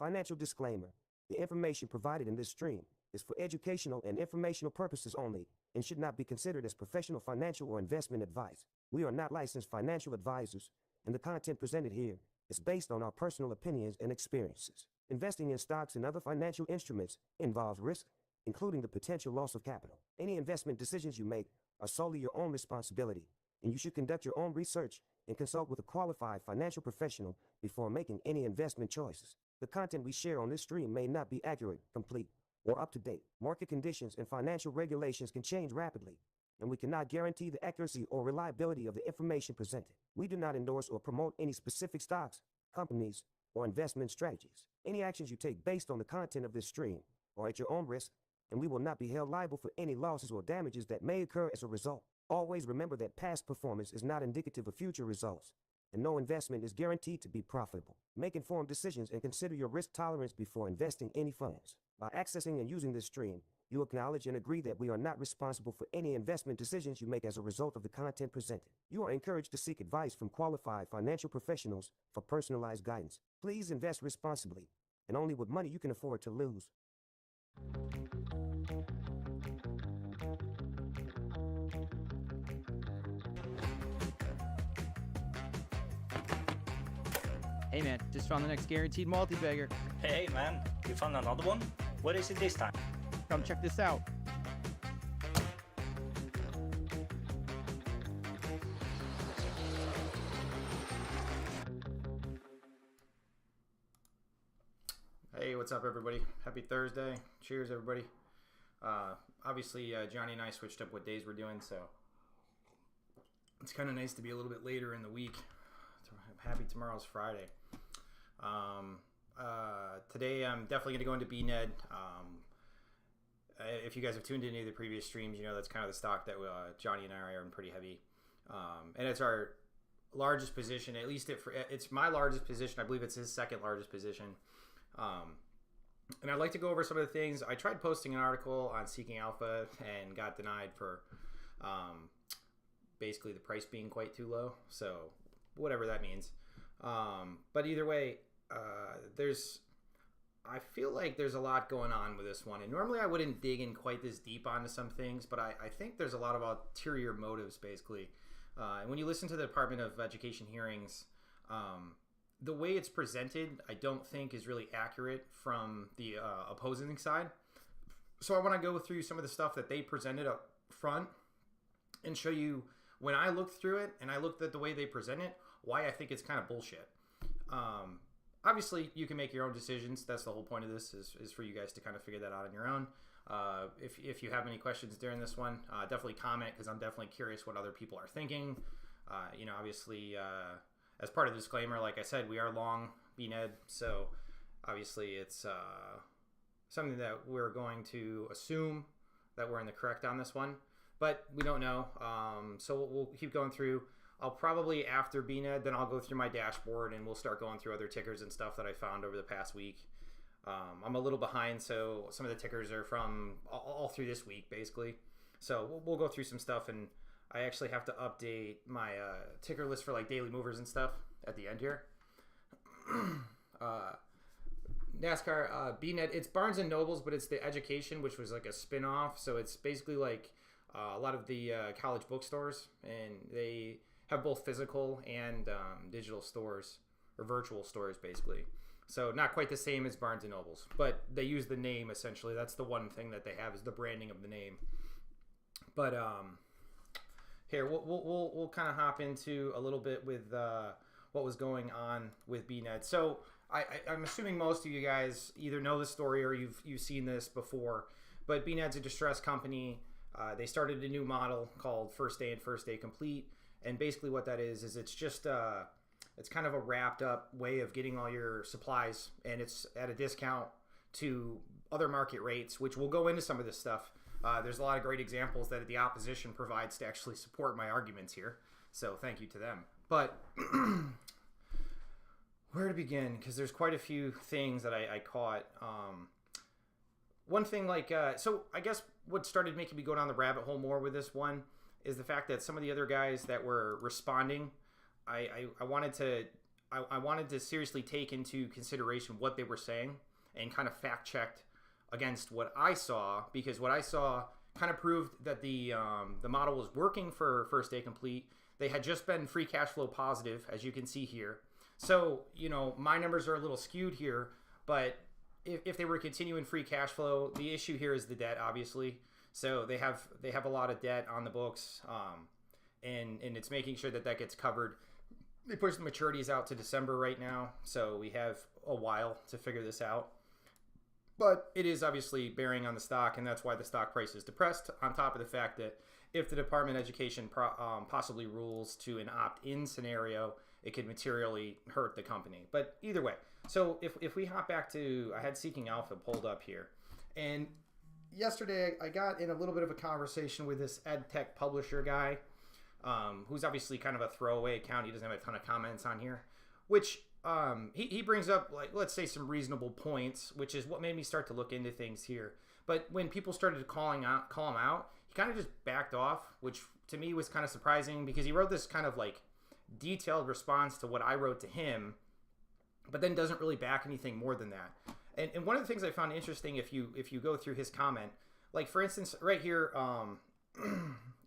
Financial disclaimer. The information provided in this stream is for educational and informational purposes only and should not be considered as professional financial or investment advice. We are not licensed financial advisors, and the content presented here is based on our personal opinions and experiences. Investing in stocks and other financial instruments involves risk, including the potential loss of capital. Any investment decisions you make are solely your own responsibility, and you should conduct your own research and consult with a qualified financial professional before making any investment choices. The content we share on this stream may not be accurate, complete, or up to date. Market conditions and financial regulations can change rapidly, and we cannot guarantee the accuracy or reliability of the information presented. We do not endorse or promote any specific stocks, companies, or investment strategies. Any actions you take based on the content of this stream are at your own risk, and we will not be held liable for any losses or damages that may occur as a result. Always remember that past performance is not indicative of future results, and no investment is guaranteed to be profitable. Make informed decisions and consider your risk tolerance before investing any funds. By accessing and using this stream, you acknowledge and agree that we are not responsible for any investment decisions you make as a result of the content presented. You are encouraged to seek advice from qualified financial professionals for personalized guidance. Please invest responsibly and only with money you can afford to lose. Hey man, just found the next guaranteed multi-bagger. Hey man, you found another one? What is it this time? Come check this out. Hey, what's up everybody? Happy Thursday. Cheers everybody. Obviously Johnny and I switched up what days we're doing, so it's kind of nice to be a little bit later in the week. I'm happy tomorrow's Friday. Today I'm definitely going to go into BNED. If you guys have tuned into any of the previous streams, you know that's kind of the stock that Johnny and I are in pretty heavy. And it's our largest position, at least it's my largest position. I believe it's his second largest position. And I'd like to go over some of the things. I tried posting an article on Seeking Alpha and got denied for basically the price being quite too low. So whatever that means. But either way, I feel like there's a lot going on with this one. And normally I wouldn't dig in quite this deep onto some things, but I think there's a lot of ulterior motives, basically. And when you listen to the Department of Education hearings, the way it's presented, I don't think is really accurate from the opposing side. So I want to go through some of the stuff that they presented up front and show you, when I looked through it and I looked at the way they present it, why I think it's kind of bullshit. Obviously, you can make your own decisions. That's the whole point of this, is for you guys to kind of figure that out on your own. If you have any questions during this one, definitely comment, because I'm definitely curious what other people are thinking. Obviously, as part of the disclaimer, like I said, we are long BNED, so obviously it's something that we're going to assume that we're in the correct on this one, but we don't know. So we'll keep going through. I'll probably, after BNED, then I'll go through my dashboard and we'll start going through other tickers and stuff that I found over the past week. I'm a little behind, so some of the tickers are from all through this week, basically. So we'll go through some stuff, and I actually have to update my ticker list for like daily movers and stuff at the end here. NASCAR, BNED, it's Barnes & Noble's, but it's the Education, which was like a spin-off. So it's basically like a lot of the college bookstores, and they have both physical and digital stores, or virtual stores, basically. So not quite the same as Barnes & Noble's, but they use the name, essentially. That's the one thing that they have, is the branding of the name. But here, we'll kind of hop into a little bit with what was going on with BNED. So I'm assuming most of you guys either know the story or you've seen this before, but BNED's a distressed company. They started a new model called First Day and First Day Complete, and basically what that is it's just it's kind of a wrapped up way of getting all your supplies, and it's at a discount to other market rates, which we'll go into some of this stuff. There's a lot of great examples that the opposition provides to actually support my arguments here, so thank you to them. But where to begin? Because there's quite a few things that I caught. One thing, so I guess what started making me go down the rabbit hole more with this one is the fact that some of the other guys that were responding, I wanted to I wanted to seriously take into consideration what they were saying and kind of fact checked against what I saw, because what I saw kind of proved that the model was working for First Day Complete. They had just been free cash flow positive, as you can see here. So, you know, my numbers are a little skewed here, but if they were continuing free cash flow, the issue here is the debt, obviously. So they have a lot of debt on the books, and it's making sure that gets covered. They pushed the maturities out to December right now, so we have a while to figure this out. But it is obviously bearing on the stock, and that's why the stock price is depressed, on top of the fact that if the Department of Education possibly rules to an opt-in scenario, it could materially hurt the company. But either way, so if we hop back to, I had Seeking Alpha pulled up here, and yesterday I got in a little bit of a conversation with this ed tech publisher guy, who's obviously kind of a throwaway account. He doesn't have a ton of comments on here, which he brings up, like, let's say some reasonable points, which is what made me start to look into things here. But when people started to call him out, he kind of just backed off, which to me was kind of surprising, because he wrote this kind of like detailed response to what I wrote to him, but then doesn't really back anything more than that. And one of the things I found interesting, if you go through his comment, like for instance, right here,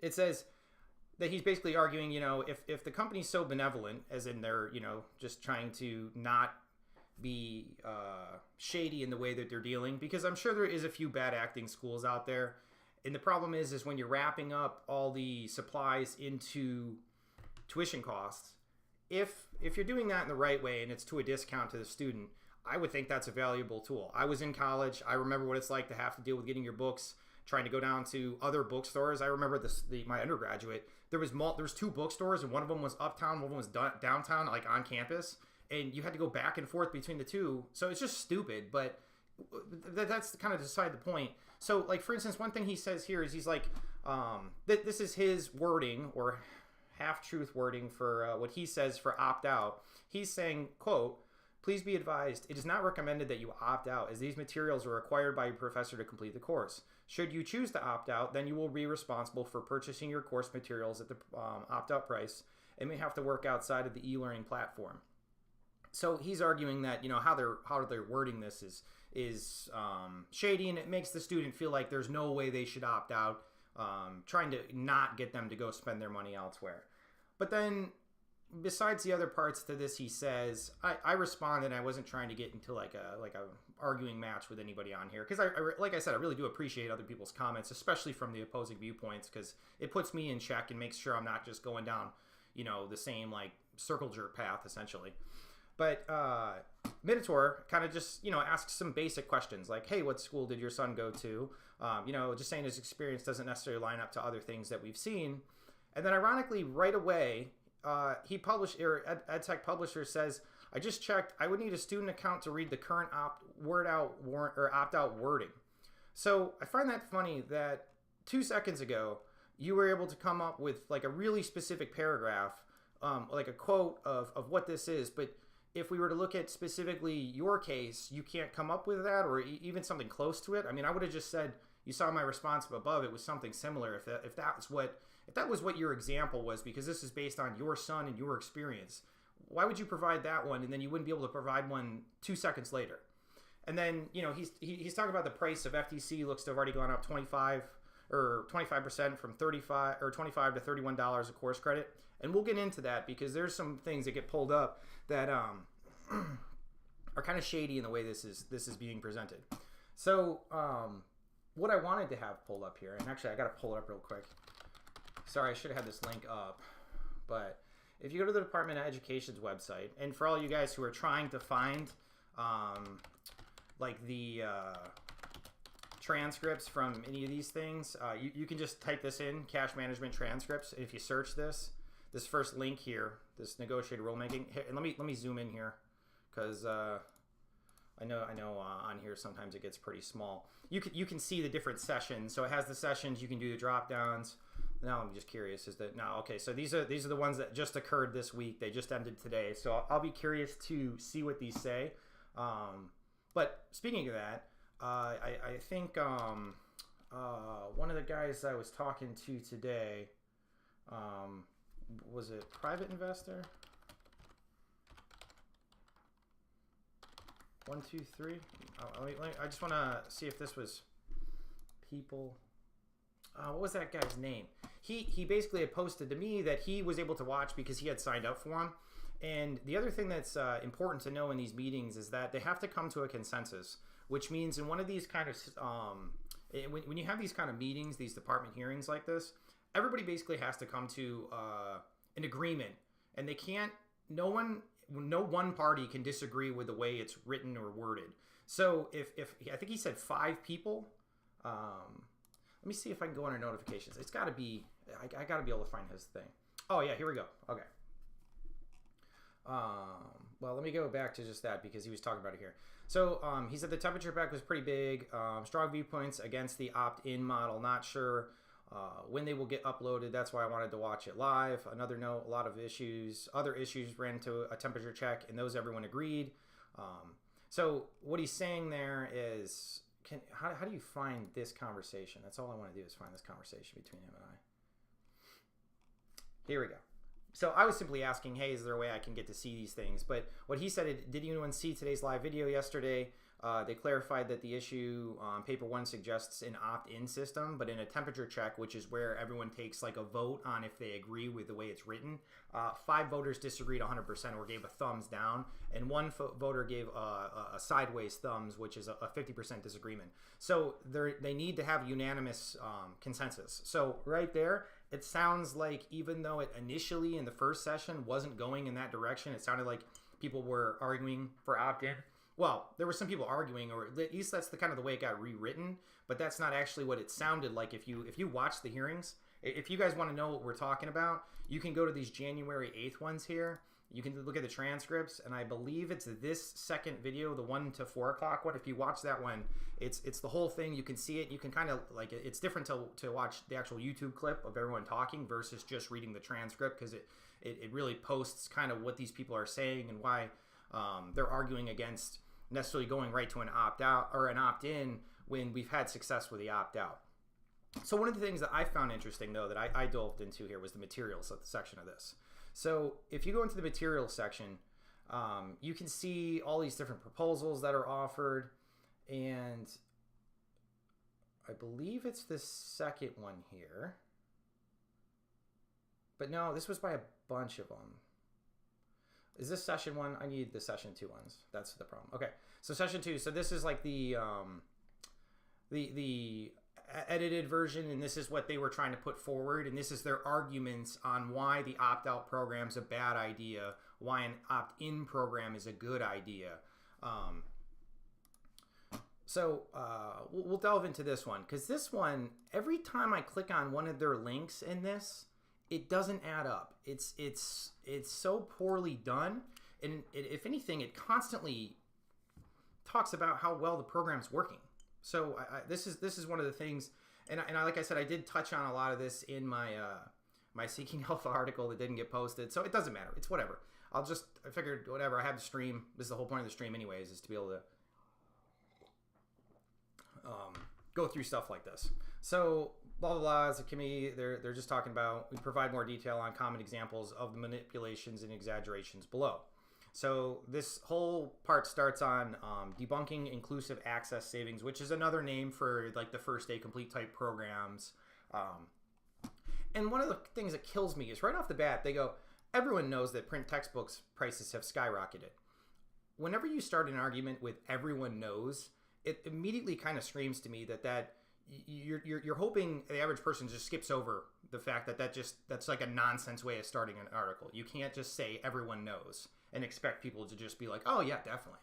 it says that he's basically arguing, you know, if the company's so benevolent, as in they're, you know, just trying to not be shady in the way that they're dealing, because I'm sure there is a few bad acting schools out there. And the problem is when you're wrapping up all the supplies into tuition costs, if you're doing that in the right way and it's to a discount to the student, I would think that's a valuable tool. I was in college. I remember what it's like to have to deal with getting your books, trying to go down to other bookstores. I remember my undergraduate, there was 2 bookstores, and one of them was uptown, one of them was downtown, like on campus, and you had to go back and forth between the two. So it's just stupid, but that's kind of beside the point. So, like, for instance, one thing he says here is he's like, this is his wording, or half-truth wording for what he says for opt-out. He's saying, quote, "Please be advised, it is not recommended that you opt out, as these materials are required by your professor to complete the course. Should you choose to opt out, then you will be responsible for purchasing your course materials at the opt-out price and may have to work outside of the e-learning platform." So he's arguing that, you know, how they're wording this is shady, and it makes the student feel like there's no way they should opt out, trying to not get them to go spend their money elsewhere. But then, besides the other parts to this, he says, I responded. I wasn't trying to get into like a arguing match with anybody on here, because like I said, I really do appreciate other people's comments, especially from the opposing viewpoints, because it puts me in check and makes sure I'm not just going down, you know, the same like circle jerk path essentially. But Minotaur kind of just, you know, asks some basic questions like, hey, what school did your son go to? You know, just saying his experience doesn't necessarily line up to other things that we've seen. And then ironically, right away, he published, or EdTech Publisher says, I just checked, I would need a student account to read the current opt-out wording. So I find that funny that 2 seconds ago, you were able to come up with like a really specific paragraph, like a quote of what this is. But if we were to look at specifically your case, you can't come up with that, or even something close to it. I mean, I would have just said, you saw my response above, it was something similar. If that was what your example was, because this is based on your son and your experience, why would you provide that one, and then you wouldn't be able to provide one 2 seconds later? And then, you know, he's talking about the price of FTC looks to have already gone up 25% from $25 to $31 a course credit. And we'll get into that, because there's some things that get pulled up that are kind of shady in the way this is being presented. So what I wanted to have pulled up here, and actually I got to pull it up real quick. Sorry, I should have had this link up. But if you go to the Department of Education's website, and for all you guys who are trying to find like the transcripts from any of these things, you can just type this in, cash management transcripts. If you search this first link here, this negotiated rulemaking, and let me zoom in here, because I know on here sometimes it gets pretty small. You can see the different sessions. So it has the sessions. You can do the drop downs. Now I'm just curious, okay, so these are the ones that just occurred this week. They just ended today. So I'll be curious to see what these say. But speaking of that, I think one of the guys I was talking to today, was it Private Investor? 1, 2, 3. I just want to see if this was people. What was that guy's name? He basically had posted to me that he was able to watch because he had signed up for him. And the other thing that's important to know in these meetings is that they have to come to a consensus, which means in one of these kind of when you have these kind of meetings, these department hearings like this, everybody basically has to come to an agreement, and they can't. No one party can disagree with the way it's written or worded. So if I think he said 5 people. Let me see if I can go under notifications. It's got to be. I got to be able to find his thing. Oh yeah, here we go. Okay. Well, let me go back to just that because he was talking about it here. So he said the temperature check was pretty big. Strong viewpoints against the opt-in model. Not sure when they will get uploaded. That's why I wanted to watch it live. Another note, a lot of other issues ran into a temperature check, and those everyone agreed. So what he's saying there is, how do you find this conversation? That's all I want to do is find this conversation between him and I. Here we go. So I was simply asking, hey, is there a way I can get to see these things? But what he said, did anyone see today's live video yesterday? They clarified that the issue, paper 1 suggests an opt-in system, but in a temperature check, which is where everyone takes like a vote on if they agree with the way it's written, 5 voters disagreed 100% or gave a thumbs down, and 1 voter gave a sideways thumbs, which is a 50% disagreement. So they need to have unanimous consensus. So right there, it sounds like even though it initially in the first session wasn't going in that direction, it sounded like people were arguing for opt-in. Well, there were some people arguing, or at least that's the kind of the way it got rewritten, but that's not actually what it sounded like. If you watch the hearings, if you guys want to know what we're talking about, you can go to these January 8th ones here. You can look at the transcripts, and I believe it's this second video, the 1 to 4 o'clock one. If you watch that one, it's the whole thing. You can see it. You can kind of like it's different to watch the actual YouTube clip of everyone talking versus just reading the transcript, because it really posts kind of what these people are saying and why they're arguing against necessarily going right to an opt-out or an opt-in when we've had success with the opt-out. So one of the things that I found interesting, though, that I delved into here was the materials section of this. So if you go into the materials section, you can see all these different proposals that are offered, and I believe it's the second one here. But no, this was by a bunch of them. Is this session 1? I need the session 2 ones. That's the problem. Okay, so session 2. So this is like the edited version, and this is what they were trying to put forward, and this is their arguments on why the opt-out program is a bad idea, why an opt-in program is a good idea. So we'll delve into this one, because this one, every time I click on one of their links in this, it doesn't add up. It's so poorly done, and if anything, it constantly talks about how well the program's working. So this is one of the things, and like I said, I did touch on a lot of this in my my Seeking Alpha article that didn't get posted. So it doesn't matter. It's whatever. I figured whatever. I have the stream. This is the whole point of the stream, anyways, is to be able to go through stuff like this. So blah blah blah. As a committee, they're just talking about, we provide more detail on common examples of the manipulations and exaggerations below. So this whole part starts on debunking inclusive access savings, which is another name for like the first day complete type programs. And one of the things that kills me is right off the bat, they go, everyone knows that print textbooks prices have skyrocketed. Whenever you start an argument with everyone knows, it immediately kind of screams to me that you're hoping the average person just skips over the fact that's like a nonsense way of starting an article. You can't just say everyone knows and expect people to just be like, oh yeah, definitely.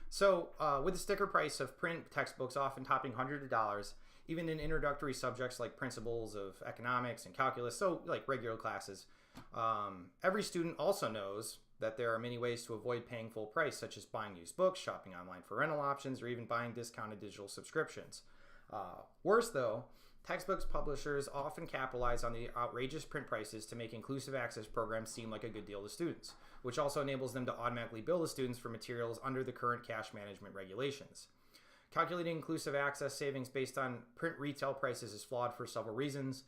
So with the sticker price of print textbooks often topping hundreds of dollars, even in introductory subjects like principles of economics and calculus, so like regular classes, every student also knows that there are many ways to avoid paying full price, such as buying used books, shopping online for rental options, or even buying discounted digital subscriptions. Worse though, textbooks publishers often capitalize on the outrageous print prices to make inclusive access programs seem like a good deal to students, which also enables them to automatically bill the students for materials under the current cash management regulations. Calculating inclusive access savings based on print retail prices is flawed for several reasons.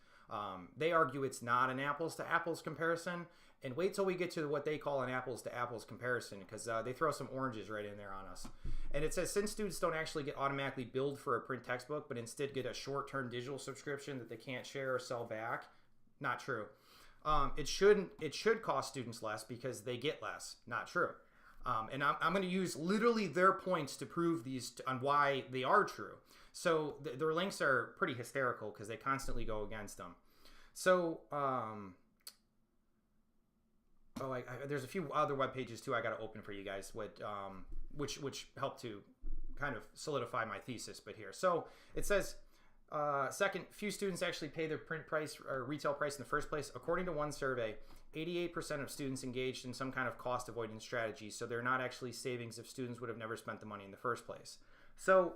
They argue it's not an apples to apples comparison, And wait till we get to what they call an apples to apples comparison, because they throw some oranges right in there on us. And it says, since students don't actually get automatically billed for a print textbook, but instead get a short-term digital subscription that they can't share or sell back, not true. It should cost students less because they get less, not true. And I'm going to use literally their points to prove these on why they are true. So their links are pretty hysterical because they constantly go against them. So, there's a few other web pages too I got to open for you guys, which help to kind of solidify my thesis. But here, so it says, second, few students actually pay their print price or retail price in the first place. According to one survey, 88% of students engaged in some kind of cost avoidance strategy, so they're not actually savings if students would have never spent the money in the first place. So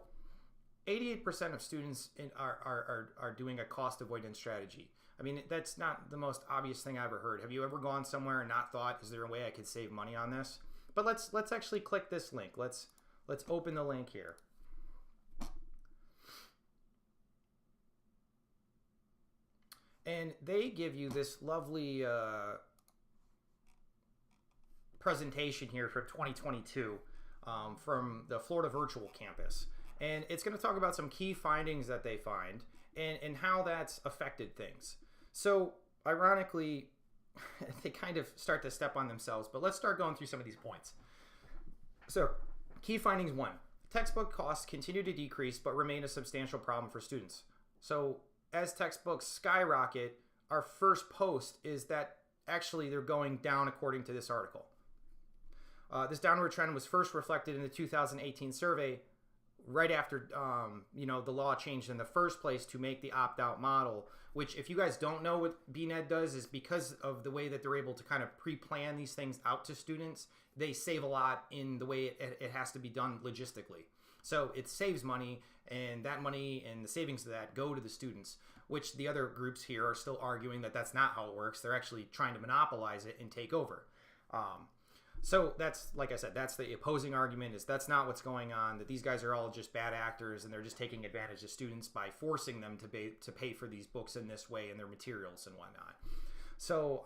88% of students are doing a cost avoidance strategy. I mean, that's not the most obvious thing I ever heard. Have you ever gone somewhere and not thought, is there a way I could save money on this? But let's actually click this link. Let's open the link here. And they give you this lovely presentation here for 2022 from the Florida Virtual Campus. And it's going to talk about some key findings that they find and how that's affected things. So, ironically, they kind of start to step on themselves, but let's start going through some of these points. So, key findings 1. Textbook costs continue to decrease but remain a substantial problem for students. So, as textbooks skyrocket, our first post is that actually they're going down according to this article. This downward trend was first reflected in the 2018 survey right after the law changed in the first place to make the opt-out model, which, if you guys don't know what BNED does, is because of the way that they're able to kind of pre-plan these things out to students, they save a lot in the way it has to be done logistically. So it saves money, and that money and the savings of that go to the students, which the other groups here are still arguing that that's not how it works. They're actually trying to monopolize it and take over. So that's, like I said, that's the opposing argument, is that's not what's going on, that these guys are all just bad actors and they're just taking advantage of students by forcing them to pay for these books in this way and their materials and whatnot. So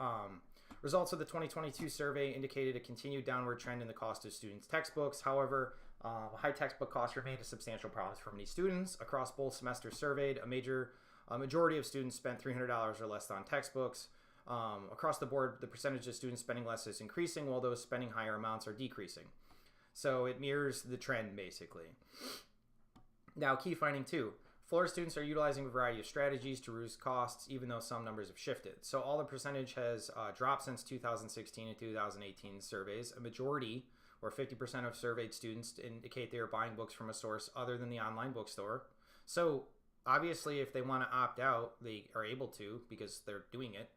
results of the 2022 survey indicated a continued downward trend in the cost of students' textbooks. However, high textbook costs remained a substantial problem for many students. Across both semesters surveyed, a majority of students spent $300 or less on textbooks. Across the board, the percentage of students spending less is increasing, while those spending higher amounts are decreasing. So it mirrors the trend, basically. Now, key finding 2. Florida students are utilizing a variety of strategies to reduce costs, even though some numbers have shifted. So all the percentage has dropped since 2016 and 2018 surveys. A majority, or 50% of surveyed students, indicate they are buying books from a source other than the online bookstore. So obviously, if they want to opt out, they are able to because they're doing it.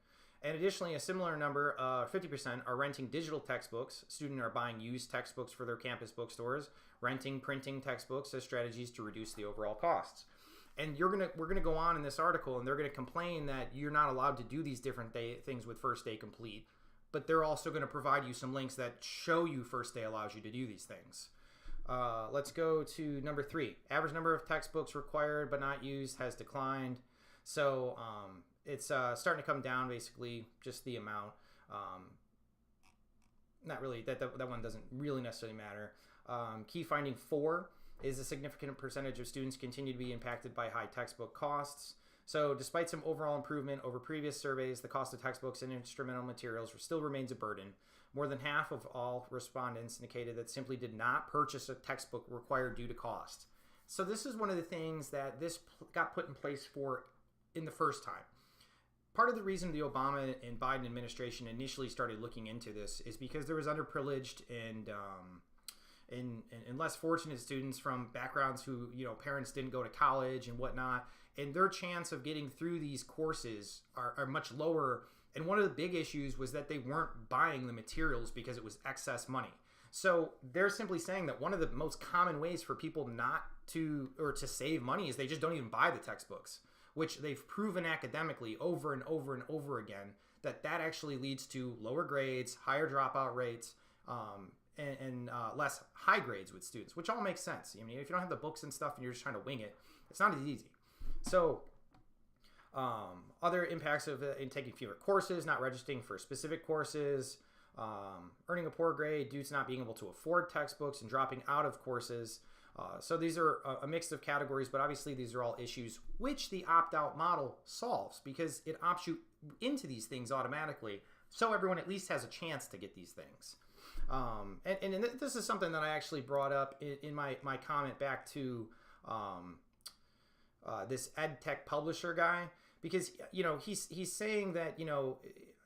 And additionally, a similar number, 50%, are renting digital textbooks. Students are buying used textbooks for their campus bookstores, renting, printing textbooks as strategies to reduce the overall costs. And we're gonna go on in this article, and they're gonna complain that you're not allowed to do these different things with First Day Complete, but they're also gonna provide you some links that show you First Day allows you to do these things. Let's go to number 3. Average number of textbooks required but not used has declined. So it's starting to come down, basically, just the amount. Not really, that one doesn't really necessarily matter. Key finding 4 is a significant percentage of students continue to be impacted by high textbook costs. So despite some overall improvement over previous surveys, the cost of textbooks and instrumental materials still remains a burden. More than half of all respondents indicated that simply did not purchase a textbook required due to cost. So this is one of the things that this got put in place for in the first time. Part of the reason the Obama and Biden administration initially started looking into this is because there was underprivileged and less fortunate students from backgrounds who, parents didn't go to college and whatnot, and their chance of getting through these courses are much lower. And one of the big issues was that they weren't buying the materials because it was excess money. So they're simply saying that one of the most common ways for people to save money is they just don't even buy the textbooks, which they've proven academically over and over and over again that actually leads to lower grades, higher dropout rates, and less high grades with students, which all makes sense. I mean, if you don't have the books and stuff and you're just trying to wing it, it's not as easy. So Other impacts of in taking fewer courses, not registering for specific courses, earning a poor grade due to not being able to afford textbooks, and dropping out of courses. So these are a mix of categories, but obviously these are all issues which the opt-out model solves because it opts you into these things automatically, so everyone at least has a chance to get these things. And this is something that I actually brought up in my comment back to this EdTech publisher guy, because he's saying that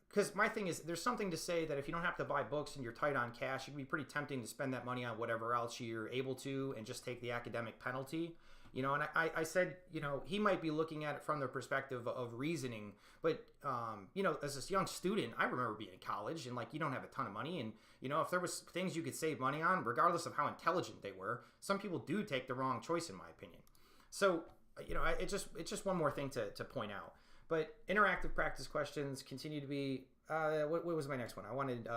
because my thing is, there's something to say that if you don't have to buy books and you're tight on cash, it can be pretty tempting to spend that money on whatever else you're able to and just take the academic penalty. And I said, he might be looking at it from the perspective of reasoning, but, as this young student, I remember being in college and you don't have a ton of money. And, if there was things you could save money on, regardless of how intelligent they were, some people do take the wrong choice, in my opinion. So, it's just one more thing to point out. But interactive practice questions continue to be, what was my next one? I wanted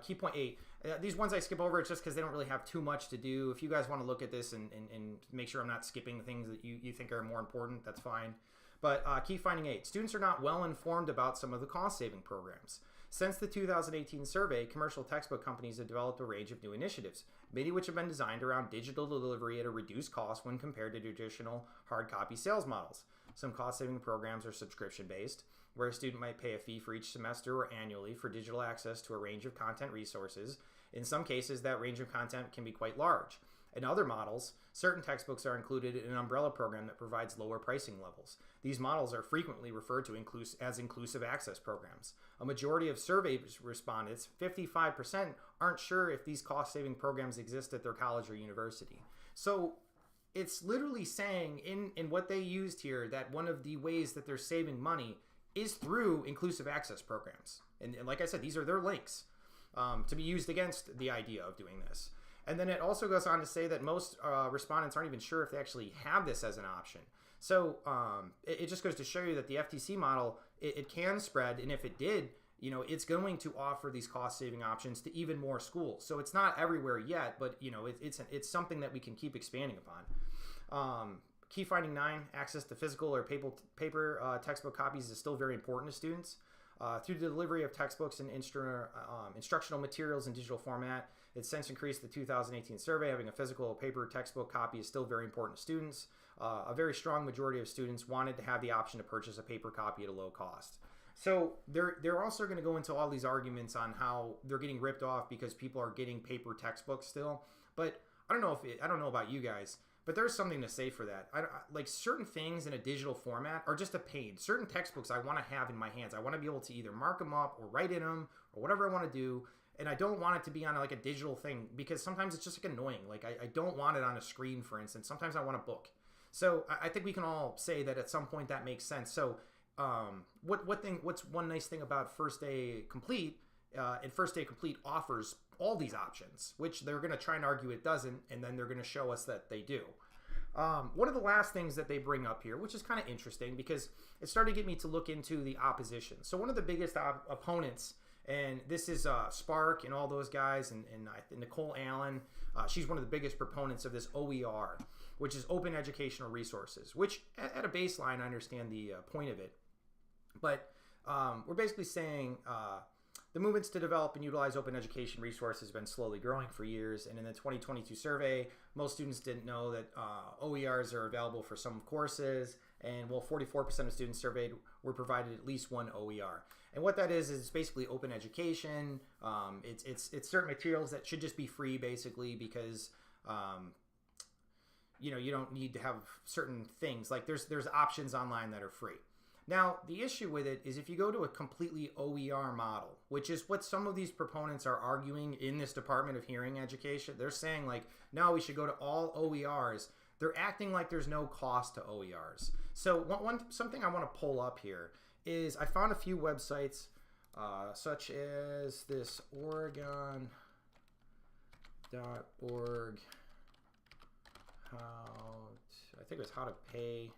key point 8. These ones I skip over, it's just because they don't really have too much to do. If you guys want to look at this and make sure I'm not skipping the things that you think are more important, that's fine. But key finding 8, students are not well informed about some of the cost-saving programs. Since the 2018 survey, commercial textbook companies have developed a range of new initiatives, many of which have been designed around digital delivery at a reduced cost when compared to traditional hard copy sales models. Some cost-saving programs are subscription-based, where a student might pay a fee for each semester or annually for digital access to a range of content resources. In some cases, that range of content can be quite large. In other models, certain textbooks are included in an umbrella program that provides lower pricing levels. These models are frequently referred to as inclusive access programs. A majority of survey respondents, 55%, aren't sure if these cost-saving programs exist at their college or university. So it's literally saying in what they used here that one of the ways that they're saving money is through inclusive access programs. And like I said, these are their links to be used against the idea of doing this. And then it also goes on to say that most respondents aren't even sure if they actually have this as an option. So it just goes to show you that the FTC model, it can spread, and if it did, it's going to offer these cost-saving options to even more schools. So it's not everywhere yet, but it's something that we can keep expanding upon. Key finding 9, access to physical or paper textbook copies is still very important to students. Through the delivery of textbooks and instructional materials in digital format, it's since increased the 2018 survey. Having a physical paper textbook copy is still very important to students. A very strong majority of students wanted to have the option to purchase a paper copy at a low cost. So they're also going to go into all these arguments on how they're getting ripped off because people are getting paper textbooks still. But I don't know about you guys, but there's something to say for that. Like certain things in a digital format are just a pain. Certain textbooks I want to have in my hands. I want to be able to either mark them up or write in them or whatever I want to do. And I don't want it to be on like a digital thing because sometimes it's just like annoying. Like I don't want it on a screen, for instance. Sometimes I want a book. So I think we can all say that at some point that makes sense. So what's one nice thing about First Day Complete? And First Day Complete offers all these options, which they're going to try and argue it doesn't, and then they're going to show us that they do. One of the last things that they bring up here, which is kind of interesting because it started to get me to look into the opposition. So one of the biggest opponents, and this is Spark and all those guys, and Nicole Allen, she's one of the biggest proponents of this OER, which is Open Educational Resources, which at a baseline, I understand the point of it. But we're basically saying the movements to develop and utilize open education resources has been slowly growing for years. And in the 2022 survey, most students didn't know that OERs are available for some courses. And 44% of students surveyed were provided at least one OER. And what that is it's basically open education. It's certain materials that should just be free, basically, because you don't need to have certain things. Like there's options online that are free. Now, the issue with it is if you go to a completely OER model, which is what some of these proponents are arguing in this Department of Hearing Education, they're saying like, no, we should go to all OERs. They're acting like there's no cost to OERs. So something I want to pull up here is I found a few websites such as this Oregon.org. I think it was how to pay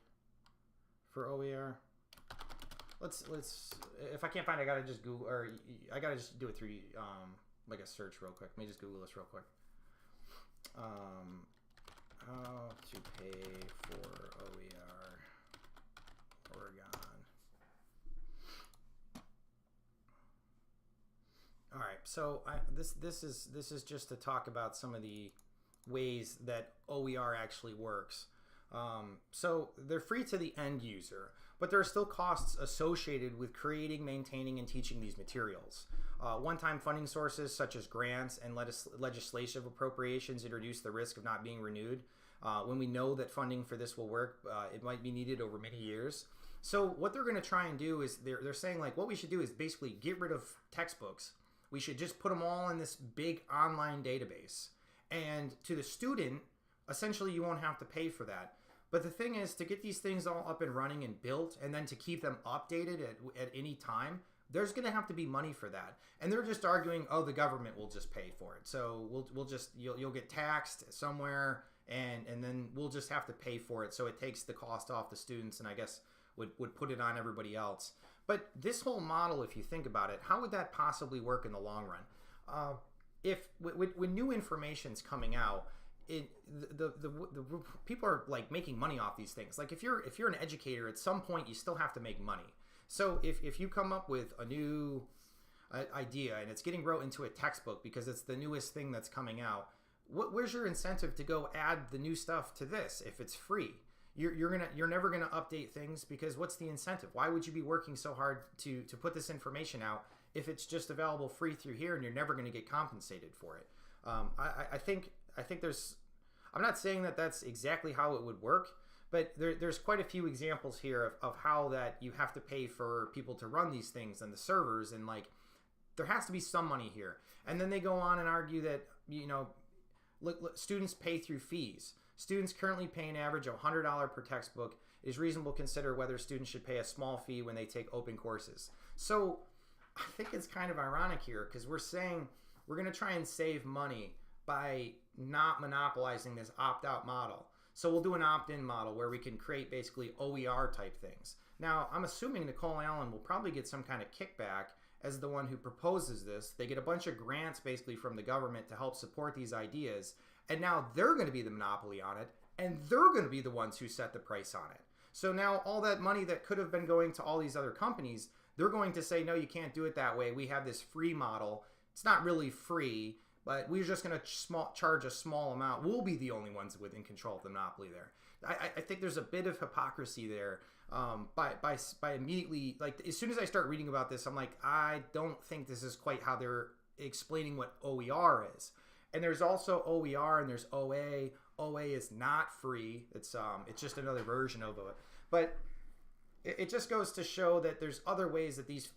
for OER. Let's if I can't find it, I gotta just Google, or I gotta just do it through like a search real quick. Let me just Google this real quick. How to pay for OER, Oregon. All right, so this is just to talk about some of the ways that OER actually works. So they're free to the end user, but there are still costs associated with creating, maintaining, and teaching these materials. One-time funding sources such as grants and legislative appropriations introduce the risk of not being renewed. When we know that funding for this will work, it might be needed over many years. So what they're going to try and do is they're saying, like, what we should do is basically get rid of textbooks. We should just put them all in this big online database. And to the student, essentially you won't have to pay for that. But the thing is, to get these things all up and running and built, and then to keep them updated at any time, there's going to have to be money for that. And they're just arguing, oh, the government will just pay for it. So you'll get taxed somewhere, and then we'll just have to pay for it. So it takes the cost off the students, and I guess would put it on everybody else. But this whole model, if you think about it, how would that possibly work in the long run? When new information's coming out, the people are like making money off these things. Like if you're an educator, at some point you still have to make money. So if you come up with a new idea and it's getting wrote into a textbook because it's the newest thing that's coming out, where's your incentive to go add the new stuff to this if it's free? You're never gonna update things, because what's the incentive? Why would you be working so hard to put this information out if it's just available free through here and you're never gonna get compensated for it? I think there's, I'm not saying that that's exactly how it would work, but there's quite a few examples here of how that you have to pay for people to run these things and the servers, and like there has to be some money here. And then they go on and argue that, you know, look, students pay through fees. Students currently pay an average of $100 per textbook. It is reasonable to consider whether students should pay a small fee when they take open courses. So I think it's kind of ironic here, because we're saying we're going to try and save money by not monopolizing this opt-out model. So we'll do an opt-in model where we can create basically OER type things. Now, I'm assuming Nicole Allen will probably get some kind of kickback as the one who proposes this. They get a bunch of grants basically from the government to help support these ideas. And now they're going to be the monopoly on it, and they're going to be the ones who set the price on it. So now all that money that could have been going to all these other companies, they're going to say, no, you can't do it that way. We have this free model. It's not really free, but we're just going to charge a small amount. We'll be the only ones in control of the monopoly there. I think there's a bit of hypocrisy there by immediately, like, as soon as I start reading about this, I'm like, I don't think this is quite how they're explaining what OER is. And there's also OER and there's OA. OA is not free. It's just another version of it. But it just goes to show that there's other ways that these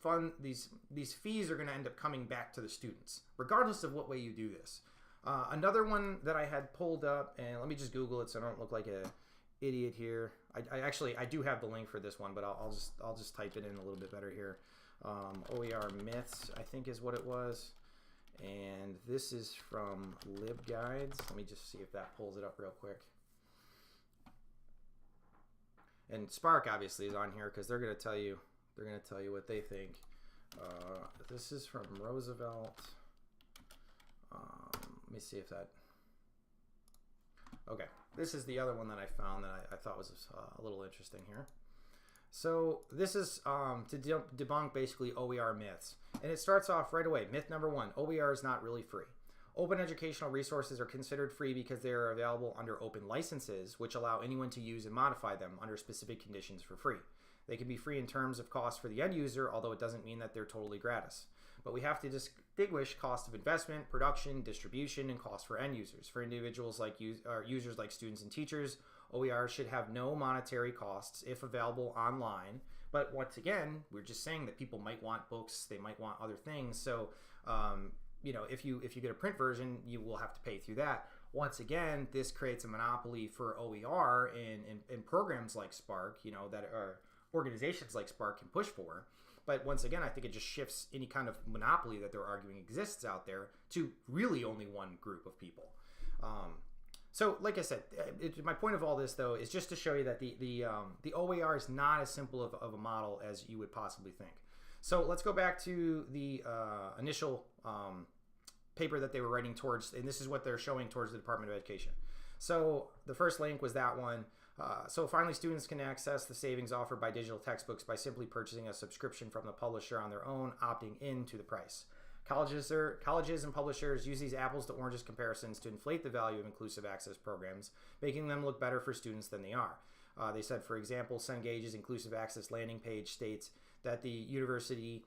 fees are going to end up coming back to the students, regardless of what way you do this. Another one that I had pulled up, and let me just Google it so I don't look like an idiot here. I do have the link for this one, but I'll just type it in a little bit better here. OER myths, I think, is what it was. And this is from LibGuides. Let me just see if that pulls it up real quick. And Spark obviously is on here because they're going to tell you what they think. This is from Roosevelt. Let me see if that. Okay, this is the other one that I found that I thought was a little interesting here. So this is to debunk basically OER myths. And it starts off right away. Myth number one, OER is not really free. Open educational resources are considered free because they are available under open licenses, which allow anyone to use and modify them under specific conditions for free. They can be free in terms of cost for the end user, although it doesn't mean that they're totally gratis. But we have to distinguish cost of investment, production, distribution, and cost for end users. For individuals like users like students and teachers, OER should have no monetary costs if available online. But once again, we're just saying that people might want books, they might want other things. So, you know, if you get a print version, you will have to pay through that. Once again, this creates a monopoly for OER in programs like Spark, you know, that are organizations like Spark can push for. But once again, I think it just shifts any kind of monopoly that they're arguing exists out there to really only one group of people. So, like I said, my point of all this, though, is just to show you that the OER is not as simple of a model as you would possibly think. So let's go back to the initial paper that they were writing towards, and this is what they're showing towards the Department of Education. So the first link was that one. So finally, students can access the savings offered by digital textbooks by simply purchasing a subscription from the publisher on their own, opting into the price. Colleges and publishers use these apples to oranges comparisons to inflate the value of inclusive access programs, making them look better for students than they are. They said, for example, Cengage's inclusive access landing page states that the university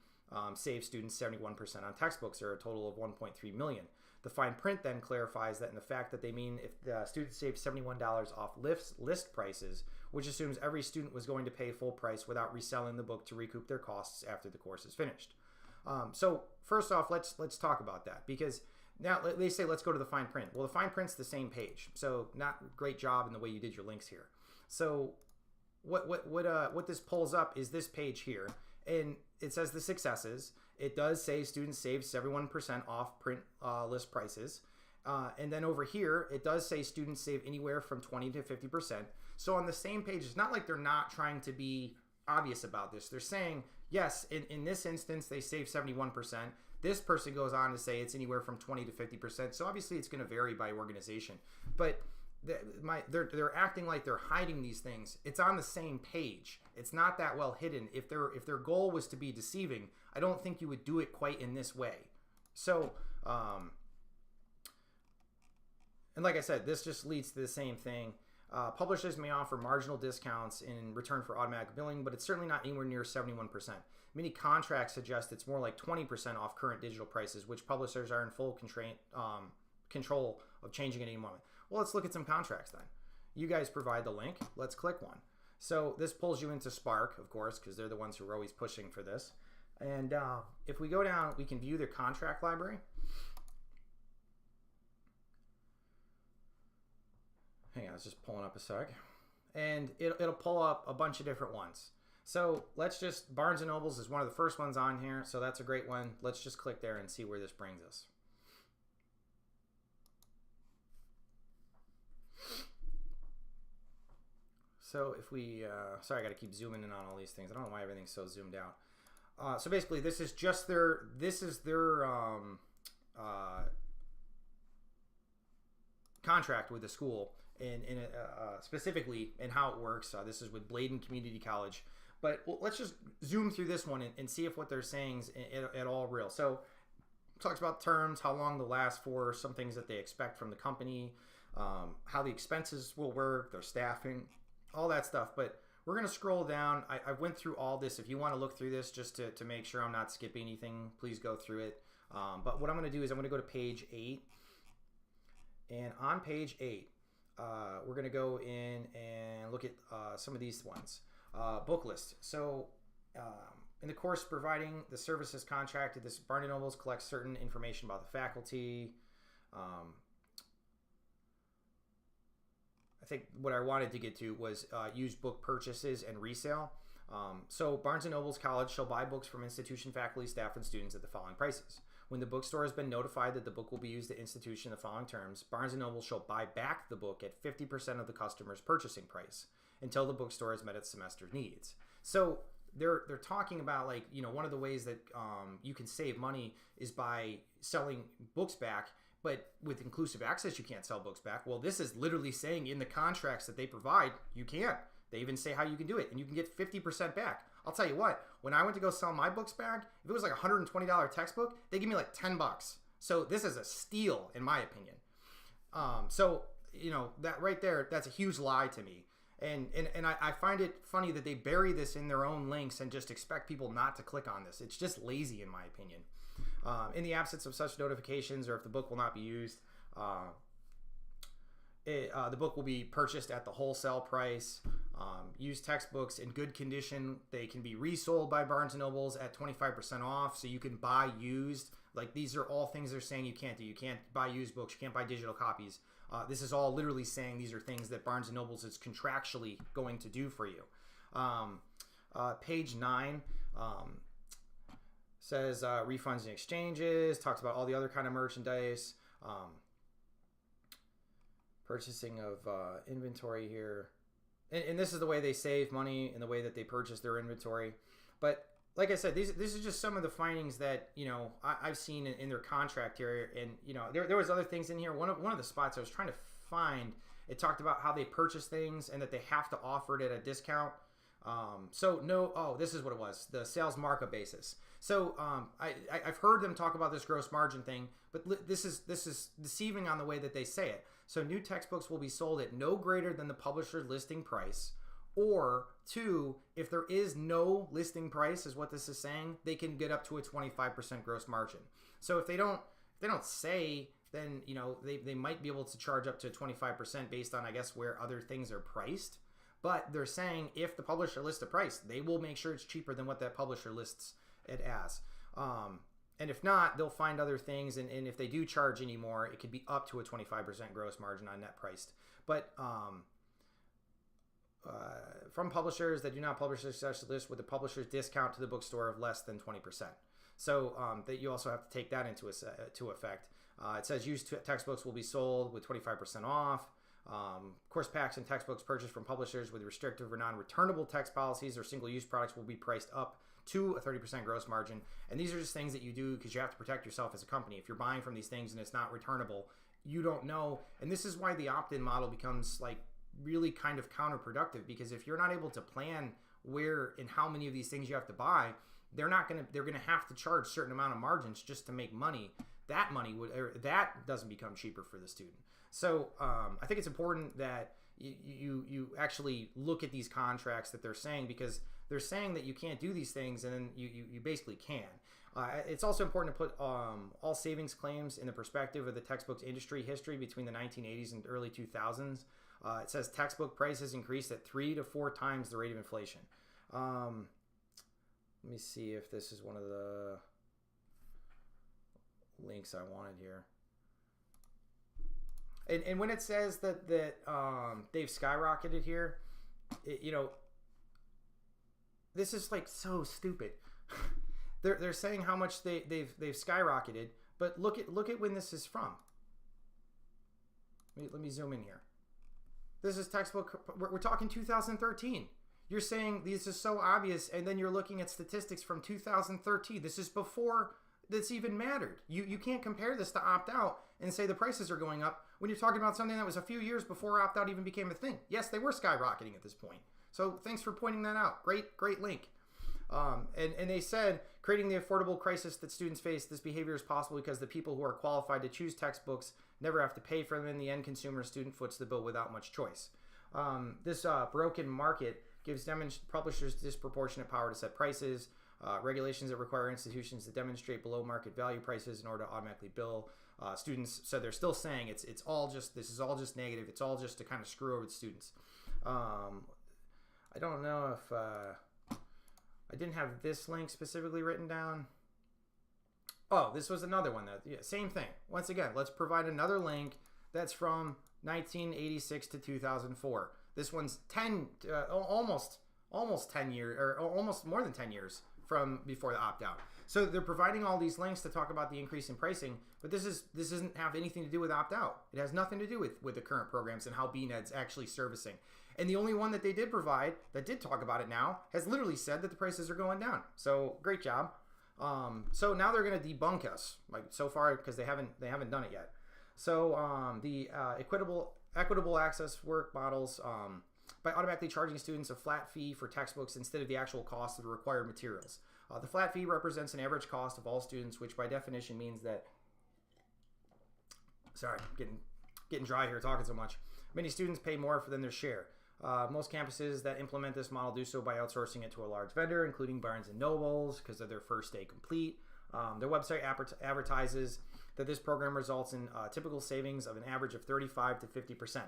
saves students 71% on textbooks, or a total of $1.3 million. The fine print then clarifies that in the fact that they mean if the students save $71 off list prices, which assumes every student was going to pay full price without reselling the book to recoup their costs after the course is finished. So first off, let's talk about that, because now they say let's go to the fine print. Well, the fine print's the same page, so not great job in the way you did your links here. So what this pulls up is this page here, and it says the successes. It does say students save 71% off print list prices. And then over here, it does say students save anywhere from 20 to 50%. So on the same page, it's not like they're not trying to be obvious about this. They're saying, yes, in this instance, they save 71%. This person goes on to say it's anywhere from 20 to 50%. So obviously it's going to vary by organization. But they're acting like they're hiding these things. It's on the same page. It's not that well hidden. If their goal was to be deceiving, I don't think you would do it quite in this way. So, and like I said, this just leads to the same thing. Publishers may offer marginal discounts in return for automatic billing, but it's certainly not anywhere near 71%. Many contracts suggest it's more like 20% off current digital prices, which publishers are in full control of changing at any moment. Well, let's look at some contracts then. You guys provide the link. Let's click one. So this pulls you into Spark, of course, because they're the ones who are always pushing for this. And if we go down, we can view their contract library. Hang on, it's just pulling up a sec. And it'll pull up a bunch of different ones. So let's just, Barnes & Noble's is one of the first ones on here, so that's a great one. Let's just click there and see where this brings us. So if we, sorry, I got to keep zooming in on all these things. I don't know why everything's so zoomed out. So basically, this is just their contract with the school, and specifically in how it works. This is with Bladen Community College. But let's just zoom through this one and see if what they're saying is at all real. So it talks about terms, how long they'll last for, some things that they expect from the company, how the expenses will work, their staffing, all that stuff. But we're going to scroll down. I went through all this. If you want to look through this just to make sure I'm not skipping anything, please go through it. But what I'm going to do is I'm going to go to page 8. And on page 8, we're going to go in and look at some of these ones. Book list. So in the course providing the services contracted, this Barnes & Noble's collects certain information about the faculty. I think what I wanted to get to was used book purchases and resale. So Barnes & Noble's College shall buy books from institution faculty, staff, and students at the following prices. When the bookstore has been notified that the book will be used at institution in the following terms, Barnes & Noble shall buy back the book at 50% of the customer's purchasing price until the bookstore has met its semester needs. So they're talking about, like, you know, one of the ways that you can save money is by selling books back. But with inclusive access, you can't sell books back. Well, this is literally saying in the contracts that they provide, you can't. They even say how you can do it, and you can get 50% back. I'll tell you what, when I went to go sell my books back, if it was like a $120 textbook, they give me like $10. So this is a steal, in my opinion. So, you know, that right there, that's a huge lie to me. And I find it funny that they bury this in their own links and just expect people not to click on this. It's just lazy, in my opinion. In the absence of such notifications, or if the book will not be used, the book will be purchased at the wholesale price. Used textbooks in good condition, they can be resold by Barnes & Noble's at 25% off, so you can buy used. Like, these are all things they're saying you can't do. You can't buy used books, you can't buy digital copies. This is all literally saying these are things that Barnes & Noble's is contractually going to do for you. Page 9 says refunds and exchanges, talks about all the other kind of merchandise, purchasing of inventory here. And this is the way they save money and the way that they purchase their inventory. But like I said, this is just some of the findings that, you know, I've seen in their contract here. And, you know, there was other things in here. One of the spots I was trying to find, it talked about how they purchase things and that they have to offer it at a discount. This is what it was, the sales markup basis. So I've heard them talk about this gross margin thing, but this is deceiving on the way that they say it. So new textbooks will be sold at no greater than the publisher listing price, or 2, if there is no listing price, is what this is saying, they can get up to a 25% gross margin. So if they don't say, then they might be able to charge up to 25% based on, I guess, where other things are priced. But they're saying if the publisher lists a price, they will make sure it's cheaper than what that publisher lists it as. And if not, they'll find other things. And if they do charge any more, it could be up to a 25% gross margin on net priced. But from publishers that do not publish such list with the publisher's discount to the bookstore of less than 20%. So that you also have to take that into effect. It says used textbooks will be sold with 25% off. Course packs and textbooks purchased from publishers with restrictive or non-returnable text policies or single-use products will be priced up to a 30% gross margin. And these are just things that you do because you have to protect yourself as a company. If you're buying from these things and it's not returnable, you don't know. And this is why the opt-in model becomes like really kind of counterproductive, because if you're not able to plan where and how many of these things you have to buy, they're going to have to charge a certain amount of margins just to make money. That doesn't become cheaper for the student. So I think it's important that you actually look at these contracts that they're saying, because they're saying that you can't do these things, and then you basically can. It's also important to put all savings claims in the perspective of the textbooks industry history between the 1980s and early 2000s. It says textbook prices increased at 3 to 4 times the rate of inflation. Let me see if this is one of the links I wanted here. And when it says that they've skyrocketed here, this is like so stupid. They're saying how much they've skyrocketed, but look at when this is from. Let me zoom in here. This is textbook. We're talking 2013. You're saying this is so obvious, and then you're looking at statistics from 2013. This is before this even mattered. You can't compare this to opt-out and say the prices are going up when you're talking about something that was a few years before opt-out even became a thing. Yes, they were skyrocketing at this point. So thanks for pointing that out. Great link. And they said, creating the affordable crisis that students face, this behavior is possible because the people who are qualified to choose textbooks never have to pay for them. In the end, consumer student foots the bill without much choice. This broken market gives publishers disproportionate power to set prices, regulations that require institutions to demonstrate below market value prices in order to automatically bill students. So they're still saying this is all just negative. It's all just to kind of screw over the students. I don't know if I didn't have this link specifically written down. Oh, this was another one. Same thing. Once again, let's provide another link that's from 1986 to 2004. This one's almost 10 years, or almost more than 10 years from before the opt-out. So they're providing all these links to talk about the increase in pricing, but this doesn't have anything to do with opt-out. It has nothing to do with the current programs and how BNED's actually servicing. And the only one that they did provide, that did talk about it now, has literally said that the prices are going down. So great job. So now they're going to debunk us, like so far, because they haven't done it yet. So the equitable access work models by automatically charging students a flat fee for textbooks instead of the actual cost of the required materials. The flat fee represents an average cost of all students, which by definition means that, sorry, getting dry here talking so much. Many students pay more than their share. Most campuses that implement this model do so by outsourcing it to a large vendor, including Barnes & Nobles, because of their first day complete. Their website advertises that this program results in typical savings of an average of 35 to 50%.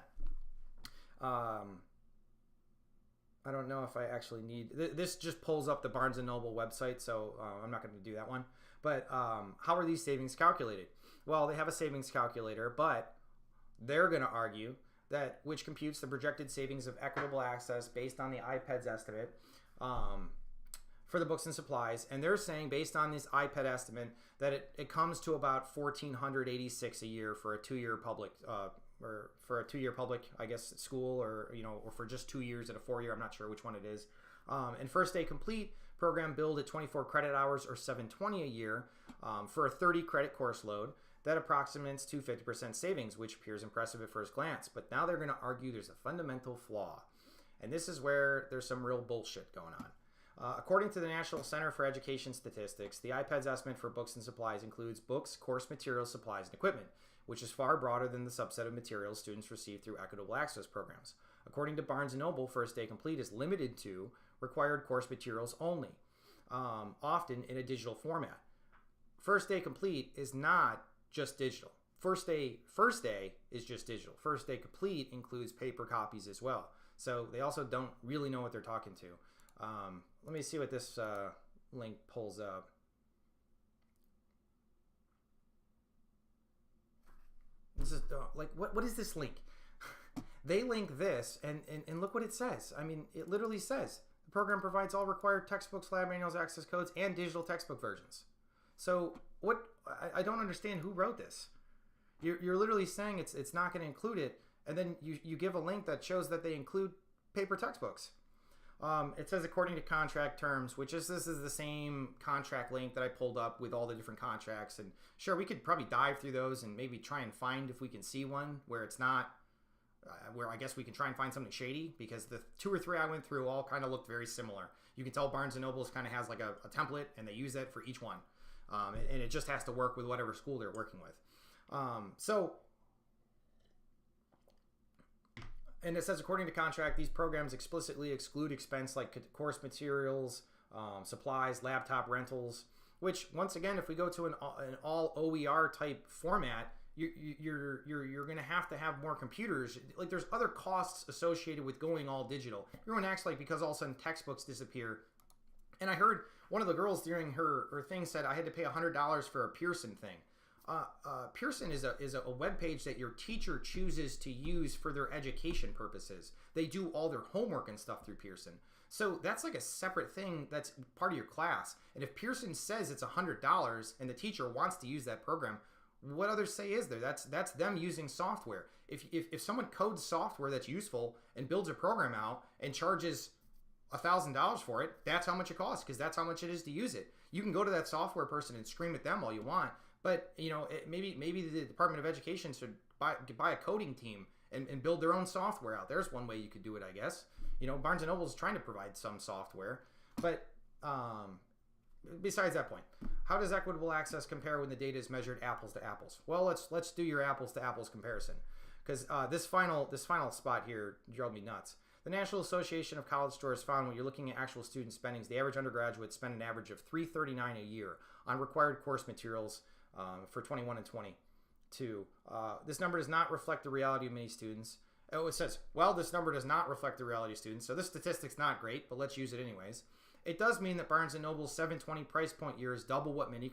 I don't know if I actually need... This just pulls up the Barnes & Noble website, so I'm not going to do that one. But how are these savings calculated? Well, they have a savings calculator, but they're going to argue that which computes the projected savings of equitable access based on the iPad's estimate for the books and supplies. And they're saying, based on this iPad estimate, that it comes to about $1,486 a year for a two-year public or for a two-year public, I guess, school, or or for just 2 years at a 4-year. I'm not sure which one it is. And first day complete program billed at 24 credit hours or $720 a year for a 30 credit course load. That approximates to 50% savings, which appears impressive at first glance. But now they're going to argue there's a fundamental flaw. And this is where there's some real bullshit going on. According to the National Center for Education Statistics, the IPED's estimate for books and supplies includes books, course materials, supplies, and equipment, which is far broader than the subset of materials students receive through equitable access programs. According to Barnes & Noble, First Day Complete is limited to required course materials only, often in a digital format. First Day Complete is not just digital. First Day is just digital. First Day Complete includes paper copies as well. So they also don't really know what they're talking to. Let me see what this link pulls up. This is like, what is this link? They link this and look what it says. I mean, it literally says the program provides all required textbooks, lab manuals, access codes, and digital textbook versions. So what? I don't understand who wrote this. You're literally saying it's not going to include it, and then you give a link that shows that they include paper textbooks. It says according to contract terms, which is this is the same contract link that I pulled up with all the different contracts. And sure, we could probably dive through those and maybe try and find if we can see one where it's not, where I guess we can try and find something shady, because the 2 or 3 I went through all kind of looked very similar. You can tell Barnes & Noble's kind of has like a template, and they use that for each one. And it just has to work with whatever school they're working with. And it says, according to contract, these programs explicitly exclude expense like course materials, supplies, laptop rentals, which, once again, if we go to an all OER type format, you're going to have more computers. Like, there's other costs associated with going all digital. Everyone acts like because all of a sudden textbooks disappear. And I heard one of the girls during her thing said, I had to pay $100 for a Pearson thing. Pearson is a web page that your teacher chooses to use for their education purposes. They do all their homework and stuff through Pearson. So that's like a separate thing that's part of your class. And if Pearson says it's $100 and the teacher wants to use that program, what other say is there? That's them using software. If someone codes software that's useful and builds a program out and charges $1,000 for it, that's how much it costs, because that's how much it is to use it. You can go to that software person and scream at them all you want. But, you know, maybe the Department of Education should buy a coding team and build their own software out. There's one way you could do it, I guess. You know, Barnes & Noble is trying to provide some software. But besides that point, how does equitable access compare when the data is measured apples to apples? Well, let's do your apples to apples comparison, because this final spot here drove me nuts. The National Association of College Stores found when you're looking at actual student spendings, the average undergraduate spend an average of $339 a year on required course materials for 21 and 22. This number does not reflect the reality of many students. Oh, it says, well, this number does not reflect the reality of students, so this statistic's not great, but let's use it anyways. It does mean that Barnes & Noble's 720 price point year is double what many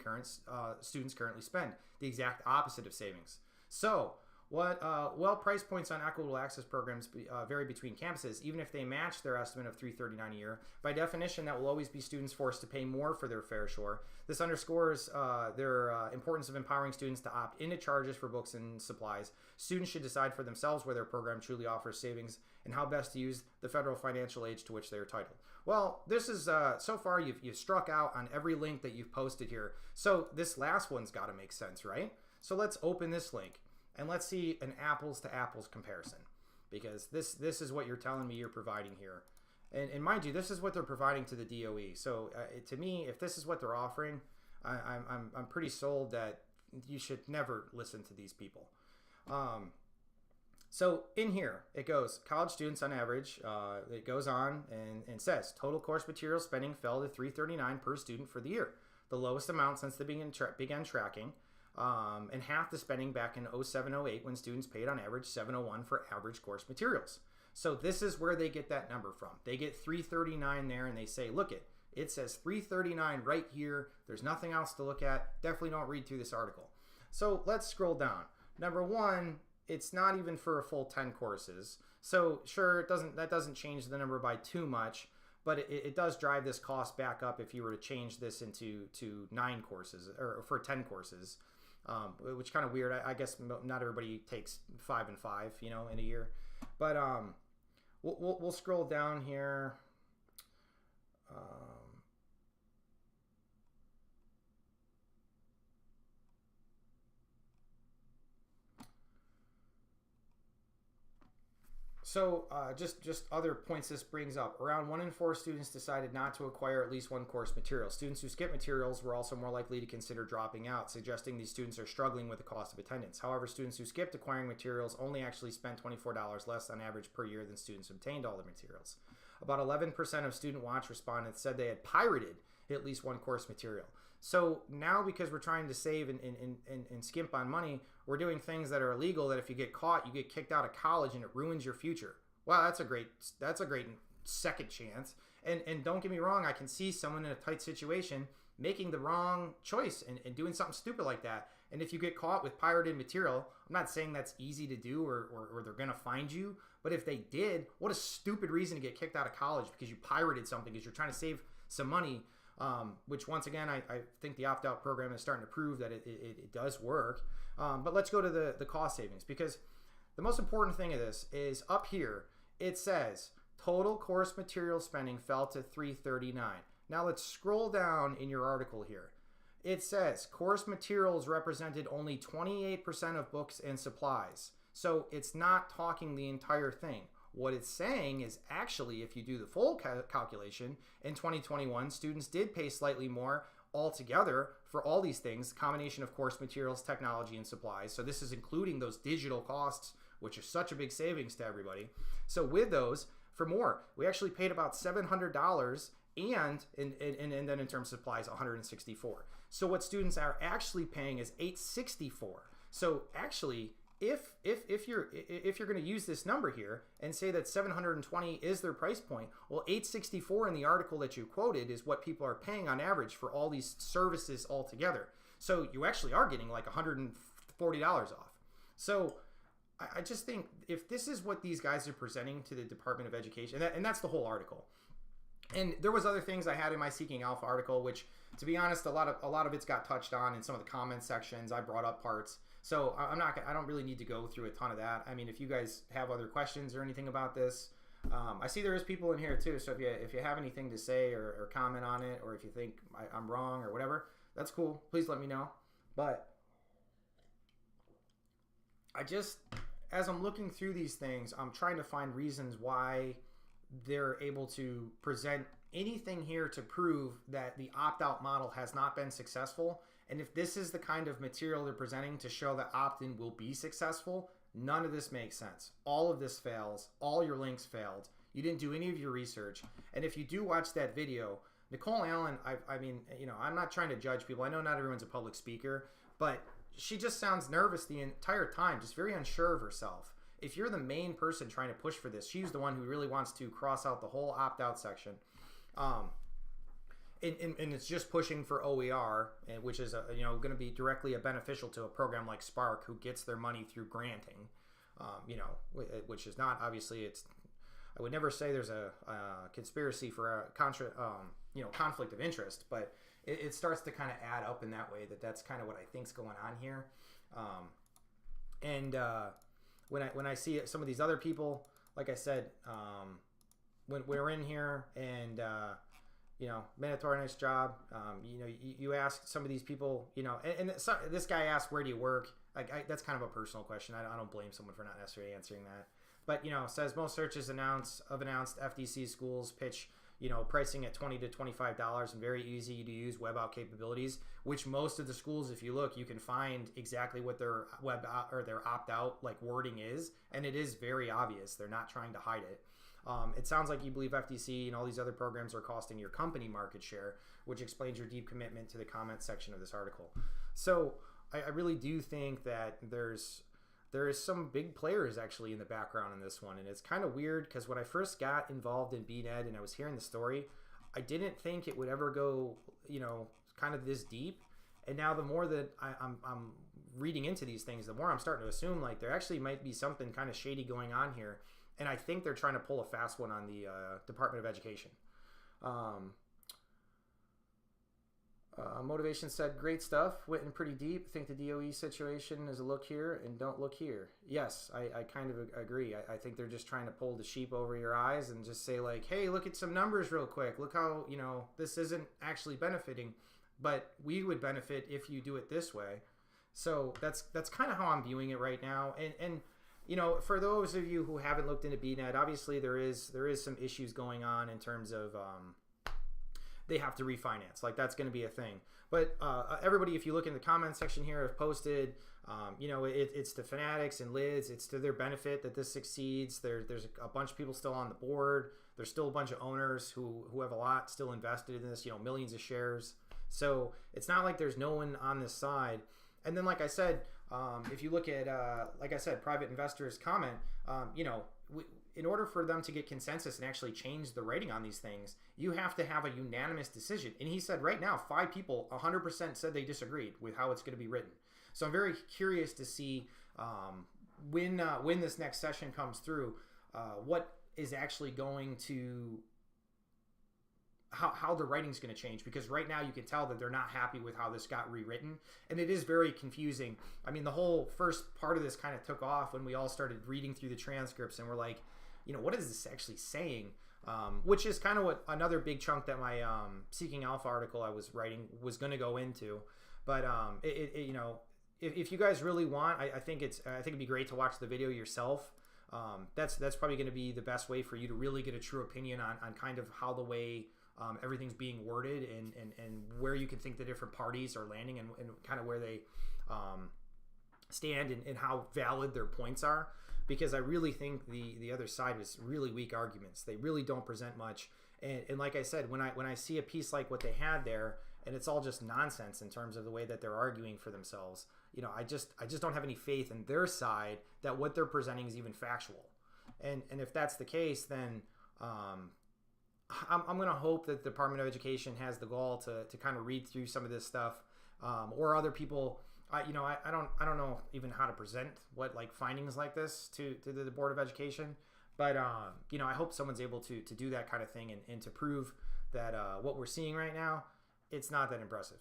students currently spend, the exact opposite of savings. So, while price points on equitable access programs vary between campuses, even if they match their estimate of $339 a year, by definition, that will always be students forced to pay more for their fair share. This underscores their importance of empowering students to opt into charges for books and supplies. Students should decide for themselves whether a program truly offers savings and how best to use the federal financial aid to which they are entitled. Well, this is, so far, you've struck out on every link that you've posted here. So this last one's got to make sense, right? So let's open this link. And let's see an apples to apples comparison, because this is what you're telling me you're providing here. And mind you, this is what they're providing to the DOE. So to me, if this is what they're offering, I'm pretty sold that you should never listen to these people. So in here, it goes, college students on average, it goes on and says, total course material spending fell to $339 per student for the year, the lowest amount since they began tracking. And half the spending back in 07-08 when students paid on average $701 for average course materials. So this is where they get that number from. They get $339 there, and they say, look, it says $339 right here. There's nothing else to look at. Definitely don't read through this article. So let's scroll down. Number one, it's not even for a full 10 courses. So sure, that doesn't change the number by too much, but it does drive this cost back up if you were to change this into 9 courses or for 10 courses. Which kind of weird. I guess not everybody takes 5 and 5, you know, in a year. But we'll scroll down here. So just other points this brings up. Around 1 in 4 students decided not to acquire at least one course material. Students who skip materials were also more likely to consider dropping out, suggesting these students are struggling with the cost of attendance. However, students who skipped acquiring materials only actually spent $24 less on average per year than students who obtained all the materials. About 11% of Student Watch respondents said they had pirated at least one course material. So now, because we're trying to save and skimp on money, we're doing things that are illegal, that if you get caught, you get kicked out of college and it ruins your future. Wow, that's a great second chance. And don't get me wrong, I can see someone in a tight situation making the wrong choice and doing something stupid like that. And if you get caught with pirated material, I'm not saying that's easy to do or they're going to find you. But if they did, what a stupid reason to get kicked out of college because you pirated something, because you're trying to save some money. Which once again, I think the opt-out program is starting to prove that it does work. But let's go to the cost savings, because the most important thing of this is up here. It says total course material spending fell to $339. Now let's scroll down in your article here. It says course materials represented only 28% of books and supplies. So it's not talking the entire thing. What it's saying is actually, if you do the full calculation, in 2021, students did pay slightly more altogether for all these things, the combination of course materials, technology, and supplies. So this is including those digital costs, which are such a big savings to everybody. So with those, for more, we actually paid about $700 and then in terms of supplies, $164. So what students are actually paying is $864. So actually, if you're going to use this number here and say that 720 is their price point, well, 864 in the article that you quoted is what people are paying on average for all these services altogether. So you actually are getting like $140 off. So I just think if this is what these guys are presenting to the Department of Education, and that's the whole article. And there was other things I had in my Seeking Alpha article, which, to be honest, a lot of it's got touched on in some of the comment sections. I brought up parts. So I don't really need to go through a ton of that. I mean, if you guys have other questions or anything about this, I see there is people in here too. So if you have anything to say or comment on it, or if you think I'm wrong or whatever, that's cool. Please let me know. But as I'm looking through these things, I'm trying to find reasons why they're able to present anything here to prove that the opt-out model has not been successful. And if this is the kind of material they're presenting to show that opt-in will be successful, none of this makes sense. All of this fails. All your links failed. You didn't do any of your research. And if you do watch that video, Nicole Allen, I mean, you know, I'm not trying to judge people. I know not everyone's a public speaker, but she just sounds nervous the entire time, just very unsure of herself. If you're the main person trying to push for this, she's the one who really wants to cross out the whole opt-out section. And it's just pushing for OER, which is going to be directly beneficial to a program like Spark, who gets their money through granting, which is not, obviously, I would never say there's a conspiracy for a conflict of interest, but it starts to kind of add up in that way. That's kind of what I think's going on here. When I see some of these other people, like I said, when we're in here and mandatory, nice job. You ask some of these people, this guy asked, where do you work? That's kind of a personal question. I don't blame someone for not necessarily answering that. But, says most searches announced FDC schools pitch, pricing at $20 to $25 and very easy to use web out capabilities, which most of the schools, if you look, you can find exactly what their web out or their opt out wording is. And it is very obvious. They're not trying to hide it. It sounds like you believe FDC and all these other programs are costing your company market share, which explains your deep commitment to the comment section of this article. So I really do think that there is some big players actually in the background in this one. And it's kind of weird because when I first got involved in BNED and I was hearing the story, I didn't think it would ever go, kind of this deep. And now the more that I'm reading into these things, the more I'm starting to assume there actually might be something kind of shady going on here. And I think they're trying to pull a fast one on the Department of Education. Motivation said, great stuff. Went in pretty deep. Think the DOE situation is a look here and don't look here. Yes, I kind of agree. I think they're just trying to pull the sheep over your eyes and just say hey, look at some numbers real quick. Look how, this isn't actually benefiting, but we would benefit if you do it this way. So that's kind of how I'm viewing it right now. And you know, for those of you who haven't looked into BNED, obviously there is some issues going on in terms of they have to refinance. Like, that's going to be a thing. But everybody, if you look in the comment section here, have posted, you know, it's to Fanatics and Lids. It's to their benefit that this succeeds. There's a bunch of people still on the board. There's still a bunch of owners who have a lot still invested in this, you know, millions of shares. So it's not like there's no one on this side. And then, like I said, if you look at, like I said, private investors comment, you know, in order for them to get consensus and actually change the rating on these things, you have to have a unanimous decision. And he said right now, 5 people, 100% said they disagreed with how it's going to be written. So I'm very curious to see when this next session comes through, what is actually going to, how the writing's going to change, because right now you can tell that they're not happy with how this got rewritten, and it is very confusing. I mean, the whole first part of this kind of took off when we all started reading through the transcripts and we're like, you know, what is this actually saying? Which is kind of what another big chunk that my Seeking Alpha article I was writing was going to go into. But you know, if you guys really want, I think it'd be great to watch the video yourself. That's probably going to be the best way for you to really get a true opinion on kind of how the way everything's being worded and where you can think the different parties are landing and kind of where they stand and how valid their points are. Because I really think the other side was really weak arguments. They really don't present much. And like I said, when I see a piece like what they had there, and it's all just nonsense in terms of the way that they're arguing for themselves, you know, I just don't have any faith in their side that what they're presenting is even factual. And if that's the case, then I'm going to hope that the Department of Education has the gall to kind of read through some of this stuff, or other people. You know, I don't know even how to present what like findings like this to the Board of Education, but you know, I hope someone's able to do that kind of thing and to prove that what we're seeing right now, it's not that impressive.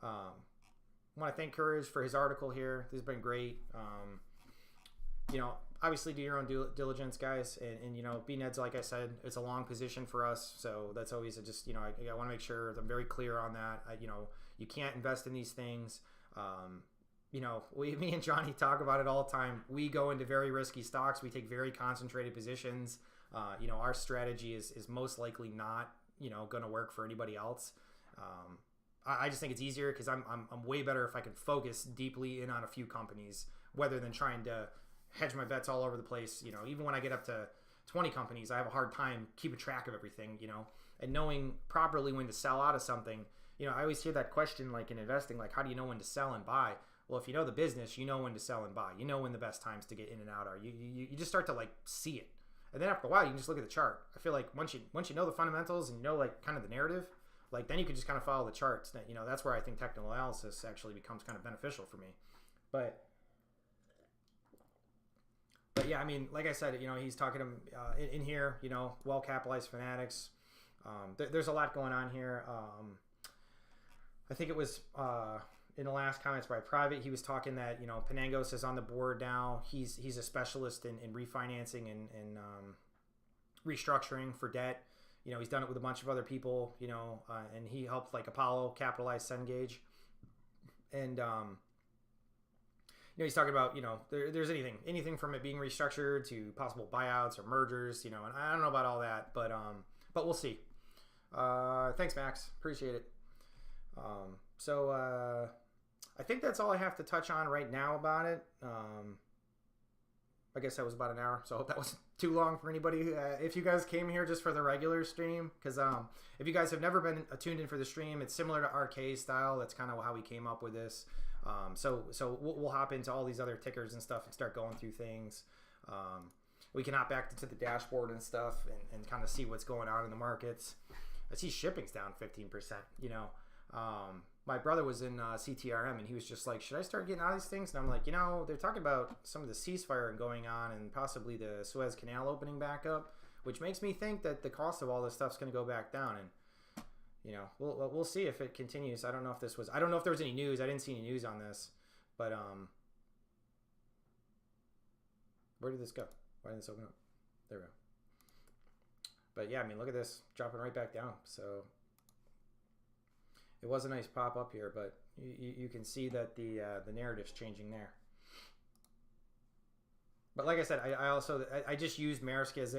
I want to thank Courage for his article here. This has been great. You know, obviously do your own due diligence, guys, and you know, BNED's, like I said, it's a long position for us, so that's always just, you know, I want to make sure that I'm very clear on that. You know, you can't invest in these things. You know, me and Johnny talk about it all the time. We go into very risky stocks. We take very concentrated positions. You know, our strategy is most likely not, you know, going to work for anybody else. I just think it's easier because I'm way better if I can focus deeply in on a few companies rather than trying to hedge my bets all over the place. You know, even when I get up to 20 companies, I have a hard time keeping track of everything, you know, and knowing properly when to sell out of something. You know, I always hear that question, like in investing, like, how do you know when to sell and buy? Well, if you know the business, you know when to sell and buy. You know when the best times to get in and out are. You just start to like see it, and then after a while, you can just look at the chart. I feel like once you know the fundamentals and you know like kind of the narrative, like then you can just kind of follow the charts. You know, that's where I think technical analysis actually becomes kind of beneficial for me. But yeah, I mean, like I said, you know, he's talking in here. You know, well capitalized fanatics. There's a lot going on here. I think it was in the last comments by Private, he was talking that, you know, Penangos is on the board now. He's a specialist in refinancing and restructuring for debt. You know, he's done it with a bunch of other people, you know, and he helped like Apollo capitalize Cengage. And, you know, he's talking about, you know, there's anything from it being restructured to possible buyouts or mergers, you know, and I don't know about all that, but we'll see. Thanks, Max. Appreciate it. So I think that's all I have to touch on right now about it. I guess that was about an hour, so I hope that wasn't too long for anybody. If you guys came here just for the regular stream, because if you guys have never been tuned in for the stream, it's similar to RK style. That's kind of how we came up with this. So we'll hop into all these other tickers and stuff and start going through things. We can hop back to the dashboard and stuff and kind of see what's going on in the markets. I see shipping's down 15%, you know. My brother was in CTRM and he was just like, should I start getting out of these things? And I'm like, you know, they're talking about some of the ceasefire going on and possibly the Suez Canal opening back up, which makes me think that the cost of all this stuff's going to go back down. And, you know, we'll see if it continues. I don't know if there was any news. I didn't see any news on this, but where did this go? Why didn't this open up? There we go. But yeah, I mean, look at this dropping right back down. So it was a nice pop up here, but you can see that the narrative's changing there. But like I said, I just used Maersk as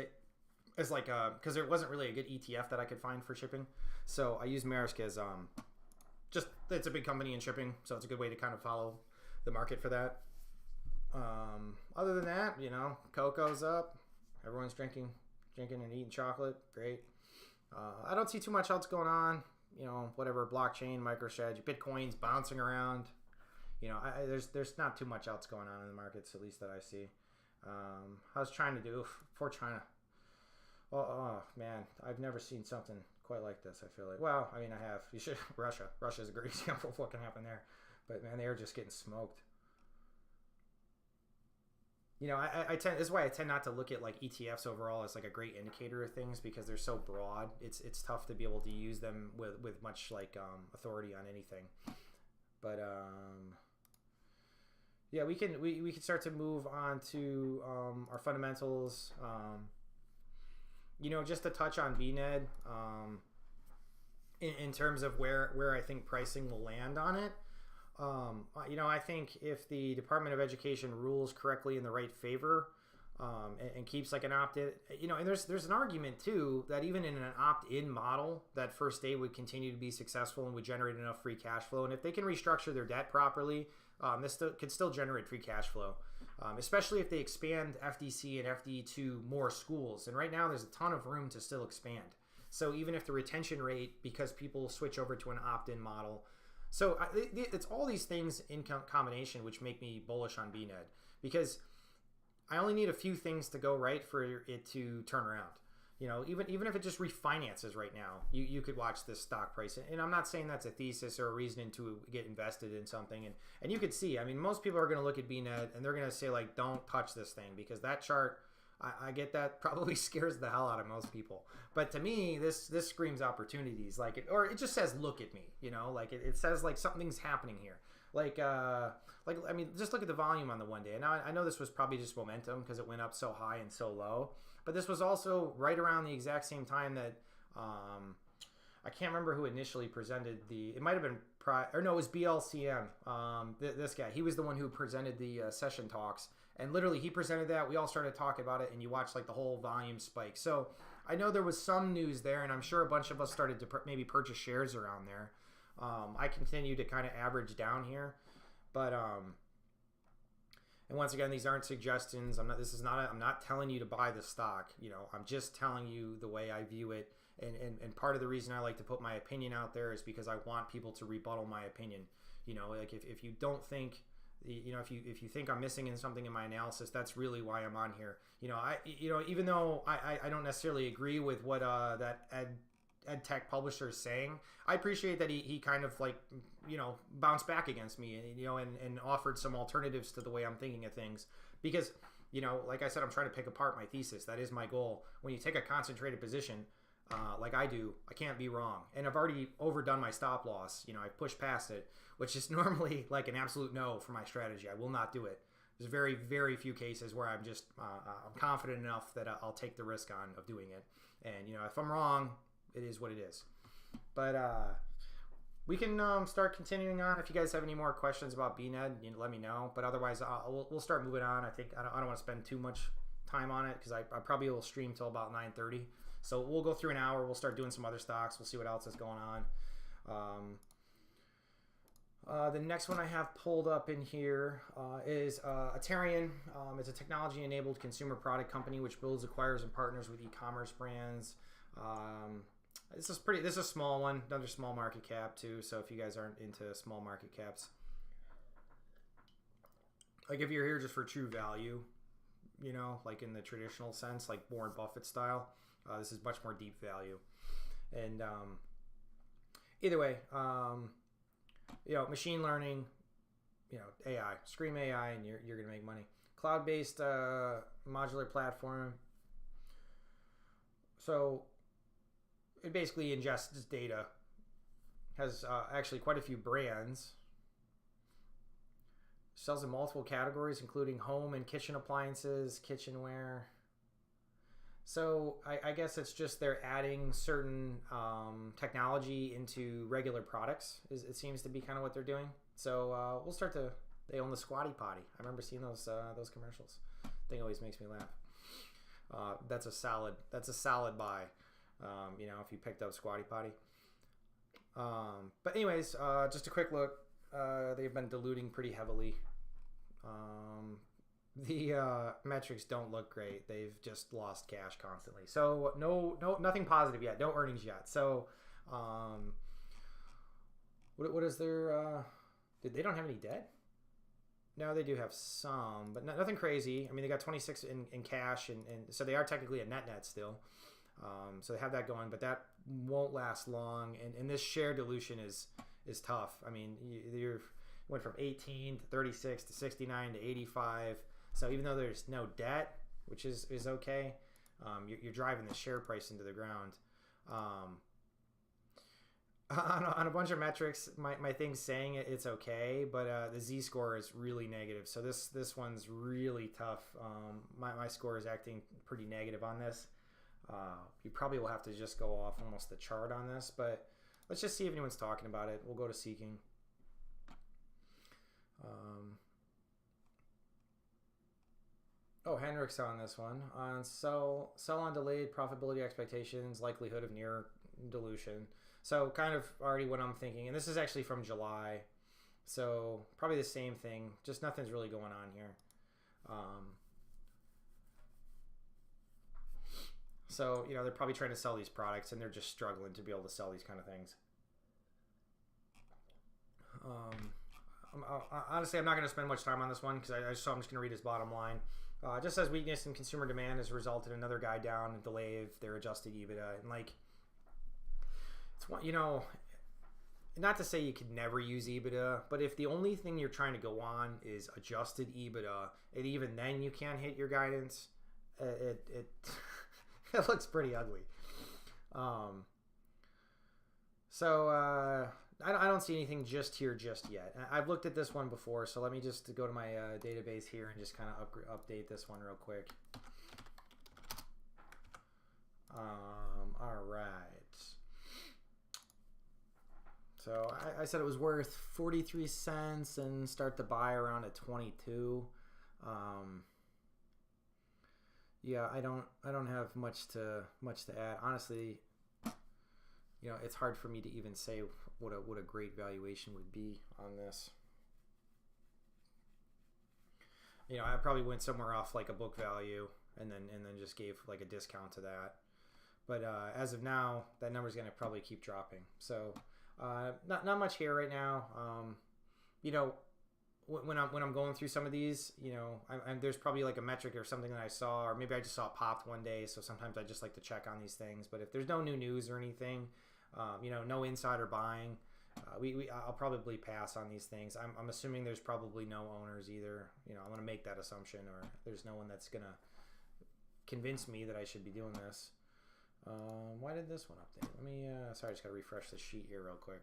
like because there wasn't really a good ETF that I could find for shipping, so I used Maersk as just it's a big company in shipping, so it's a good way to kind of follow the market for that. Other than that, you know, cocoa's up, everyone's drinking and eating chocolate, great. I don't see too much else going on, you know, whatever, blockchain, MicroStrategy, Bitcoin's bouncing around, you know, there's not too much else going on in the markets, at least that I see. How's China do? For China, oh man, I've never seen something quite like this. I feel like, well, I mean, I have. You should. Russia's a great example of what can happen there, but man, they are just getting smoked. You know, this is why I tend not to look at like ETFs overall as like a great indicator of things, because they're so broad. It's tough to be able to use them with much like authority on anything. But yeah, we can start to move on to our fundamentals. You know, just to touch on BNED, in terms of where I think pricing will land on it. You know, I think if the Department of Education rules correctly in the right favor, and keeps like an opt-in, you know, and there's an argument too that even in an opt-in model, that First Day would continue to be successful and would generate enough free cash flow. And if they can restructure their debt properly, this could still generate free cash flow, especially if they expand FDC and FD to more schools. And right now there's a ton of room to still expand. So even if the retention rate, because people switch over to an opt-in model, so it's all these things in combination which make me bullish on BNED, because I only need a few things to go right for it to turn around. You know, even if it just refinances right now, you could watch this stock price. And I'm not saying that's a thesis or a reason to get invested in something. And you could see, I mean, most people are going to look at BNED and they're going to say, like, don't touch this thing, because that chart, I get that, probably scares the hell out of most people. But to me, this screams opportunities. Like or it just says, look at me, you know, like it says like something's happening here. Like I mean, just look at the volume on the one day. And now I know this was probably just momentum because it went up so high and so low. But this was also right around the exact same time that I can't remember who initially presented it might have been it was BLCM. This guy, he was the one who presented the session talks. And literally, he presented that. We all started talking about it, and you watched like the whole volume spike. So I know there was some news there, and I'm sure a bunch of us started to maybe purchase shares around there. I continue to kind of average down here, but and once again, these aren't suggestions. I'm not telling you to buy the stock. You know, I'm just telling you the way I view it. And part of the reason I like to put my opinion out there is because I want people to rebuttal my opinion. You know, like if you don't think, you know, if you think I'm missing in something in my analysis, that's really why I'm on here. You know, even though I don't necessarily agree with what that ed tech publisher is saying, I appreciate that he kind of like, you know, bounced back against me, you know, and offered some alternatives to the way I'm thinking of things. Because, you know, like I said, I'm trying to pick apart my thesis. That is my goal. When you take a concentrated position, like I do, I can't be wrong. And I've already overdone my stop loss. You know, I've pushed past it, which is normally like an absolute no for my strategy. I will not do it. There's very, very few cases where I'm just I'm confident enough that I'll take the risk of doing it. And, you know, if I'm wrong, it is what it is. But we can start continuing on. If you guys have any more questions about BNED, you know, let me know. But otherwise, we'll start moving on. I think I don't want to spend too much time on it because I probably will stream till about 9:30. So we'll go through an hour. We'll start doing some other stocks. We'll see what else is going on. The next one I have pulled up in here is ATER. It's a technology-enabled consumer product company which builds, acquires, and partners with e-commerce brands. This is a small one, another small market cap too. So if you guys aren't into small market caps, like if you're here just for true value, you know, like in the traditional sense, like Warren Buffett style, this is much more deep value. And either way, you know, machine learning, you know, AI, scream AI, and you're gonna make money. Cloud-based modular platform. So it basically ingests data. Has actually quite a few brands. Sells in multiple categories, including home and kitchen appliances, kitchenware. So I guess it's just they're adding certain technology into regular products. It seems to be kind of what they're doing. So we'll start to. They own the Squatty Potty. I remember seeing those commercials. Thing always makes me laugh. That's a solid buy. You know, if you picked up Squatty Potty. But anyways, just a quick look. They've been diluting pretty heavily. The metrics don't look great. They've just lost cash constantly. So nothing positive yet. No earnings yet. So what is their? They don't have any debt? No, they do have some, but nothing crazy. I mean, they got 26 in cash, and so they are technically a net still. So they have that going, but that won't last long. And this share dilution is tough. I mean, you went from 18 to 36 to 69 to 85. So even though there's no debt, which is okay, you're driving the share price into the ground. On a bunch of metrics, my thing's saying it's okay, but the Z-score is really negative. So this one's really tough. My score is acting pretty negative on this. You probably will have to just go off almost the chart on this, but let's just see if anyone's talking about it. We'll go to seeking. Henrik's on this one. On sell on delayed profitability expectations, likelihood of near dilution. So kind of already what I'm thinking. And this is actually from July. So probably the same thing. Just nothing's really going on here. So, you know, they're probably trying to sell these products and they're just struggling to be able to sell these kind of things. Honestly, I'm not going to spend much time on this one because I'm just going to read his bottom line. Just says weakness in consumer demand has resulted in another guy down and delay of their adjusted EBITDA. And like, it's one, you know, not to say you could never use EBITDA, but if the only thing you're trying to go on is adjusted EBITDA, and even then you can't hit your guidance, it it looks pretty ugly. I don't see anything just yet. I've looked at this one before, so let me just go to my database here and just kind of update this one real quick. All right. So I said it was worth 43 cents and start to buy around at 22. Yeah, I don't have much to add. Honestly, you know, it's hard for me to even say what a great valuation would be on this. You know, I probably went somewhere off like a book value and then just gave like a discount to that. But as of now, that number is going to probably keep dropping. So not much here right now. You know, when I'm going through some of these, you know, there's probably like a metric or something that I saw, or maybe I just saw it popped one day. So sometimes I just like to check on these things. But if there's no new news or anything, you know, no insider buying, I'll probably pass on these things. I'm assuming there's probably no owners either. You know, I'm going to make that assumption, or there's no one that's going to convince me that I should be doing this. Why did this one update? Let me, sorry, I just got to refresh the sheet here real quick.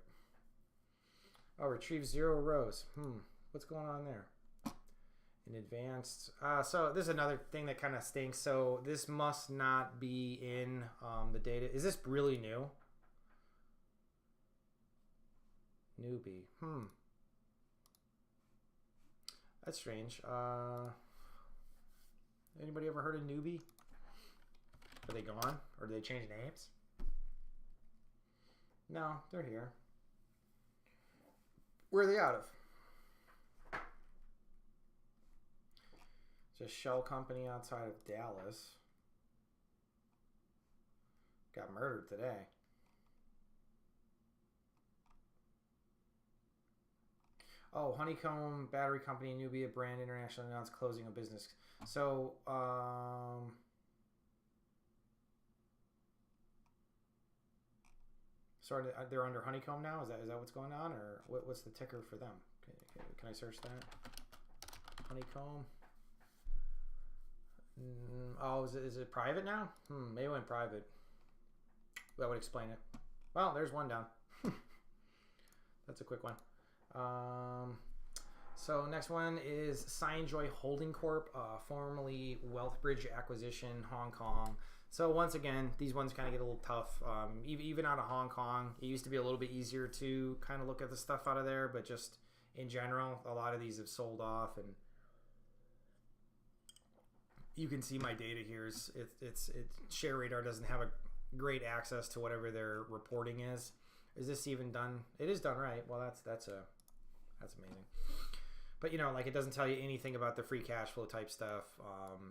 Oh, retrieve 0 rows. What's going on there? In advanced. So this is another thing that kind of stinks. So this must not be in the data. Is this really new? NUBI. That's strange. Anybody ever heard of NUBI? Are they gone? Or did they change names? No, they're here. Where are they out of? It's a shell company outside of Dallas. Got murdered today. Oh, Honeycomb Battery Company, NUBI, a brand internationally announced closing a business. So, sorry, they're under Honeycomb now? Is that what's going on? Or what's the ticker for them? Can I search that? Honeycomb. Oh, is it private now? Maybe it went private. That would explain it. Well, there's one down. That's a quick one. So next one is Scienjoy Holding Corp, formerly Wealthbridge Acquisition, Hong Kong. So once again, these ones kind of get a little tough. Even out of Hong Kong, it used to be a little bit easier to kind of look at the stuff out of there, but just in general, a lot of these have sold off, and you can see my data here. It's Share Radar doesn't have a great access to whatever their reporting is. Is this even done? It is done right. Well, that's amazing. But you know, like, it doesn't tell you anything about the free cash flow type stuff.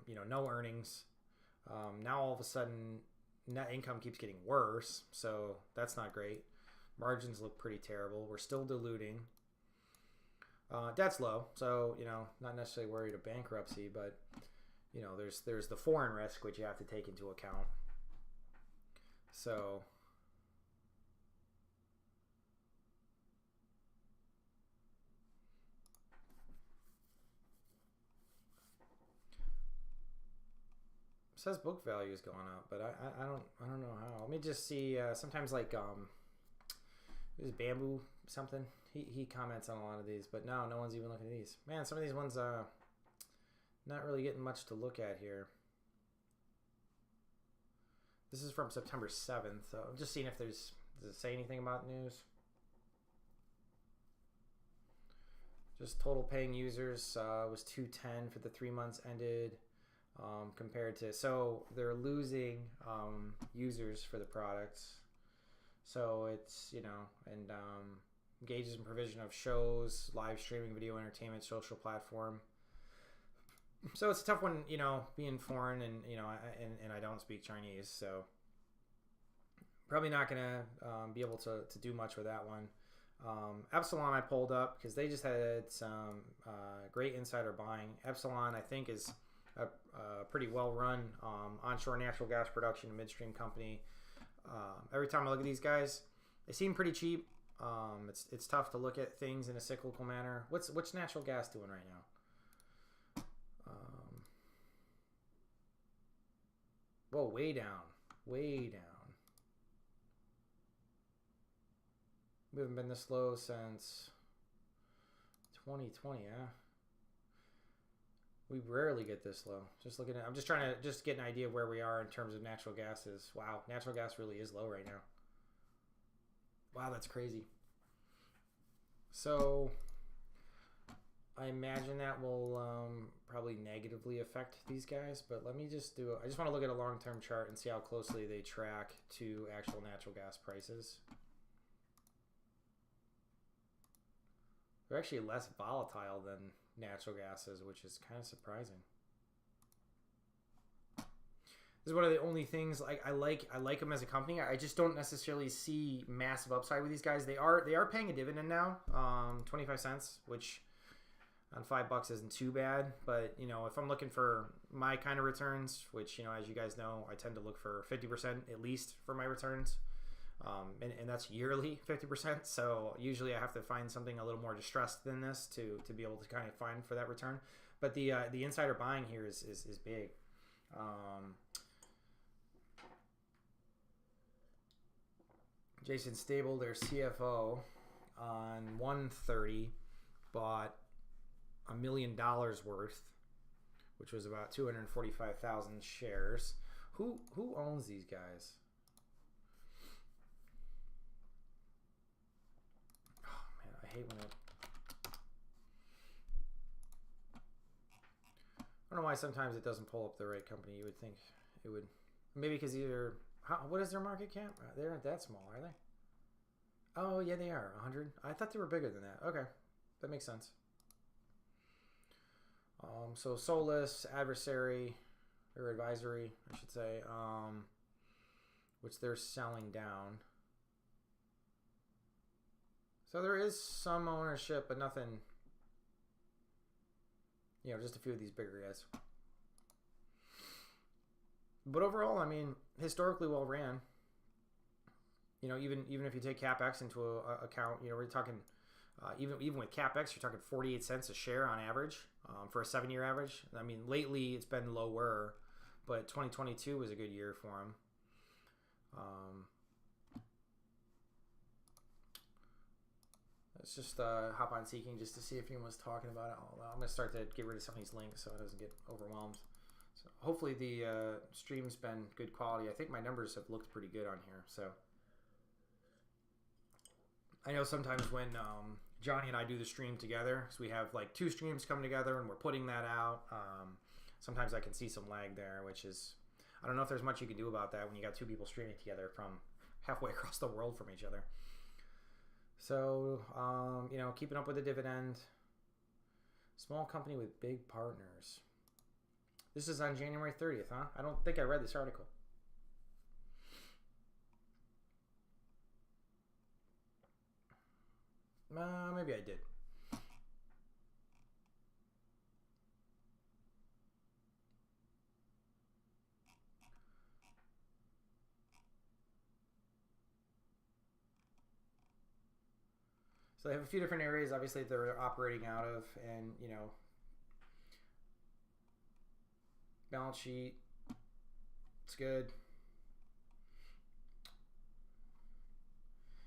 You know, no earnings. Now all of a sudden, net income keeps getting worse, so that's not great. Margins look pretty terrible. We're still diluting. Debt's low, so you know, not necessarily worried of bankruptcy, but you know, there's the foreign risk which you have to take into account. So it says book value is going up, but I don't know how. Let me just see. Sometimes like there's Bamboo something. He comments on a lot of these, but no one's even looking at these. Man, some of these ones not really getting much to look at here. This is from September 7th, so I'm just seeing if does it say anything about news? Just total paying users was 210 for the 3 months ended, compared to, so they're losing users for the products. So it's, you know, and engages in provision of shows, live streaming, video entertainment, social platform. So it's a tough one, you know, being foreign, and you know, and I don't speak Chinese, so probably not gonna be able to do much with that one. Epsilon I pulled up because they just had some great insider buying. Epsilon, I think, is a pretty well run onshore natural gas production and midstream company. Every time I look at these guys, they seem pretty cheap. It's tough to look at things in a cyclical manner. What's natural gas doing right now? Whoa, way down. Way down. We haven't been this low since 2020, yeah? We rarely get this low. Just looking at, I'm just trying to get an idea of where we are in terms of natural gases. Wow, natural gas really is low right now. Wow, that's crazy. So I imagine that will probably negatively affect these guys, but let me just do I just want to look at a long-term chart and see how closely they track to actual natural gas prices. They're actually less volatile than natural gases, which is kind of surprising. This is one of the only things I like them as a company. I just don't necessarily see massive upside with these guys. They are paying a dividend now, 25 cents, which on $5 isn't too bad. But you know, if I'm looking for my kind of returns, which, you know, as you guys know, I tend to look for 50% at least for my returns, and that's yearly 50%. So usually I have to find something a little more distressed than this to be able to kind of find for that return. But the insider buying here is big. Jason Stable, their CFO, on 130 bought $1 million worth, which was about 245,000 shares. Who owns these guys? Oh man, I hate when it. I don't know why sometimes it doesn't pull up the right company. You would think it would. Maybe because either. What is their market cap? They aren't that small, are they? Oh, yeah, they are. 100? I thought they were bigger than that. Okay. That makes sense. So Solus, Adversary, or Advisory, I should say, which they're selling down. So there is some ownership, but nothing, you know, just a few of these bigger guys. But overall, I mean, historically well ran. You know, even if you take CapEx into account, you know, we're talking even with CapEx, you're talking 48 cents a share on average for a 7-year average. I mean, lately it's been lower, but 2022 was a good year for them. Let's just hop on Seeking just to see if anyone's talking about it. I'm going to start to get rid of some of these links so it doesn't get overwhelmed. So hopefully the stream's been good quality. I think my numbers have looked pretty good on here. So I know sometimes when Johnny and I do the stream together, because we have like 2 streams coming together and we're putting that out. sometimes I can see some lag there, which is, I don't know if there's much you can do about that when you got two people streaming together from halfway across the world from each other. So, you know, keeping up with the dividend. Small company with big partners. This is on January 30th, huh? I don't think I read this article. Maybe I did. So they have a few different areas, obviously, they're operating out of, and, you know, balance sheet, it's good.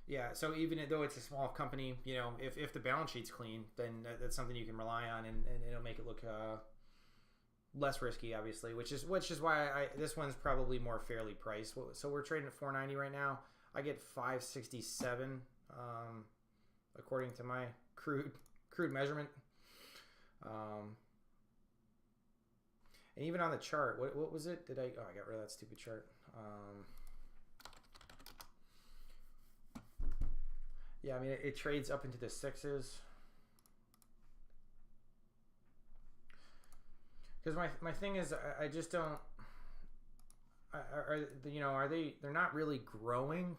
Yeah, so even though it's a small company, you know, if the balance sheet's clean, then that's something you can rely on, and it'll make it look less risky, obviously, which is why this one's probably more fairly priced. So we're trading at $4.90 right now. I get $5.67. According to my crude measurement, and even on the chart, what was it? I got rid of that stupid chart. Yeah, I mean it trades up into the sixes. Because my thing is, I just don't. They're not really growing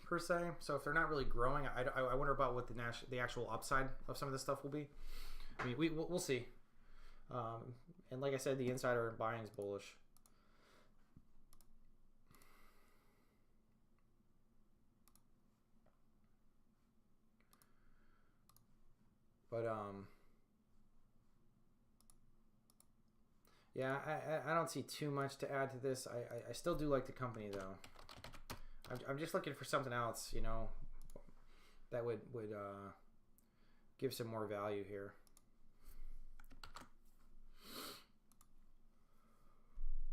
per se. So if they're not really growing, I wonder about what the actual upside of some of this stuff will be. I mean, we'll see. And like I said, the insider buying is bullish. But yeah, I don't see too much to add to this. I still do like the company though. I'm just looking for something else, you know, that would give some more value here.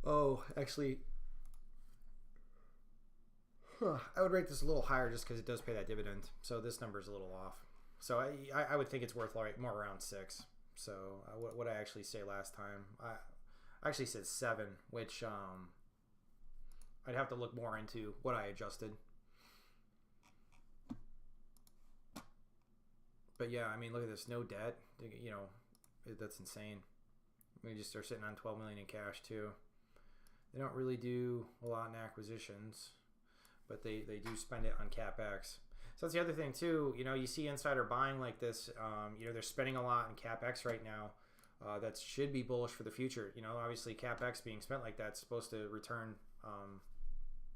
Oh, actually, I would rate this a little higher just because it does pay that dividend. So this number is a little off. So I would think it's worth like more around 6. So what I actually say last time, I actually said 7, which I'd have to look more into what I adjusted. But yeah, I mean, look at this. No debt. You know, that's insane. We just are sitting on $12 million in cash too. They don't really do a lot in acquisitions, but they do spend it on CapEx. So that's the other thing too. You know, you see insider buying like this. You know, they're spending a lot in CapEx right now. That should be bullish for the future. You know, obviously CapEx being spent like that's supposed to return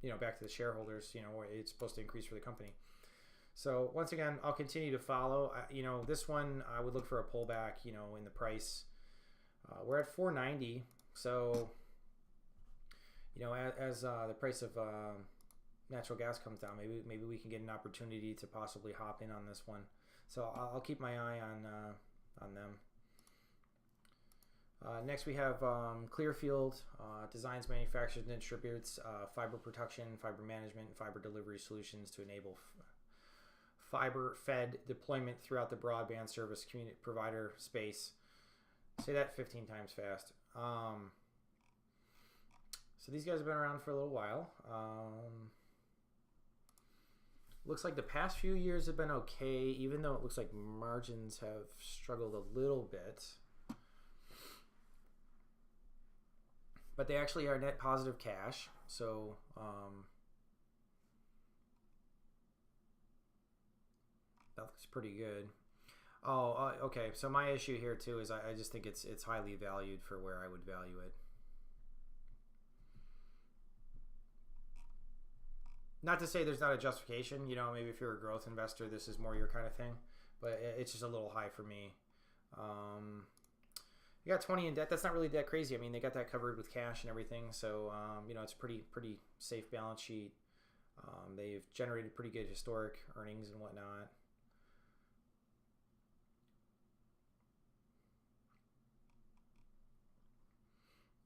you know, back to the shareholders, you know, or it's supposed to increase for the company. So once again, I'll continue to follow. You know, this one I would look for a pullback, you know, in the price. We're at $4.90, so you know, as the price of natural gas comes down, maybe we can get an opportunity to possibly hop in on this one. So I'll keep my eye on them. Next we have Clearfield, designs, manufactures, and distributes fiber production, fiber management, and fiber delivery solutions to enable fiber-fed deployment throughout the broadband service community provider space. Say that 15 times fast. So these guys have been around for a little while. Looks like the past few years have been okay, even though it looks like margins have struggled a little bit. But they actually are net positive cash, so that looks pretty good. Oh, okay. So my issue here too is I just think it's highly valued for where I would value it. Not to say there's not a justification. You know, maybe if you're a growth investor, this is more your kind of thing. But it's just a little high for me. You got 20 in debt. That's not really that crazy. I mean, they got that covered with cash and everything. So, you know, it's pretty safe balance sheet. They've generated pretty good historic earnings and whatnot.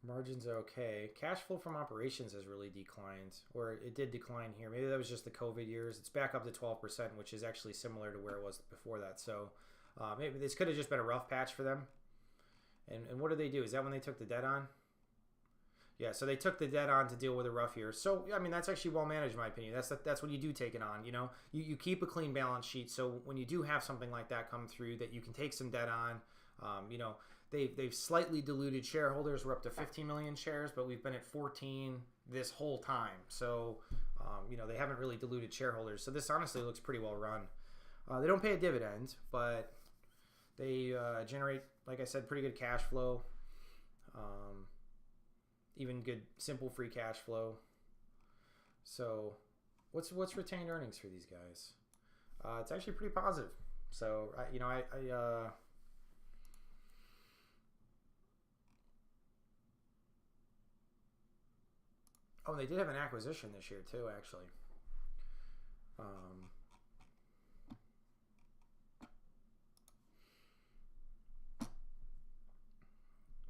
Margins are okay. Cash flow from operations has really declined, or it did decline here. Maybe that was just the COVID years. It's back up to 12%, which is actually similar to where it was before that. So maybe this could have just been a rough patch for them. And what did they do? Is that when they took the debt on? Yeah, so they took the debt on to deal with a rough year. So, I mean, that's actually well managed, in my opinion. That's when you do take it on, you know. You keep a clean balance sheet, so when you do have something like that come through that you can take some debt on, you know, they've slightly diluted shareholders. We're up to 15 million shares, but we've been at 14 this whole time. So, you know, they haven't really diluted shareholders. So this honestly looks pretty well run. They don't pay a dividend, but they generate, like I said, pretty good cash flow. Even good simple free cash flow. So what's retained earnings for these guys? It's actually pretty positive. So you know, oh, they did have an acquisition this year too, actually.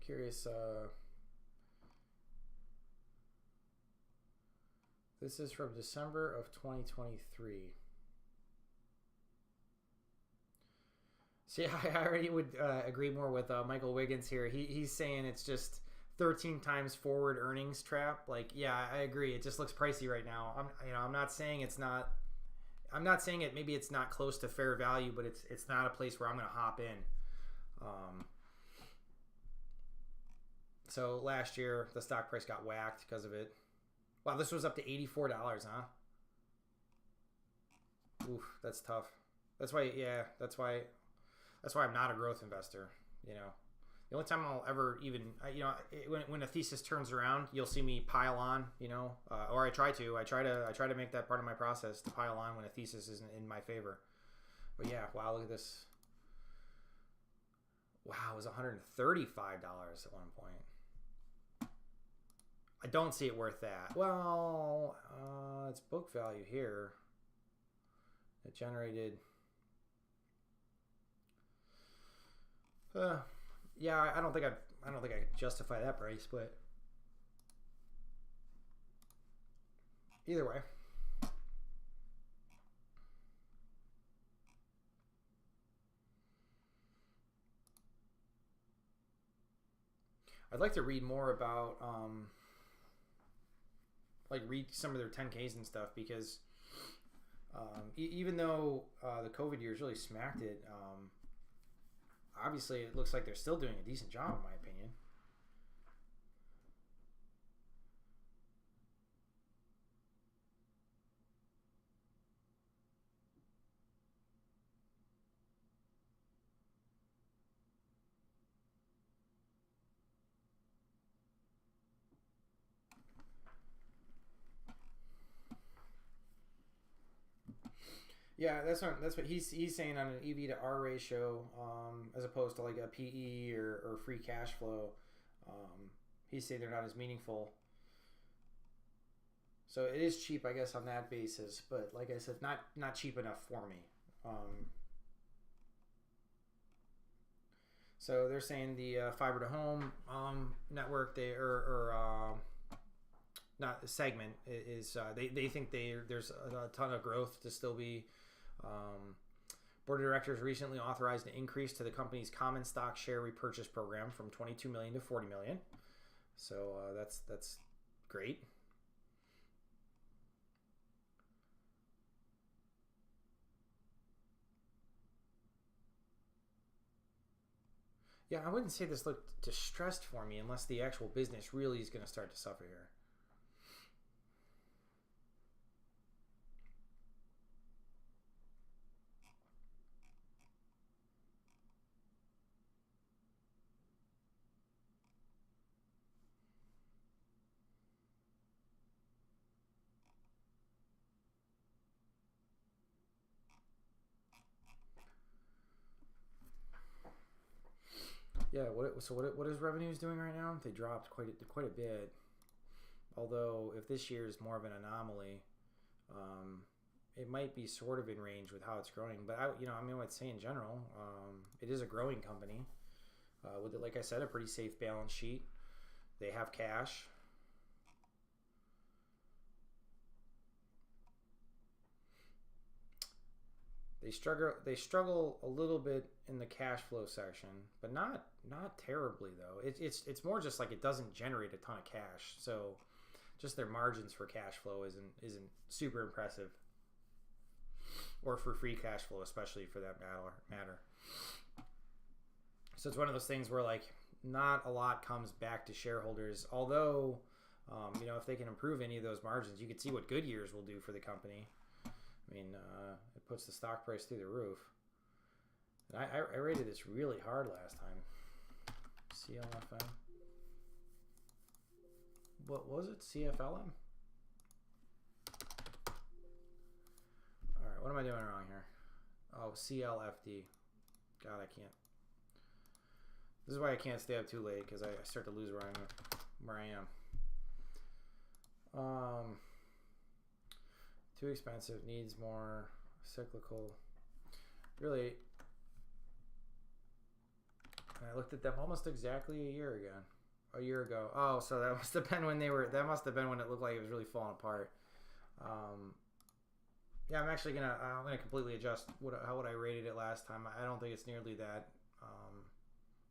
Curious. This is from December of 2023. See, I already would agree more with Michael Wiggins here. He's saying it's just 13 times forward earnings trap. Like, yeah, I agree. It just looks pricey right now. I'm not saying it's not. I'm not saying it. Maybe it's not close to fair value, but it's not a place where I'm going to hop in. So last year the stock price got whacked because of it. Wow, this was up to $84, huh? Oof, that's tough. That's why, yeah, that's why I'm not a growth investor. You know, the only time I'll ever even, you know, when a thesis turns around, you'll see me pile on. You know, or I try to make that part of my process to pile on when a thesis isn't in my favor. But yeah, wow, look at this. Wow, it was $135 at one point. I don't see it worth that. Well, it's book value here. It generated. Yeah, I don't think I could justify that price, but either way. I'd like to read more about like read some of their 10Ks and stuff, because even though the COVID years really smacked it, obviously it looks like they're still doing a decent job, in my opinion. Yeah, that's what he's saying on an EV to R ratio, as opposed to like a PE or free cash flow. He's saying they're not as meaningful. So it is cheap, I guess, on that basis. But like I said, not cheap enough for me. So they're saying the fiber to home network not segment is they think there's a ton of growth to still be. Board of directors recently authorized an increase to the company's common stock share repurchase program from 22 million to 40 million. So that's great. Yeah, I wouldn't say this looked distressed for me unless the actual business really is going to start to suffer here. Yeah, what is revenues doing right now? They dropped quite a bit. Although if this year is more of an anomaly, it might be sort of in range with how it's growing. But I would say in general, it is a growing company with, like I said, a pretty safe balance sheet. They have cash. They struggle a little bit in the cash flow section, but not terribly though. It's more just like it doesn't generate a ton of cash, so just their margins for cash flow isn't super impressive, or for free cash flow, especially for that matter. So it's one of those things where like not a lot comes back to shareholders. Although, if they can improve any of those margins, you can see what good years will do for the company. I mean, it puts the stock price through the roof. And I rated this really hard last time. CLFM. What was it? CFLM? Alright, what am I doing wrong here? Oh, CLFD. God, I can't. This is why I can't stay up too late, because I start to lose where I am. Too expensive, needs more, cyclical. Really, I looked at them almost exactly a year ago. Oh, so that must have been when it looked like it was really falling apart. Yeah, I'm gonna completely adjust what I rated it last time. I don't think it's nearly that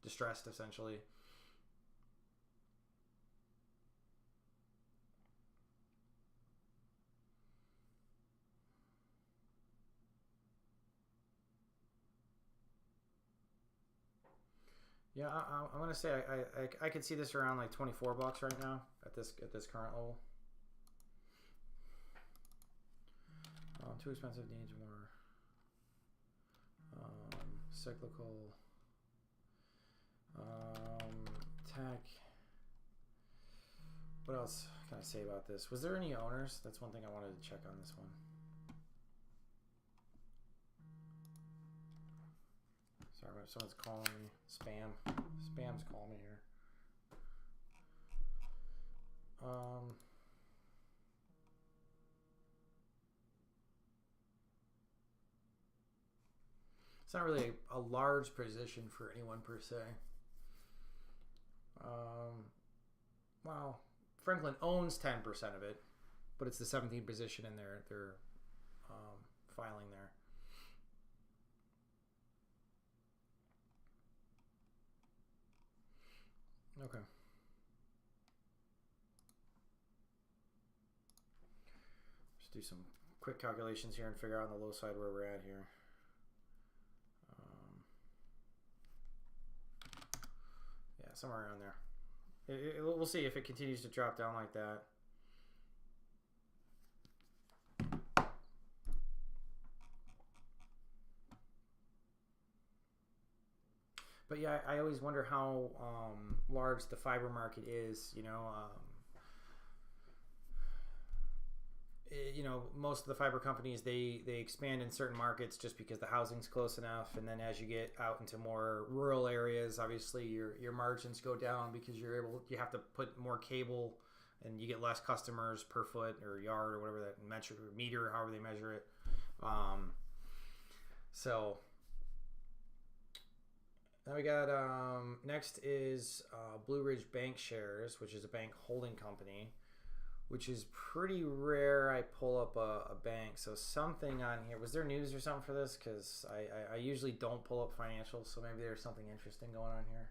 distressed, essentially. Yeah, I'm gonna say I could see this around like $24 right now at this current level. Too expensive, needs more. Cyclical. Tech. What else can I say about this? Was there any owners? That's one thing I wanted to check on this one. Sorry, someone's calling me. Spam's calling me here. It's not really a large position for anyone per se. Well, Franklin owns 10% of it, but it's the 17th position in their filing there. Okay. Just do some quick calculations here and figure out on the low side where we're at here. Yeah, somewhere around there. We'll see if it continues to drop down like that. But yeah, I always wonder how large the fiber market is. Most of the fiber companies, they expand in certain markets just because the housing's close enough, and then as you get out into more rural areas, obviously your margins go down because you have to put more cable, and you get less customers per foot or yard or whatever that meter, however they measure it. So now we got next is Blue Ridge Bank Shares, which is a bank holding company, which is pretty rare. I pull up a bank, so something on here. Was there news or something for this? Because I usually don't pull up financials, so maybe there's something interesting going on here.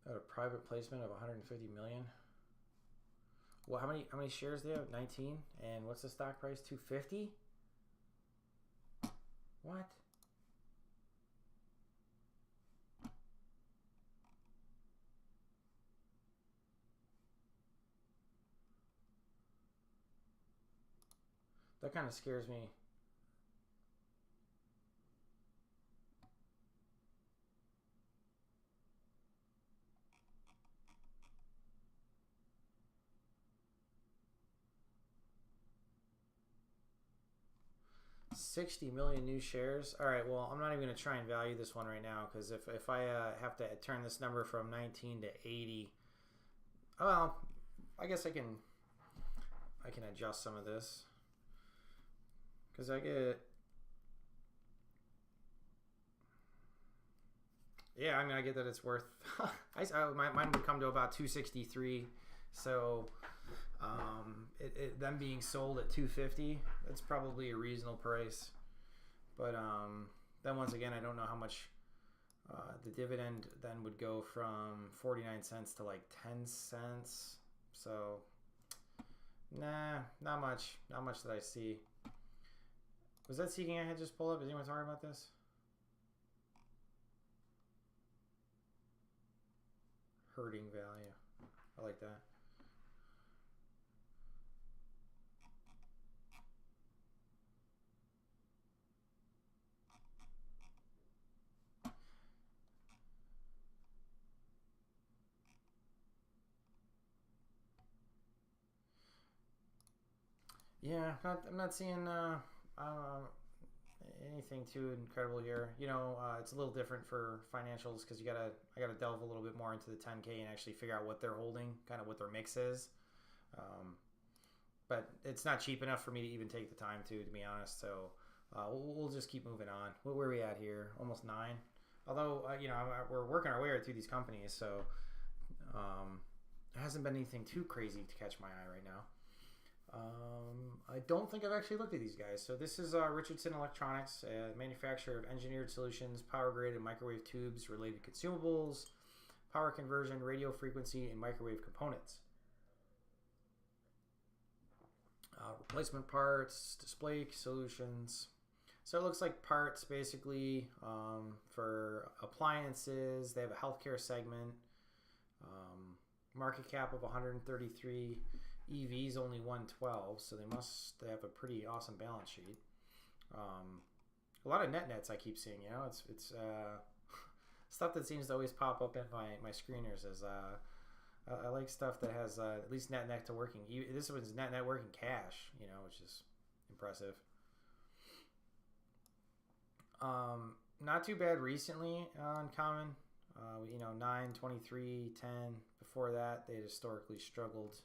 Got a private placement of 150 million. Well, how many shares do they have? 19. And what's the stock price? 250? What? That kind of scares me. $60 million new shares. All right, well, I'm not even going to try and value this one right now, because if I have to turn this number from 19 to 80, well, I guess I can adjust some of this, because I get Yeah, I mean, I get that it's worth. Mine would come to about 263. So, them being sold at 250, that's probably a reasonable price. But then once again, I don't know how much the dividend then would go from 49 cents to like 10 cents. So, nah, not much that I see. Was that Seeking I had just pulled up? Is anyone talking about this? Hurting value. I like that. Yeah, I'm not seeing anything too incredible here. You know, it's a little different for financials because I gotta delve a little bit more into the 10K and actually figure out what they're holding, kind of what their mix is. But it's not cheap enough for me to even take the time to be honest. So we'll just keep moving on. Where are we at here? Almost 9. Although you know, we're working our way through these companies, so there hasn't been anything too crazy to catch my eye right now. I don't think I've actually looked at these guys. So this is Richardson Electronics, a manufacturer of engineered solutions, power grid and microwave tubes, related consumables, power conversion, radio frequency, and microwave components. Replacement parts, display solutions. So it looks like parts basically for appliances. They have a healthcare segment. Market cap of 133. EV's only 112, so they have a pretty awesome balance sheet. A lot of nets I keep seeing. You know, it's stuff that seems to always pop up in my screeners. As I like stuff that has at least net to working. This one's net working cash. You know, which is impressive. Not too bad recently on common. You know, 9, 23, 10. Before that, they had historically struggled.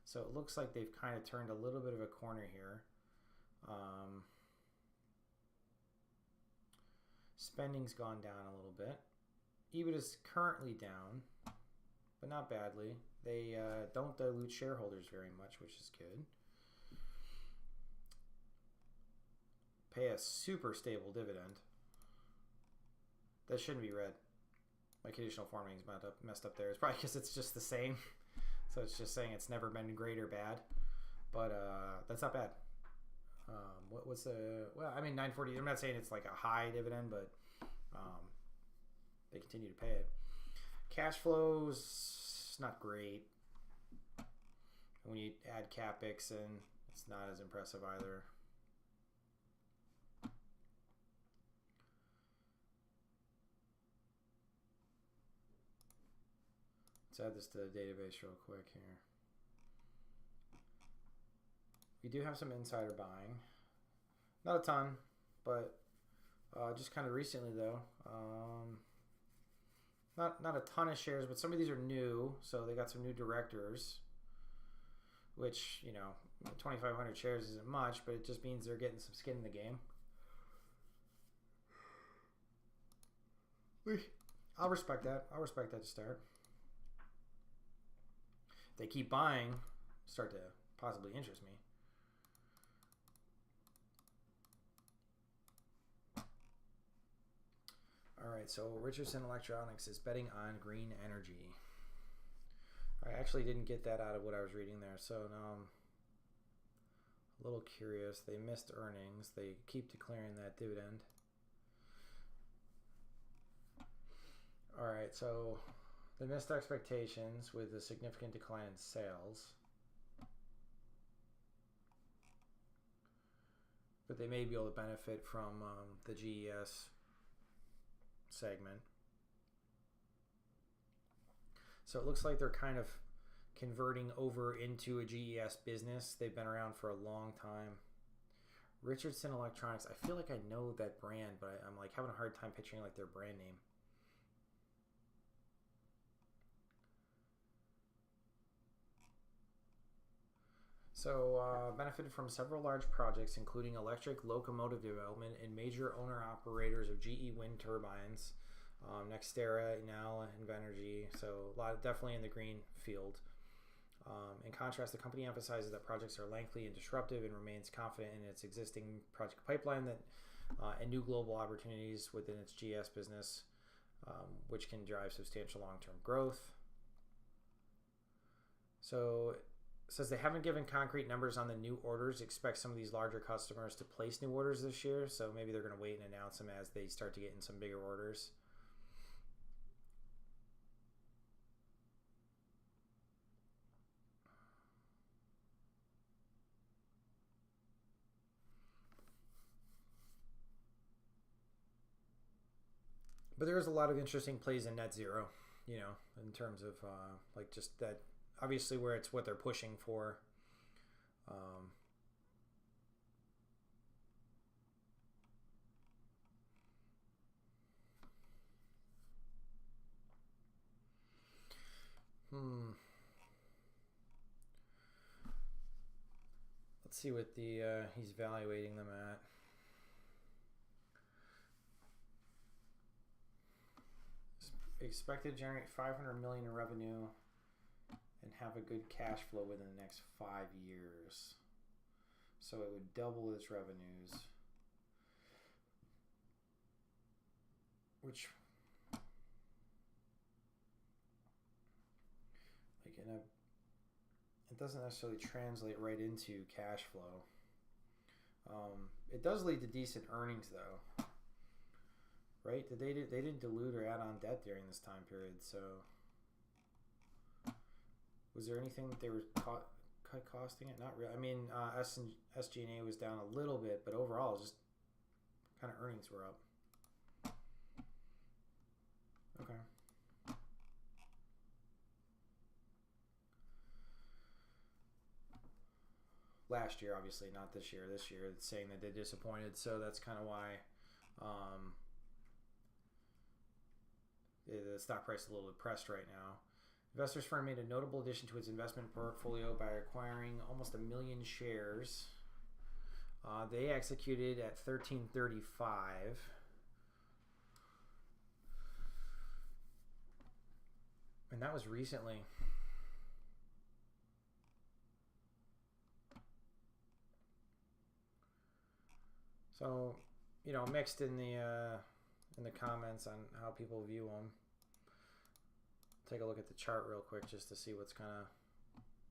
So it looks like they've kind of turned a little bit of a corner here. Spending's gone down a little bit. EBIT is currently down, but not badly. They don't dilute shareholders very much, which is good. Pay a super stable dividend. That shouldn't be read. My conditional forming is messed up there. It's probably because it's just the same. So it's just saying it's never been great or bad, but that's not bad. What's the, well, I mean, 940, I'm not saying it's like a high dividend, but they continue to pay it. Cash flows, not great. When you add CapEx in, it's not as impressive either. Let's add this to the database real quick here. We do have some insider buying. Not a ton, but just kind of recently though. Not a ton of shares, but some of these are new, so they got some new directors, which, you know, 2,500 shares isn't much, but it just means they're getting some skin in the game. I'll respect that. I'll respect that to start. If they keep buying, start to possibly interest me. All right, so Richardson Electronics is betting on green energy. I actually didn't get that out of what I was reading there, so now I'm a little curious. They missed earnings. They keep declaring that dividend. All right, so they missed expectations with a significant decline in sales. But they may be able to benefit from the GES segment. So it looks like they're kind of converting over into a GES business. They've been around for a long time. Richardson Electronics, I feel like I know that brand, but I'm like having a hard time picturing like their brand name. So benefited from several large projects, including electric locomotive development and major owner-operators of GE wind turbines. Nextera, Enel, Invenergy. So definitely in the green field. In contrast, the company emphasizes that projects are lengthy and disruptive and remains confident in its existing project pipeline and new global opportunities within its GS business, which can drive substantial long-term growth. So it says they haven't given concrete numbers on the new orders. Expect some of these larger customers to place new orders this year, so maybe they're going to wait and announce them as they start to get in some bigger orders. But there is a lot of interesting plays in net zero, you know, in terms of like just that, obviously where it's what they're pushing for. Let's see what the he's evaluating them at. Expected to generate $500 million in revenue and have a good cash flow within the next 5 years. So it would double its revenues, which, like, it doesn't necessarily translate right into cash flow. It does lead to decent earnings though. Right? They didn't dilute or add on debt during this time period, so was there anything that they were cut costing it? Not really. I mean, SG&A was down a little bit, but overall, just kind of earnings were up. Okay. Last year, obviously, not this year. This year, it's saying that they disappointed, so that's kind of why the stock price is a little depressed right now. Investors firm made a notable addition to its investment portfolio by acquiring almost 1 million shares. They executed at $13.35. And that was recently. So, you know, mixed in the comments on how people view them. Take a look at the chart real quick just to see what's kind of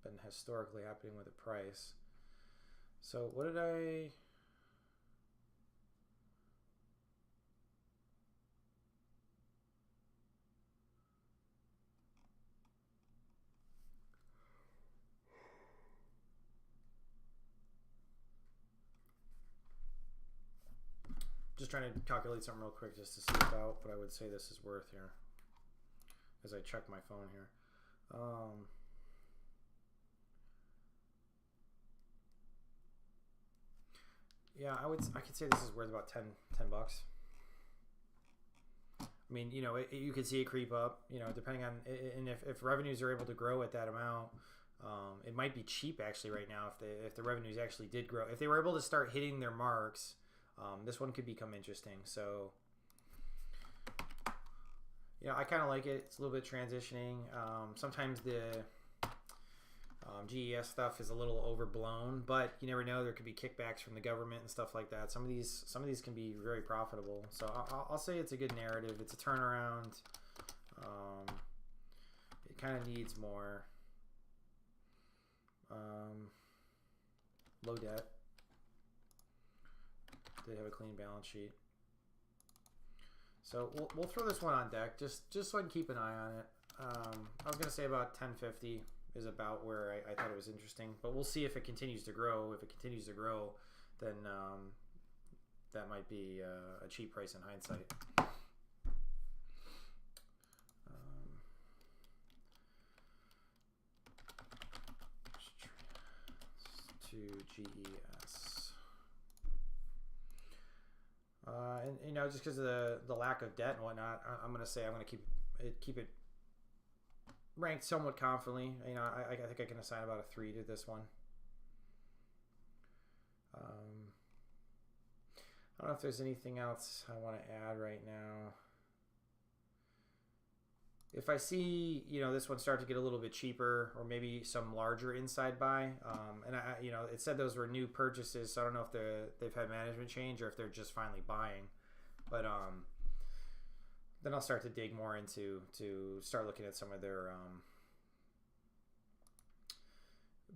been historically happening with the price. So what did I... Just trying to calculate something real quick just to see about what I would say this is worth here as I check my phone here. Yeah, I could say this is worth about 10 bucks. I mean, you know, you could see it creep up, you know, depending on, and if revenues are able to grow at that amount, it might be cheap actually right now if the revenues actually did grow. If they were able to start hitting their marks, this one could become interesting. So, yeah, I kind of like it. It's a little bit transitioning. Sometimes the GES stuff is a little overblown, but you never know. There could be kickbacks from the government and stuff like that. Some of these can be very profitable. So I'll say it's a good narrative. It's a turnaround. It kind of needs more. Low debt. They have a clean balance sheet. So we'll throw this one on deck just so I can keep an eye on it. I was gonna say about 10.50 is about where I thought it was interesting, but we'll see if it continues to grow. If it continues to grow, then that might be a cheap price in hindsight. To GES. And you know, just because of the lack of debt and whatnot, I'm gonna say I'm gonna keep it ranked somewhat confidently. You know, I think I can assign about a 3 to this one. I don't know if there's anything else I want to add right now. If I see, this one start to get a little bit cheaper, or maybe some larger inside buy, and it said those were new purchases, so I don't know if they've had management change or if they're just finally buying. But then I'll start to dig more into to start looking at some of their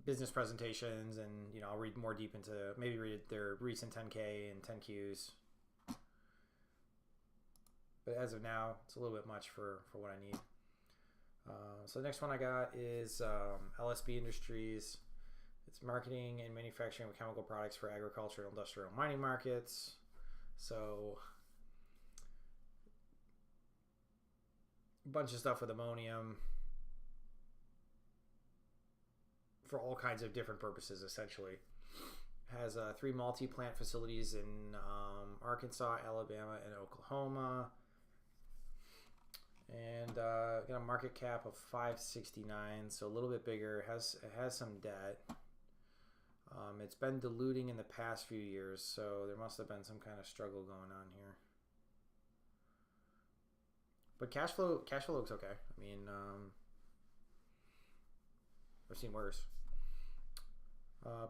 business presentations, and I'll read more deep into maybe read their recent 10K and 10Qs. But as of now, it's a little bit much for what I need. So the next one I got is LSB Industries. It's marketing and manufacturing of chemical products for agricultural, industrial, mining markets. So a bunch of stuff with ammonium for all kinds of different purposes, essentially. Has 3 multi-plant facilities in Arkansas, Alabama, and Oklahoma. And got a market cap of 569, so a little bit bigger. It has some debt. It's been diluting in the past few years, so there must have been some kind of struggle going on here. But cash flow looks okay. I mean, I've seen worse.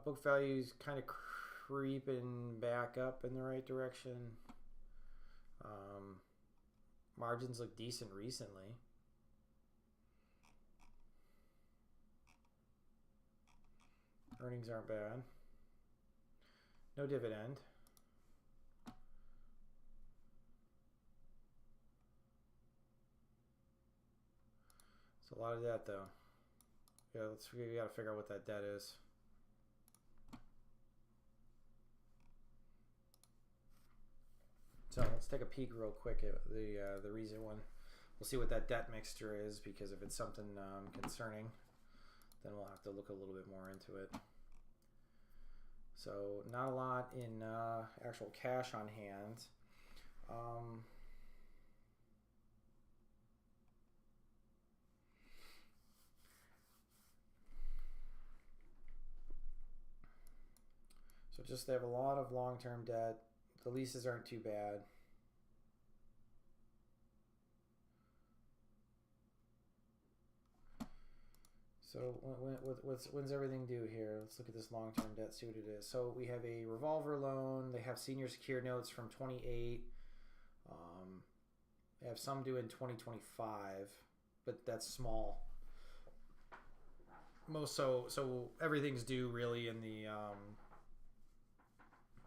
Book value's kind of creeping back up in the right direction. Margins look decent recently. Earnings aren't bad. No dividend. It's a lot of debt, though. Yeah, we gotta figure out what that debt is. So let's take a peek real quick at the recent one. We'll see what that debt mixture is, because if it's something concerning, then we'll have to look a little bit more into it. So not a lot in actual cash on hand. So just they have a lot of long-term debt. The leases aren't too bad. So when's everything due here? Let's look at this long-term debt, see what it is. So we have a revolver loan. They have senior secured notes from 28. They have some due in 2025, but that's small. So everything's due really in the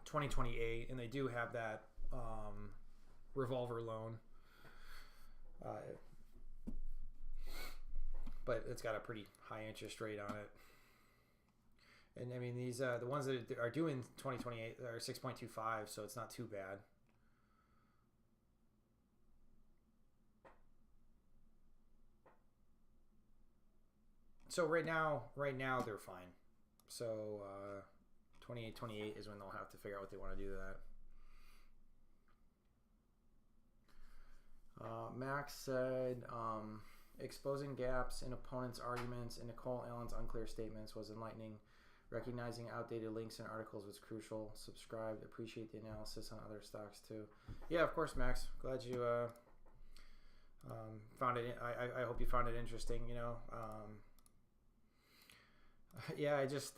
2028, and they do have that revolver loan, but it's got a pretty high interest rate on it. And I mean, these the ones that are due in 2028 are 6.25, so it's not too bad. So right now they're fine. So 28 is when they'll have to figure out what they want to do to that. Max said, exposing gaps in opponents' arguments and Nicole Allen's unclear statements was enlightening. Recognizing outdated links in articles was crucial. Subscribed. Appreciate the analysis on other stocks too. Yeah, of course, Max. Glad you found it. I hope you found it interesting. Yeah, I just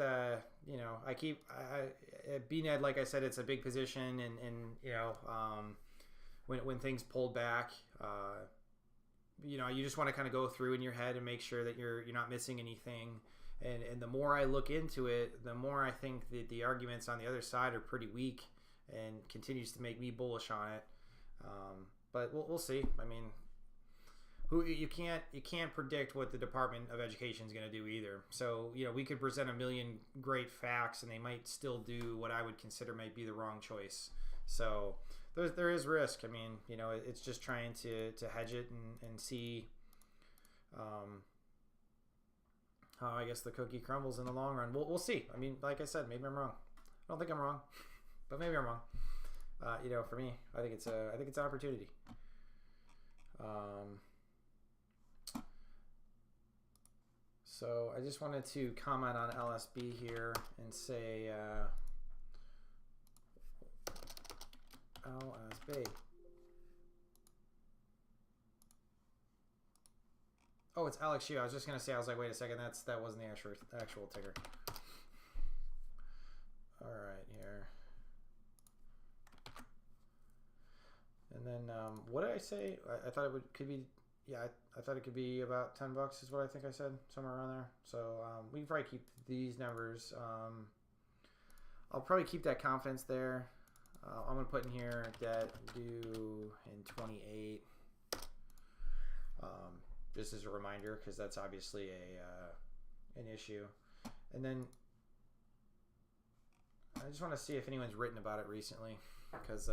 BNED, like I said, it's a big position, and when things pulled back, you just want to kind of go through in your head and make sure that you're not missing anything. And the more I look into it, the more I think that the arguments on the other side are pretty weak, and continues to make me bullish on it. But we'll see. I mean, you can't predict what the Department of Education is going to do either. So we could present a million great facts, and they might still do what I would consider might be the wrong choice. So there is risk. I mean, it's just trying to hedge it and see how I guess the cookie crumbles in the long run. We'll see. I mean, like I said, maybe I'm wrong. I don't think I'm wrong, but maybe I'm wrong. For me, I think it's an opportunity. So I just wanted to comment on LSB here and say LSB. Oh, it's Alex Yu. I was just gonna say. I was like, wait a second. That wasn't the actual ticker. All right, here. And then what did I say? I thought could be. Yeah, I thought it could be about $10 is what I think I said, somewhere around there. So we can probably keep these numbers. I'll probably keep that confidence there. I'm going to put in here debt due in 28, just as a reminder, because that's obviously an issue. And then I just want to see if anyone's written about it recently, because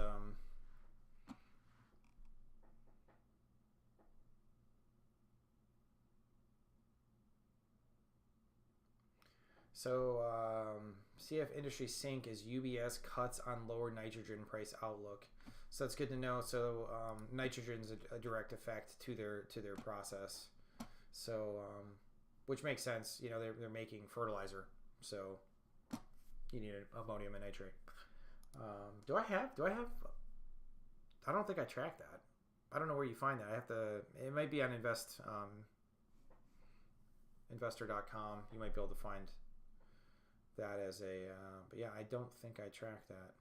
CF Industry Sync is UBS cuts on lower nitrogen price outlook. So that's good to know. So nitrogen is a direct effect to their process. So which makes sense. You know, they're making fertilizer, so you need ammonium and nitrate. Do I have? I don't think I track that. I don't know where you find that. I have to. It might be on investor.com. You might be able to find that as a. But yeah, I don't think I track that.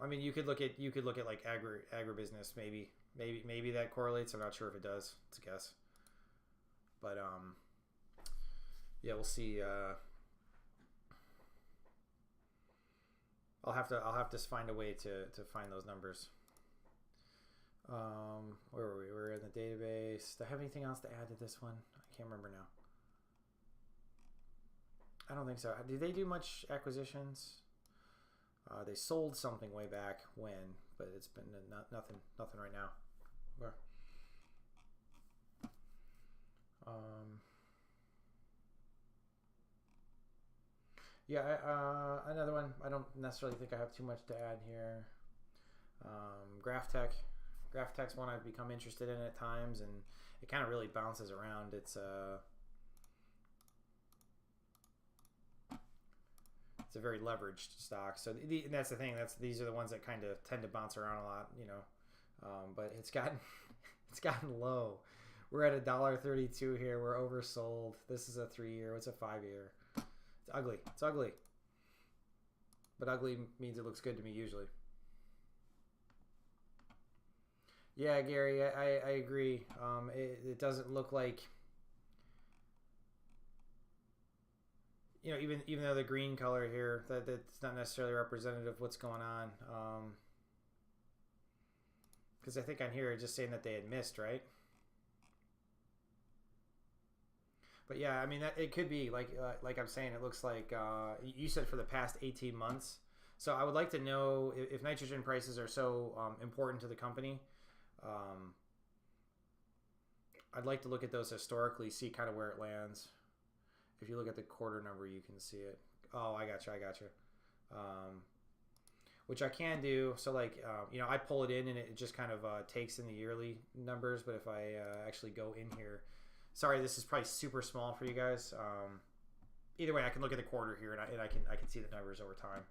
I mean, you could look at like agribusiness. Maybe that correlates. I'm not sure if it does. It's a guess. But yeah, we'll see. I'll have to find a way to find those numbers. Where were we? We're in the database. Do I have anything else to add to this one? I can't remember now. I don't think so. Did they do much acquisitions? They sold something way back when, but it's been nothing right now. Where? Yeah, another one. I don't necessarily think I have too much to add here. GraphTech's one I've become interested in at times, and it kind of really bounces around. It's a very leveraged stock. So and that's the thing. These are the ones that kind of tend to bounce around a lot, you know. But it's gotten low. We're at $1.32 here. We're oversold. This is a 3-year. What's a 5-year? It's ugly. It's ugly. But ugly means it looks good to me usually. Yeah, Gary, I agree. It doesn't look like, you know, even though the green color here, that's not necessarily representative of what's going on. Because I think on here it's just saying that they had missed, right? But yeah, I mean, it could be like I'm saying, it looks like you said for the past 18 months. So I would like to know if nitrogen prices are so important to the company. I'd like to look at those historically, see kind of where it lands. If you look at the quarter number, you can see it. Oh, I got you. Which I can do. So like, you know, I pull it in and it just kind of takes in the yearly numbers. But if I actually go in here, sorry, this is probably super small for you guys. Either way, I can look at the quarter here and I can see the numbers over time.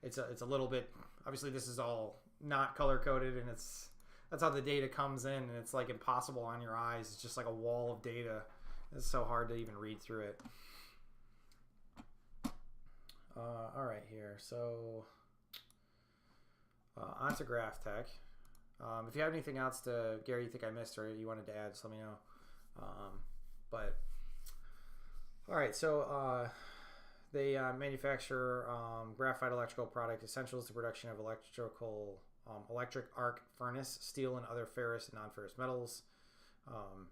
It's a little bit, obviously this is all not color coded, and that's how the data comes in, and it's like impossible on your eyes. It's just like a wall of data. It's so hard to even read through it. All right, here. So onto GraphTech. If you have anything else to, Gary, you think I missed or you wanted to add, just let me know. But all right, so they manufacture graphite electrical product essentials to production of electric arc furnace, steel, and other ferrous and non-ferrous metals. I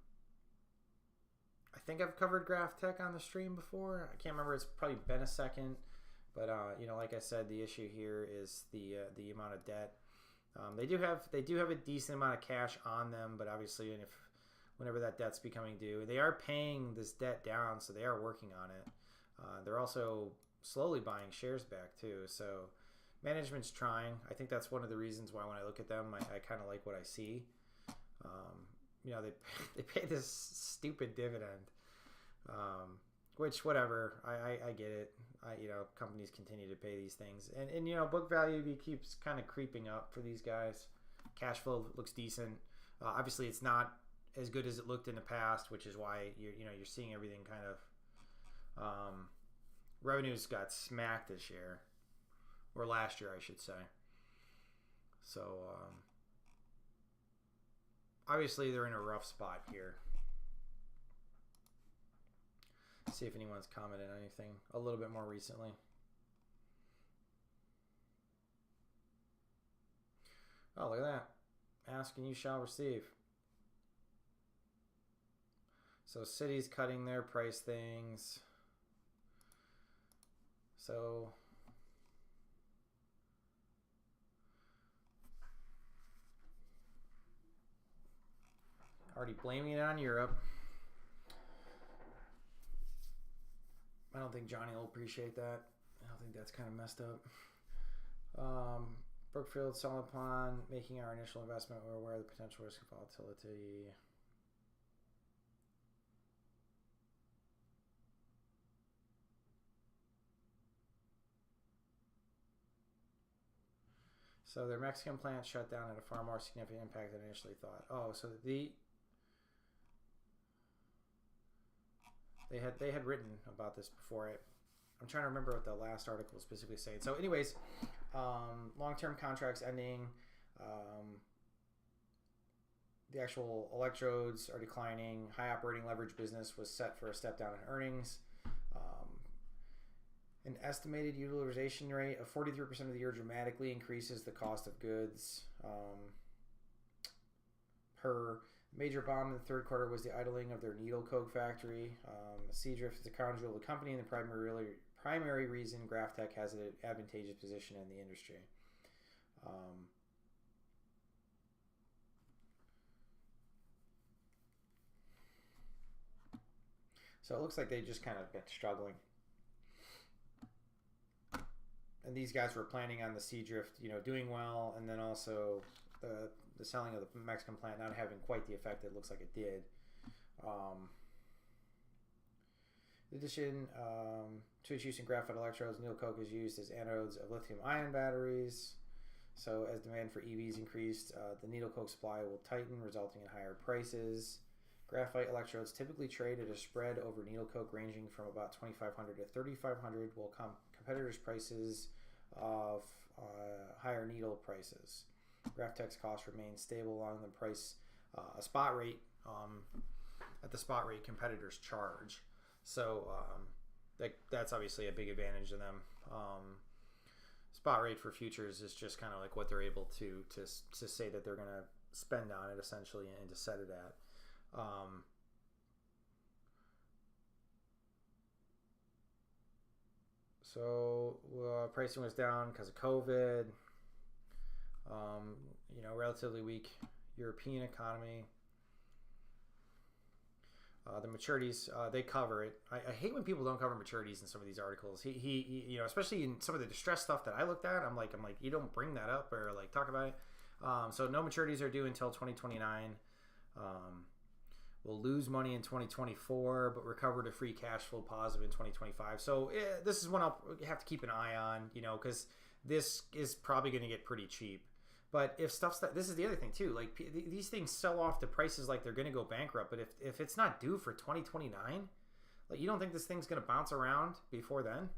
think I've covered GraphTech on the stream before. I can't remember. It's probably been a second. But you know, like I said, the issue here is the amount of debt. They do have a decent amount of cash on them, but obviously, whenever that debt's becoming due, they are paying this debt down, so they are working on it. They're also slowly buying shares back too. So management's trying. I think that's one of the reasons why when I look at them, I kind of like what I see. You know, they pay this stupid dividend, which whatever. I get it. You know, companies continue to pay these things, and you know, book value keeps kind of creeping up for these guys. Cash flow looks decent. Obviously, it's not as good as it looked in the past, which is why you're seeing everything kind of revenues got smacked this year, or last year, I should say. So obviously, they're in a rough spot here. See if anyone's commented on anything a little bit more recently. Oh, look at that. Ask and you shall receive. So Citi's cutting their price things. So already blaming it on Europe. I don't think Johnny will appreciate that. I don't think that's kind of messed up. Brookfield, solid upon making our initial investment, we're aware of the potential risk of volatility. So their Mexican plant shut down had a far more significant impact than initially thought. Oh, so they had written about this before it. I'm trying to remember what the last article was specifically saying. So anyways, long-term contracts ending. The actual electrodes are declining. High operating leverage business was set for a step down in earnings. An estimated utilization rate of 43% of the year dramatically increases the cost of goods. Per major bomb in the third quarter was the idling of their needle coke factory. Seadrift is a crown jewel of the company, and the primary reason GrafTech has an advantageous position in the industry. So it looks like they just kind of been struggling. And these guys were planning on the Seadrift, doing well, and then also the selling of the Mexican plant not having quite the effect it looks like it did. In addition to its use in graphite electrodes, needle coke is used as anodes of lithium-ion batteries. So as demand for EVs increased, the needle coke supply will tighten, resulting in higher prices. Graphite electrodes typically trade at a spread over needle coke ranging from about $2,500 to $3,500, while competitors' prices of higher needle prices. GrafTech's costs remain stable along the price, a spot rate at the spot rate competitors charge. So that's obviously a big advantage to them. Spot rate for futures is just kind of like what they're able to say that they're going to spend on it essentially and to set it at. So pricing was down because of COVID. Relatively weak European economy. The maturities, they cover it. I hate when people don't cover maturities in some of these articles. He especially in some of the distress stuff that I looked at, I'm like, you don't bring that up or like talk about it. So no maturities are due until 2029. We'll lose money in 2024, but recover to free cash flow positive in 2025. So this is one I'll have to keep an eye on, because this is probably going to get pretty cheap. But if this is the other thing too, like these things sell off to prices like they're going to go bankrupt. But if it's not due for 2029, like you don't think this thing's going to bounce around before then?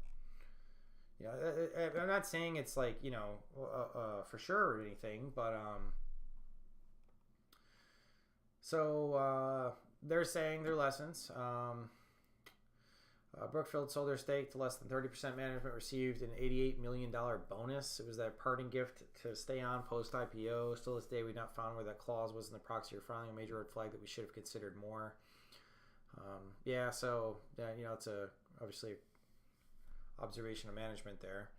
I'm not saying it's like, for sure or anything, but so they're saying their lessons. Brookfield sold their stake to less than 30%. Management received an $88 million bonus. It was that parting gift to stay on post-IPO. Still this day, we've not found where that clause was in the proxy or filing, a major red flag that we should have considered more. It's obviously observation of management there.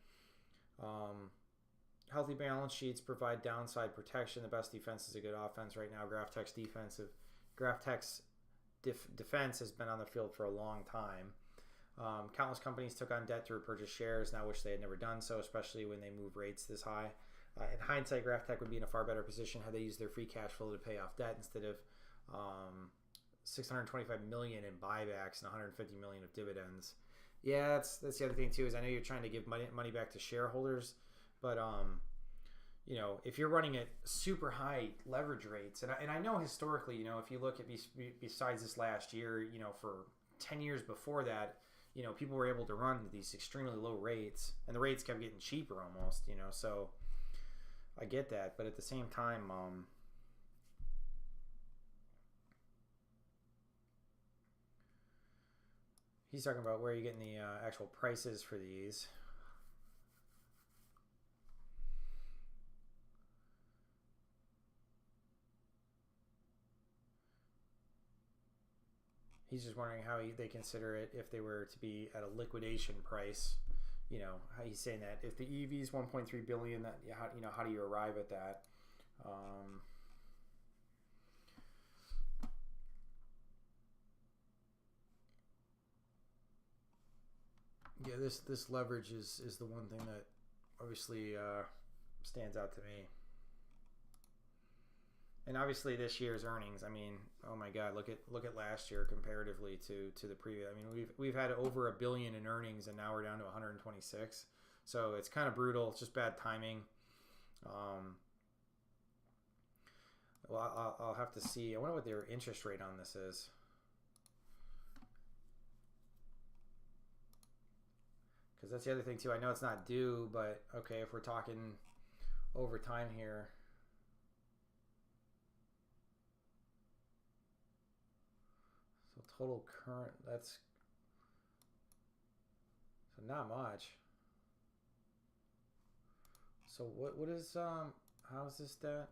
Healthy balance sheets provide downside protection. The best defense is a good offense right now. GrafTech's defense has been on the field for a long time. Countless companies took on debt to repurchase shares, now wish they had never done so, especially when they move rates this high. In hindsight, GrafTech would be in a far better position had they used their free cash flow to pay off debt instead of $625 million in buybacks and $150 million of dividends. Yeah, that's the other thing too, is I know you're trying to give money back to shareholders, but if you're running at super high leverage rates, and I know historically, if you look at besides this last year, for 10 years before that, people were able to run these extremely low rates, and the rates kept getting cheaper almost, so I get that, but at the same time, he's talking about where you're getting the actual prices for these. He's just wondering how they consider it if they were to be at a liquidation price. How he's saying that if the EV is 1.3 billion, that how do you arrive at that? Yeah, this leverage is the one thing that obviously stands out to me. And obviously this year's earnings, I mean, oh my God, look at last year comparatively to the previous. I mean, we've had over $1 billion in earnings, and now we're down to 126. So it's kind of brutal. It's just bad timing. Well, I'll have to see. I wonder what their interest rate on this is. Because that's the other thing too. I know it's not due, but okay, if we're talking over time here. So total current, that's so not much. So what is how is this debt?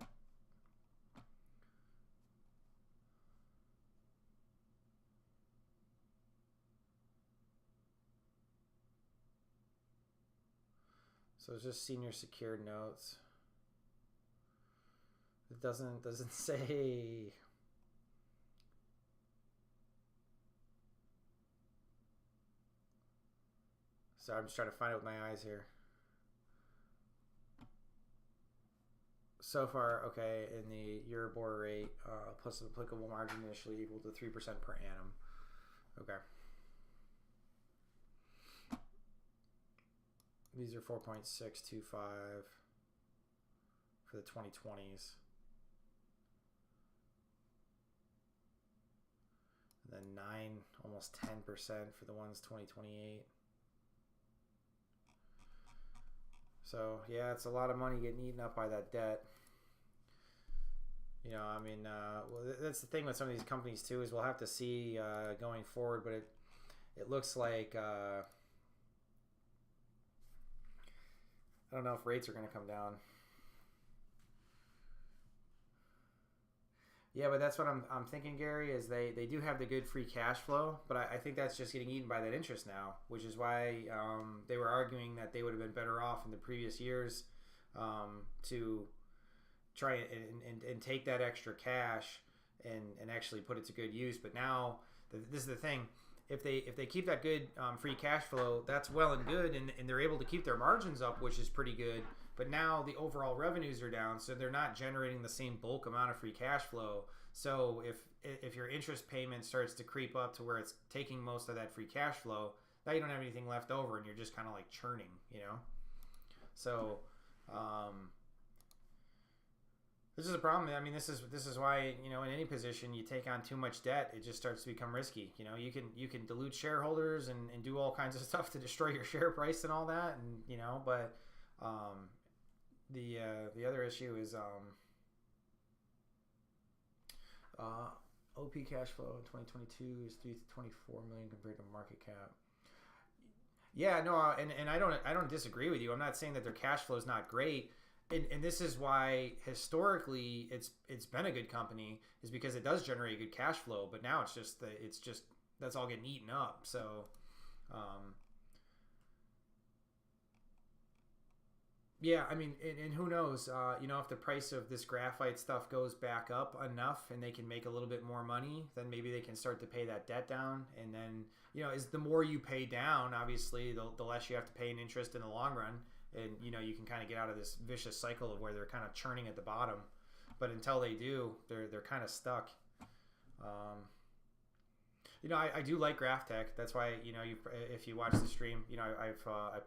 So it's just senior secured notes. It doesn't say. So I'm just trying to find it with my eyes here. So far, okay, in the Euribor rate plus applicable margin initially equal to 3% per annum. Okay. These are 4.625 for the 2020s. And then 9, almost 10% for the ones 2028. So, yeah, it's a lot of money getting eaten up by that debt. I mean, well, that's the thing with some of these companies, too, is we'll have to see going forward, but it looks like... I don't know if rates are going to come down. Yeah, but that's what I'm thinking, Gary, is they do have the good free cash flow, but I think that's just getting eaten by that interest now, which is why they were arguing that they would have been better off in the previous years to try and take that extra cash and actually put it to good use. But now, this is the thing. If they keep that good free cash flow, that's well and good, and they're able to keep their margins up, which is pretty good. But now the overall revenues are down, so they're not generating the same bulk amount of free cash flow. So if your interest payment starts to creep up to where it's taking most of that free cash flow, now you don't have anything left over, and you're just kind of like churning, So this is a problem. I mean, this is why, in any position you take on too much debt, it just starts to become risky. You can dilute shareholders and do all kinds of stuff to destroy your share price and all that, and but the other issue is OP cash flow in 2022 is 324 million compared to market cap. Yeah, no, and I don't disagree with you. I'm not saying that their cash flow is not great. And this is why historically it's been a good company, is because it does generate good cash flow, but now it's just that's all getting eaten up. So yeah, I mean, and who knows, if the price of this graphite stuff goes back up enough and they can make a little bit more money, then maybe they can start to pay that debt down. And then, is the more you pay down, obviously, the less you have to pay in interest in the long run. And, you can kind of get out of this vicious cycle of where they're kind of churning at the bottom. But until they do, they're kind of stuck. I do like GraphTech. That's why, if you watch the stream, I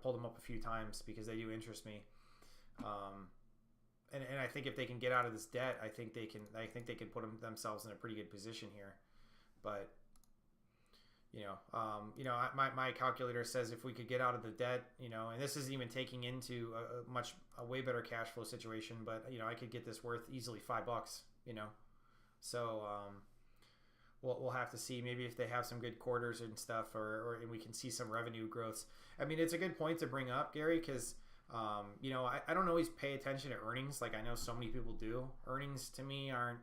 pulled them up a few times because they do interest me. and I think if they can get out of this debt, I think they can put themselves in a pretty good position here. But my calculator says if we could get out of the debt, and this isn't even taking into a way better cash flow situation, but I could get this worth easily $5, so we'll have to see maybe if they have some good quarters and stuff, or we can see some revenue growths. I mean, it's a good point to bring up, Gary, because I don't always pay attention to earnings like I know so many people do. Earnings to me aren't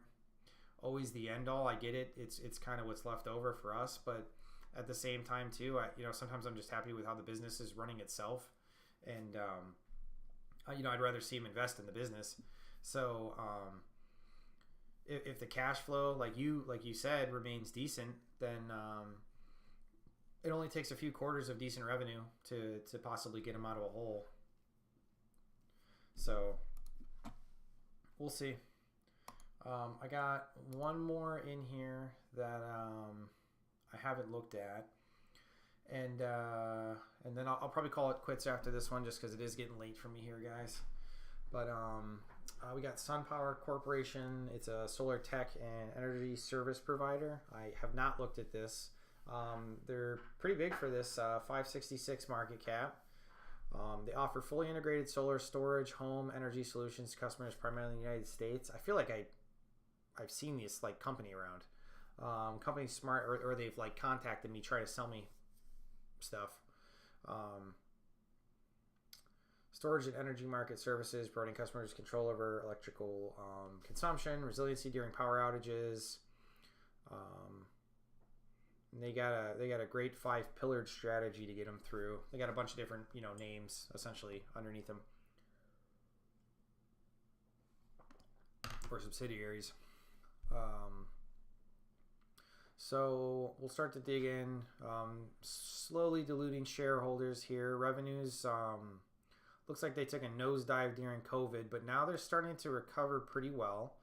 always the end all. I get it. It's kind of what's left over for us, but at the same time too, sometimes I'm just happy with how the business is running itself, and I'd rather see them invest in the business. So if the cash flow, like you said, remains decent, then it only takes a few quarters of decent revenue to possibly get them out of a hole. So we'll see. I got one more in here that I haven't looked at, and then I'll probably call it quits after this one, just because it is getting late for me here, guys. But we got SunPower Corporation. It's a solar tech and energy service provider. I have not looked at this. They're pretty big for this, 566 market cap. They offer fully integrated solar storage, home energy solutions to customers primarily in the United States. I feel like I've seen this like company around. Company's smart, or they've like contacted me, try to sell me stuff. Storage and energy market services, providing customers control over electrical consumption, resiliency during power outages. They got a great 5-pillared strategy to get them through. They got a bunch of different names essentially underneath them, or subsidiaries. So we'll start to dig in. Slowly diluting shareholders here. Revenues looks like they took a nosedive during COVID, but now they're starting to recover pretty well.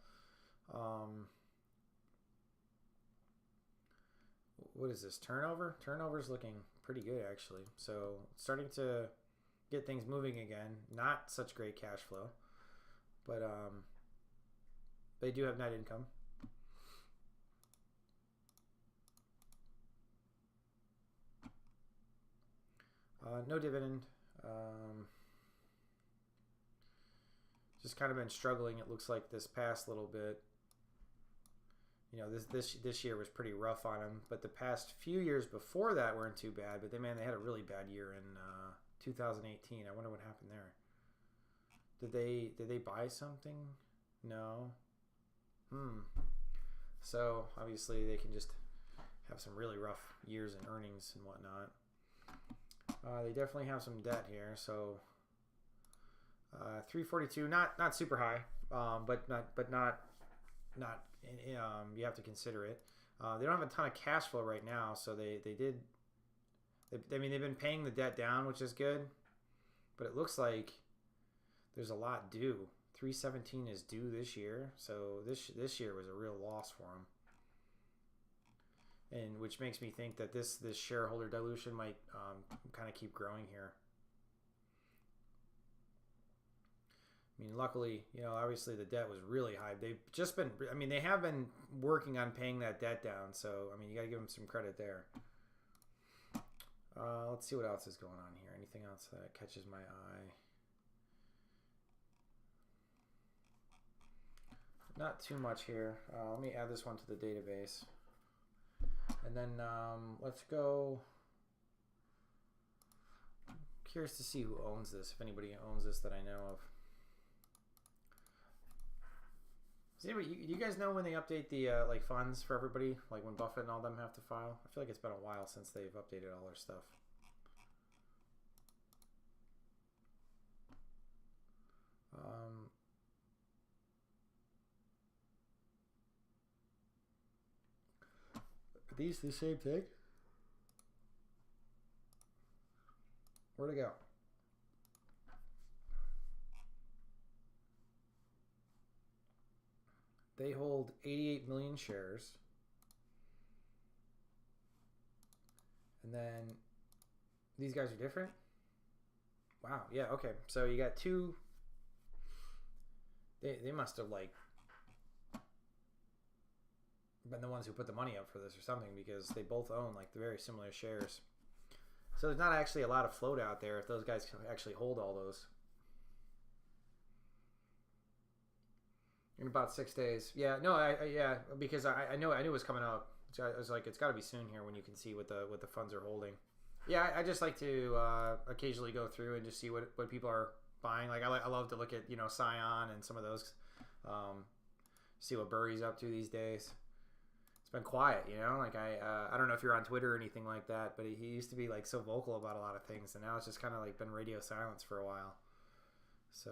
What is this? Turnover? Turnover's looking pretty good, actually. So starting to get things moving again. Not such great cash flow, but they do have net income. No dividend. Just kind of been struggling, it looks like, this past little bit. This year was pretty rough on them, but the past few years before that weren't too bad. But they had a really bad year in 2018. I wonder what happened there. Did they buy something? No. So obviously they can just have some really rough years in earnings and whatnot. They definitely have some debt here, so 342, not super high, but not you have to consider it. They don't have a ton of cash flow right now, so they've been paying the debt down, which is good, but it looks like there's a lot due. 317 is due this year, so this year was a real loss for them. And which makes me think that this shareholder dilution might kind of keep growing here. I mean, luckily, obviously the debt was really high. They have been working on paying that debt down. So, I mean, you got to give them some credit there. Let's see what else is going on here. Anything else that catches my eye? Not too much here. Let me add this one to the database. And then let's go. I'm curious to see who owns this, if anybody owns this that I know of. Does anybody, you guys know when they update the like funds for everybody, like when Buffett and all them have to file? I feel like it's been a while since they've updated all their stuff. Are these the same thing? Where'd it go? They hold 88 million shares. And then these guys are different? Wow, yeah, okay. So you got two. they must have like been the ones who put the money up for this or something, because they both own like the very similar shares. So there's not actually a lot of float out there if those guys actually hold all those. In about 6 days. Yeah, no, yeah, because I knew it was coming up. So I was like, it's got to be soon here when you can see what the funds are holding. Yeah, I just like to occasionally go through and just see what people are buying. Like I love to look at, you know, Scion and some of those, see what Burry's up to these days. It's been quiet, you know. Like I don't know if you're on Twitter or anything like that, but he used to be like so vocal about a lot of things, and now it's just kind of like been radio silence for a while. So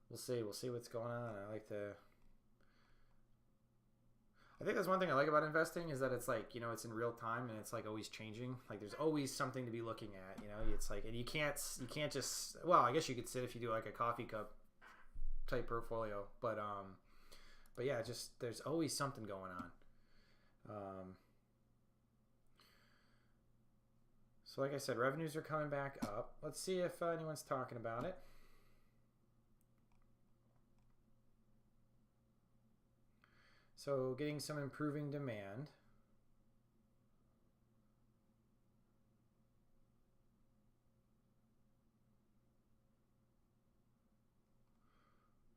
we'll see what's going on. I think that's one thing I like about investing, is that it's like, you know, it's in real time and it's like always changing. Like there's always something to be looking at, you know. It's like, and you can't just, well, I guess you could sit if you do like a coffee cup type portfolio, but yeah, just there's always something going on. So like I said, revenues are coming back up. Let's see if anyone's talking about it. So getting some improving demand.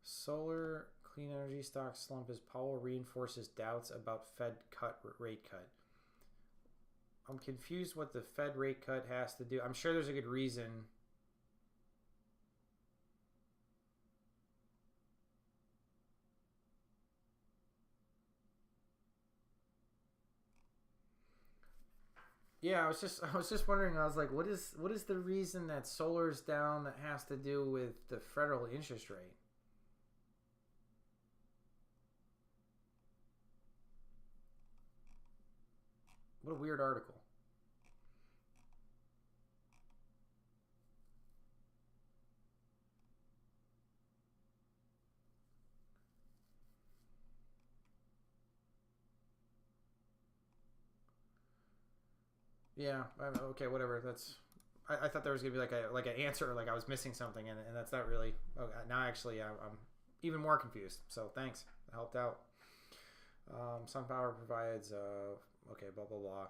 Solar clean energy stock slump as Powell reinforces doubts about Fed rate cut. I'm confused what the Fed rate cut has to do. I'm sure there's a good reason. Yeah, I was just wondering. I was like, what is the reason that solar's down that has to do with the federal interest rate? What a weird article. Yeah, okay, whatever. That's. I thought there was gonna be like an answer, like I was missing something, and that's not really. Okay, now actually, I'm even more confused. So thanks, it helped out. SunPower provides. Okay, blah blah blah.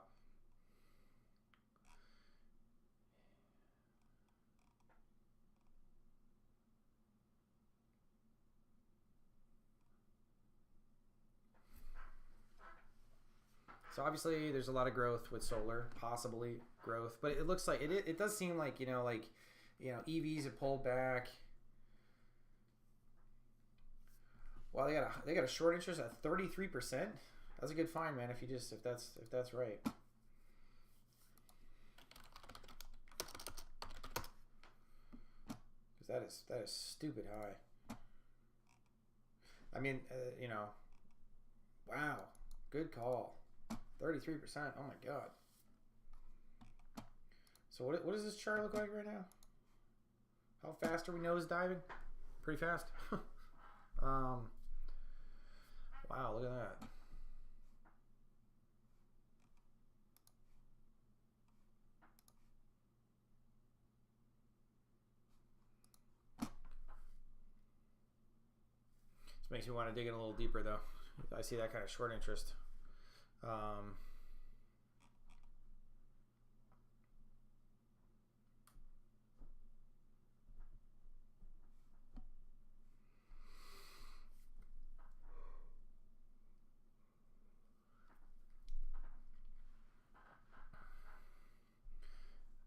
So obviously there's a lot of growth with solar, possibly growth, but it looks like it does seem like, you know, EVs have pulled back. Well, they got a short interest at 33%. That's a good find, man, if that's right. Because that is stupid high. I mean, you know, wow, good call. 33%. Oh my god. So what does this chart look like right now? How fast are we nose diving? Pretty fast. Wow, look at that. This makes me want to dig in a little deeper though. I see that kind of short interest.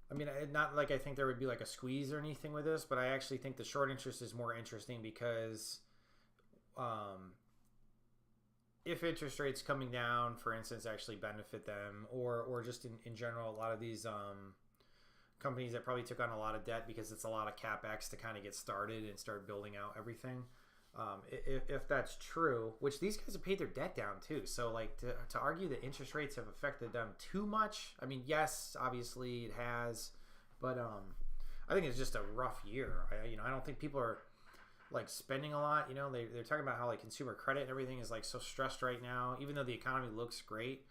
I mean, not like I think there would be like a squeeze or anything with this, but I actually think the short interest is more interesting because if interest rates coming down, for instance, actually benefit them, or just in general, a lot of these companies that probably took on a lot of debt because it's a lot of CapEx to kind of get started and start building out everything. If that's true, which these guys have paid their debt down too. So like to argue that interest rates have affected them too much, I mean, yes, obviously it has, but I think it's just a rough year. I don't think people are like spending a lot. You know, they're talking about how like consumer credit and everything is like so stressed right now, even though the economy looks great.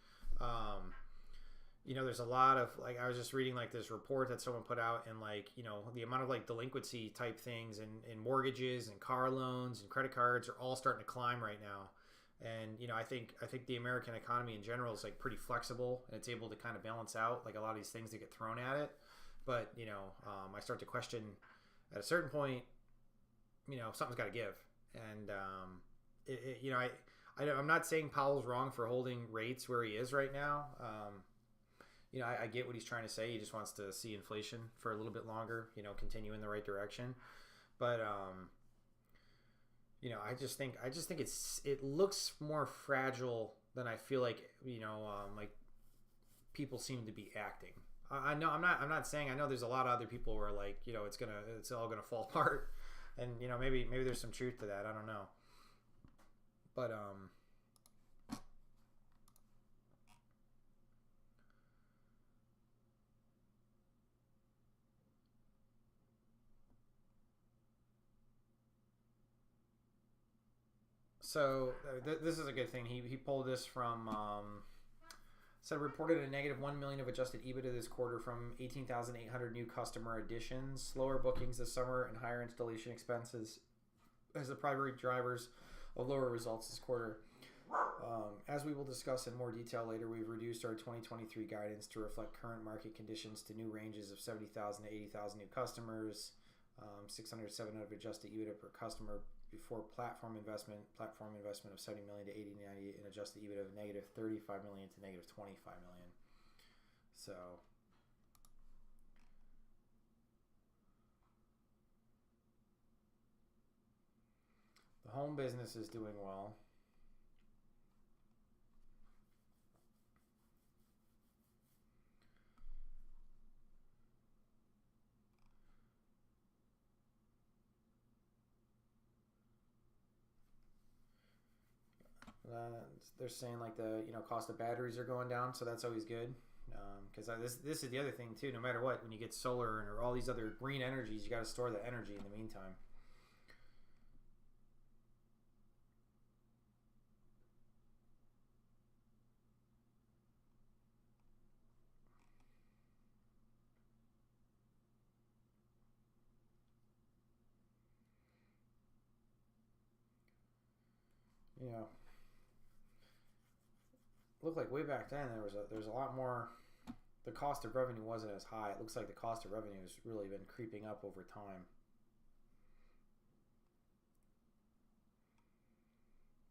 there's a lot of, like, I was just reading like this report that someone put out, and like, the amount of like delinquency type things in mortgages and car loans and credit cards are all starting to climb right now. And I think the American economy in general is like pretty flexible, and it's able to kind of balance out like a lot of these things that get thrown at it. But I start to question at a certain point, something's got to give. And I'm not saying Powell's wrong for holding rates where he is right now. I get what he's trying to say. He just wants to see inflation for a little bit longer, continue in the right direction. But I just think it looks more fragile than I feel like like people seem to be acting. I know I'm not saying, I know there's a lot of other people who are like, it's all gonna fall apart, and maybe there's some truth to that. I don't know, but so this is a good thing. He pulled this from said reported a negative $1 million of adjusted EBITDA this quarter from 18,800 new customer additions, slower bookings this summer, and higher installation expenses as the primary drivers of lower results this quarter. As we will discuss in more detail later, we've reduced our 2023 guidance to reflect current market conditions to new ranges of 70,000 to 80,000 new customers, 600 to 700 adjusted EBITDA per customer before platform investment of 70 million to 80 90, and adjusted EBITDA of negative 35 million to negative 25 million. So the home business is doing well. They're saying like the cost of batteries are going down, so that's always good. Because this is the other thing too. No matter what, when you get solar or all these other green energies, you got to store the energy in the meantime. Looked like way back then there's a lot more. The cost of revenue wasn't as high. It looks like the cost of revenue has really been creeping up over time.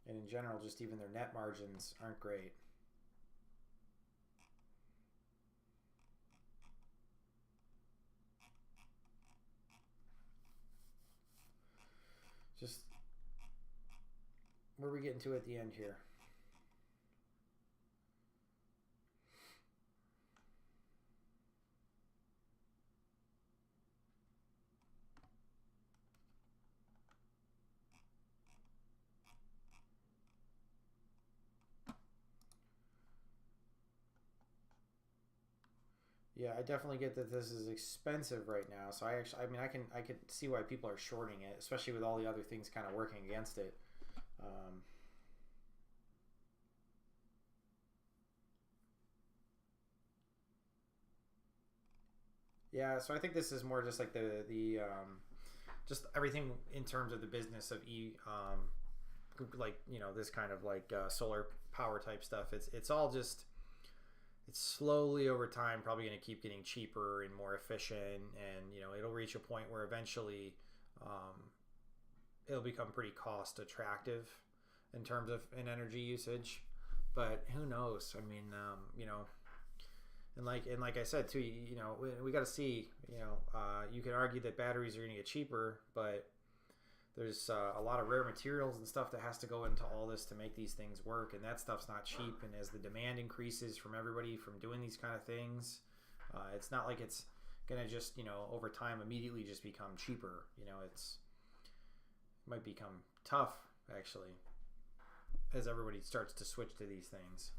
And in general, just even their net margins aren't great. Just where are we getting to at the end here? Yeah, I definitely get that this is expensive right now. So I could see why people are shorting it, especially with all the other things kind of working against it. Yeah, so I think this is more just like the just everything in terms of the business of like this kind of like solar power type stuff. It's all just. It's slowly over time probably going to keep getting cheaper and more efficient, and it'll reach a point where eventually it'll become pretty cost attractive in terms of an energy usage. But who knows? I mean, and like I said too, we got to see. You can argue that batteries are going to get cheaper, but there's a lot of rare materials and stuff that has to go into all this to make these things work, and that stuff's not cheap. And as the demand increases from everybody from doing these kind of things, it's not like it's gonna just over time immediately just become cheaper. It might become tough actually as everybody starts to switch to these things.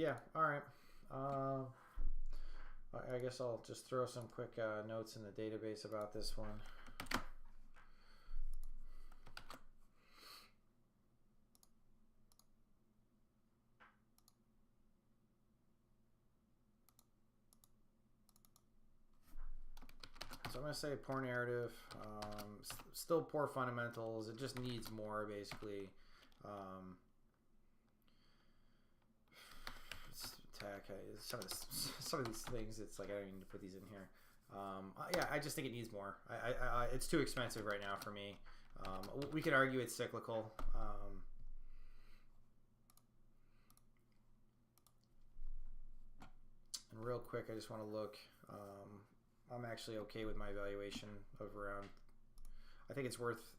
yeah, all right. I guess I'll just throw some quick notes in the database about this one. So I'm going to say poor narrative, still poor fundamentals. It just needs more, basically. Some of these things, it's like I don't even need to put these in here. Yeah, I just think it needs more. It's too expensive right now for me. We could argue it's cyclical. And real quick, I just want to look. I'm actually okay with my valuation of around, I think it's worth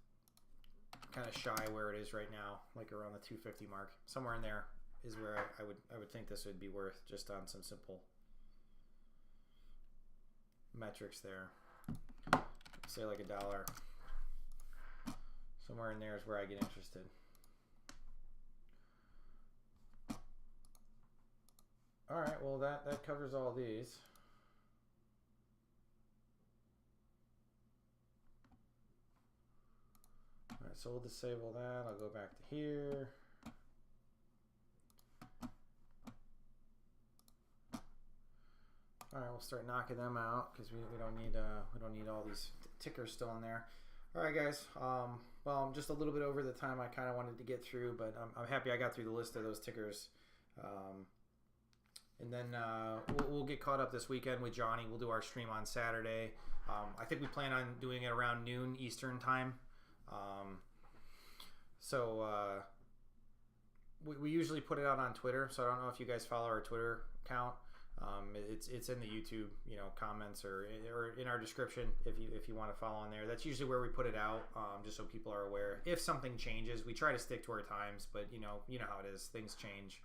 kind of shy where it is right now, like around the 250 mark. Somewhere in there is where I would think this would be worth, just on some simple metrics there. Say like $1. Somewhere in there is where I get interested. All right, well that covers all these. All right, so we'll disable that. I'll go back to here. All right, we'll start knocking them out because we don't need all these tickers still in there. All right, guys. Well, I'm just a little bit over the time I kind of wanted to get through, but I'm happy I got through the list of those tickers. And then we'll get caught up this weekend with Johnny. We'll do our stream on Saturday. I think we plan on doing it around noon Eastern time. We usually put it out on Twitter, so I don't know if you guys follow our Twitter account. It's in the YouTube, comments or in our description if you want to follow on there. That's usually where we put it out, just so people are aware. If something changes, we try to stick to our times, but you know how it is. Things change.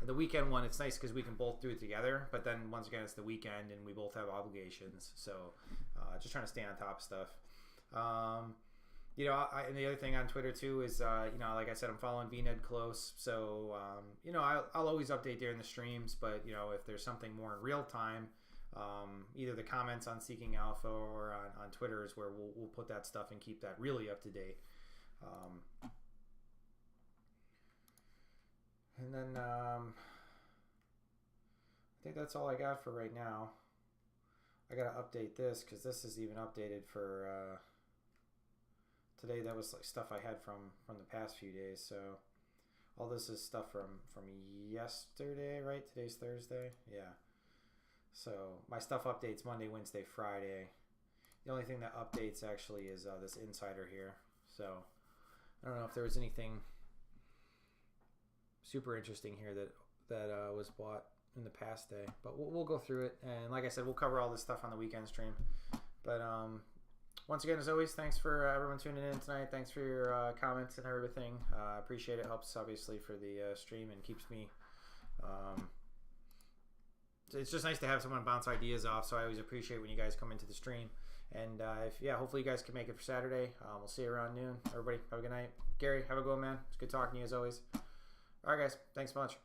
The weekend one, it's nice because we can both do it together, but then once again, it's the weekend and we both have obligations. So just trying to stay on top of stuff. And the other thing on Twitter too is, like I said, I'm following BNED close. So, I'll always update during the streams, but, if there's something more in real time, either the comments on Seeking Alpha or on Twitter is where we'll put that stuff and keep that really up to date. And then I think that's all I got for right now. I got to update this because this is even updated for today. That was like stuff I had from the past few days. So all this is stuff from yesterday, right? Today's Thursday. Yeah. So my stuff updates Monday, Wednesday, Friday. The only thing that updates actually is this insider here. So I don't know if there was anything super interesting here that was bought in the past day, but we'll go through it. And like I said, we'll cover all this stuff on the weekend stream. But once again, as always, thanks for everyone tuning in tonight. Thanks for your comments and everything. Appreciate it. Helps obviously for the stream and keeps me. It's just nice to have someone bounce ideas off. So I always appreciate when you guys come into the stream. And hopefully you guys can make it for Saturday. We'll see you around noon. Everybody, have a good night. Gary, have a good one, man. It's good talking to you as always. All right, guys. Thanks so much.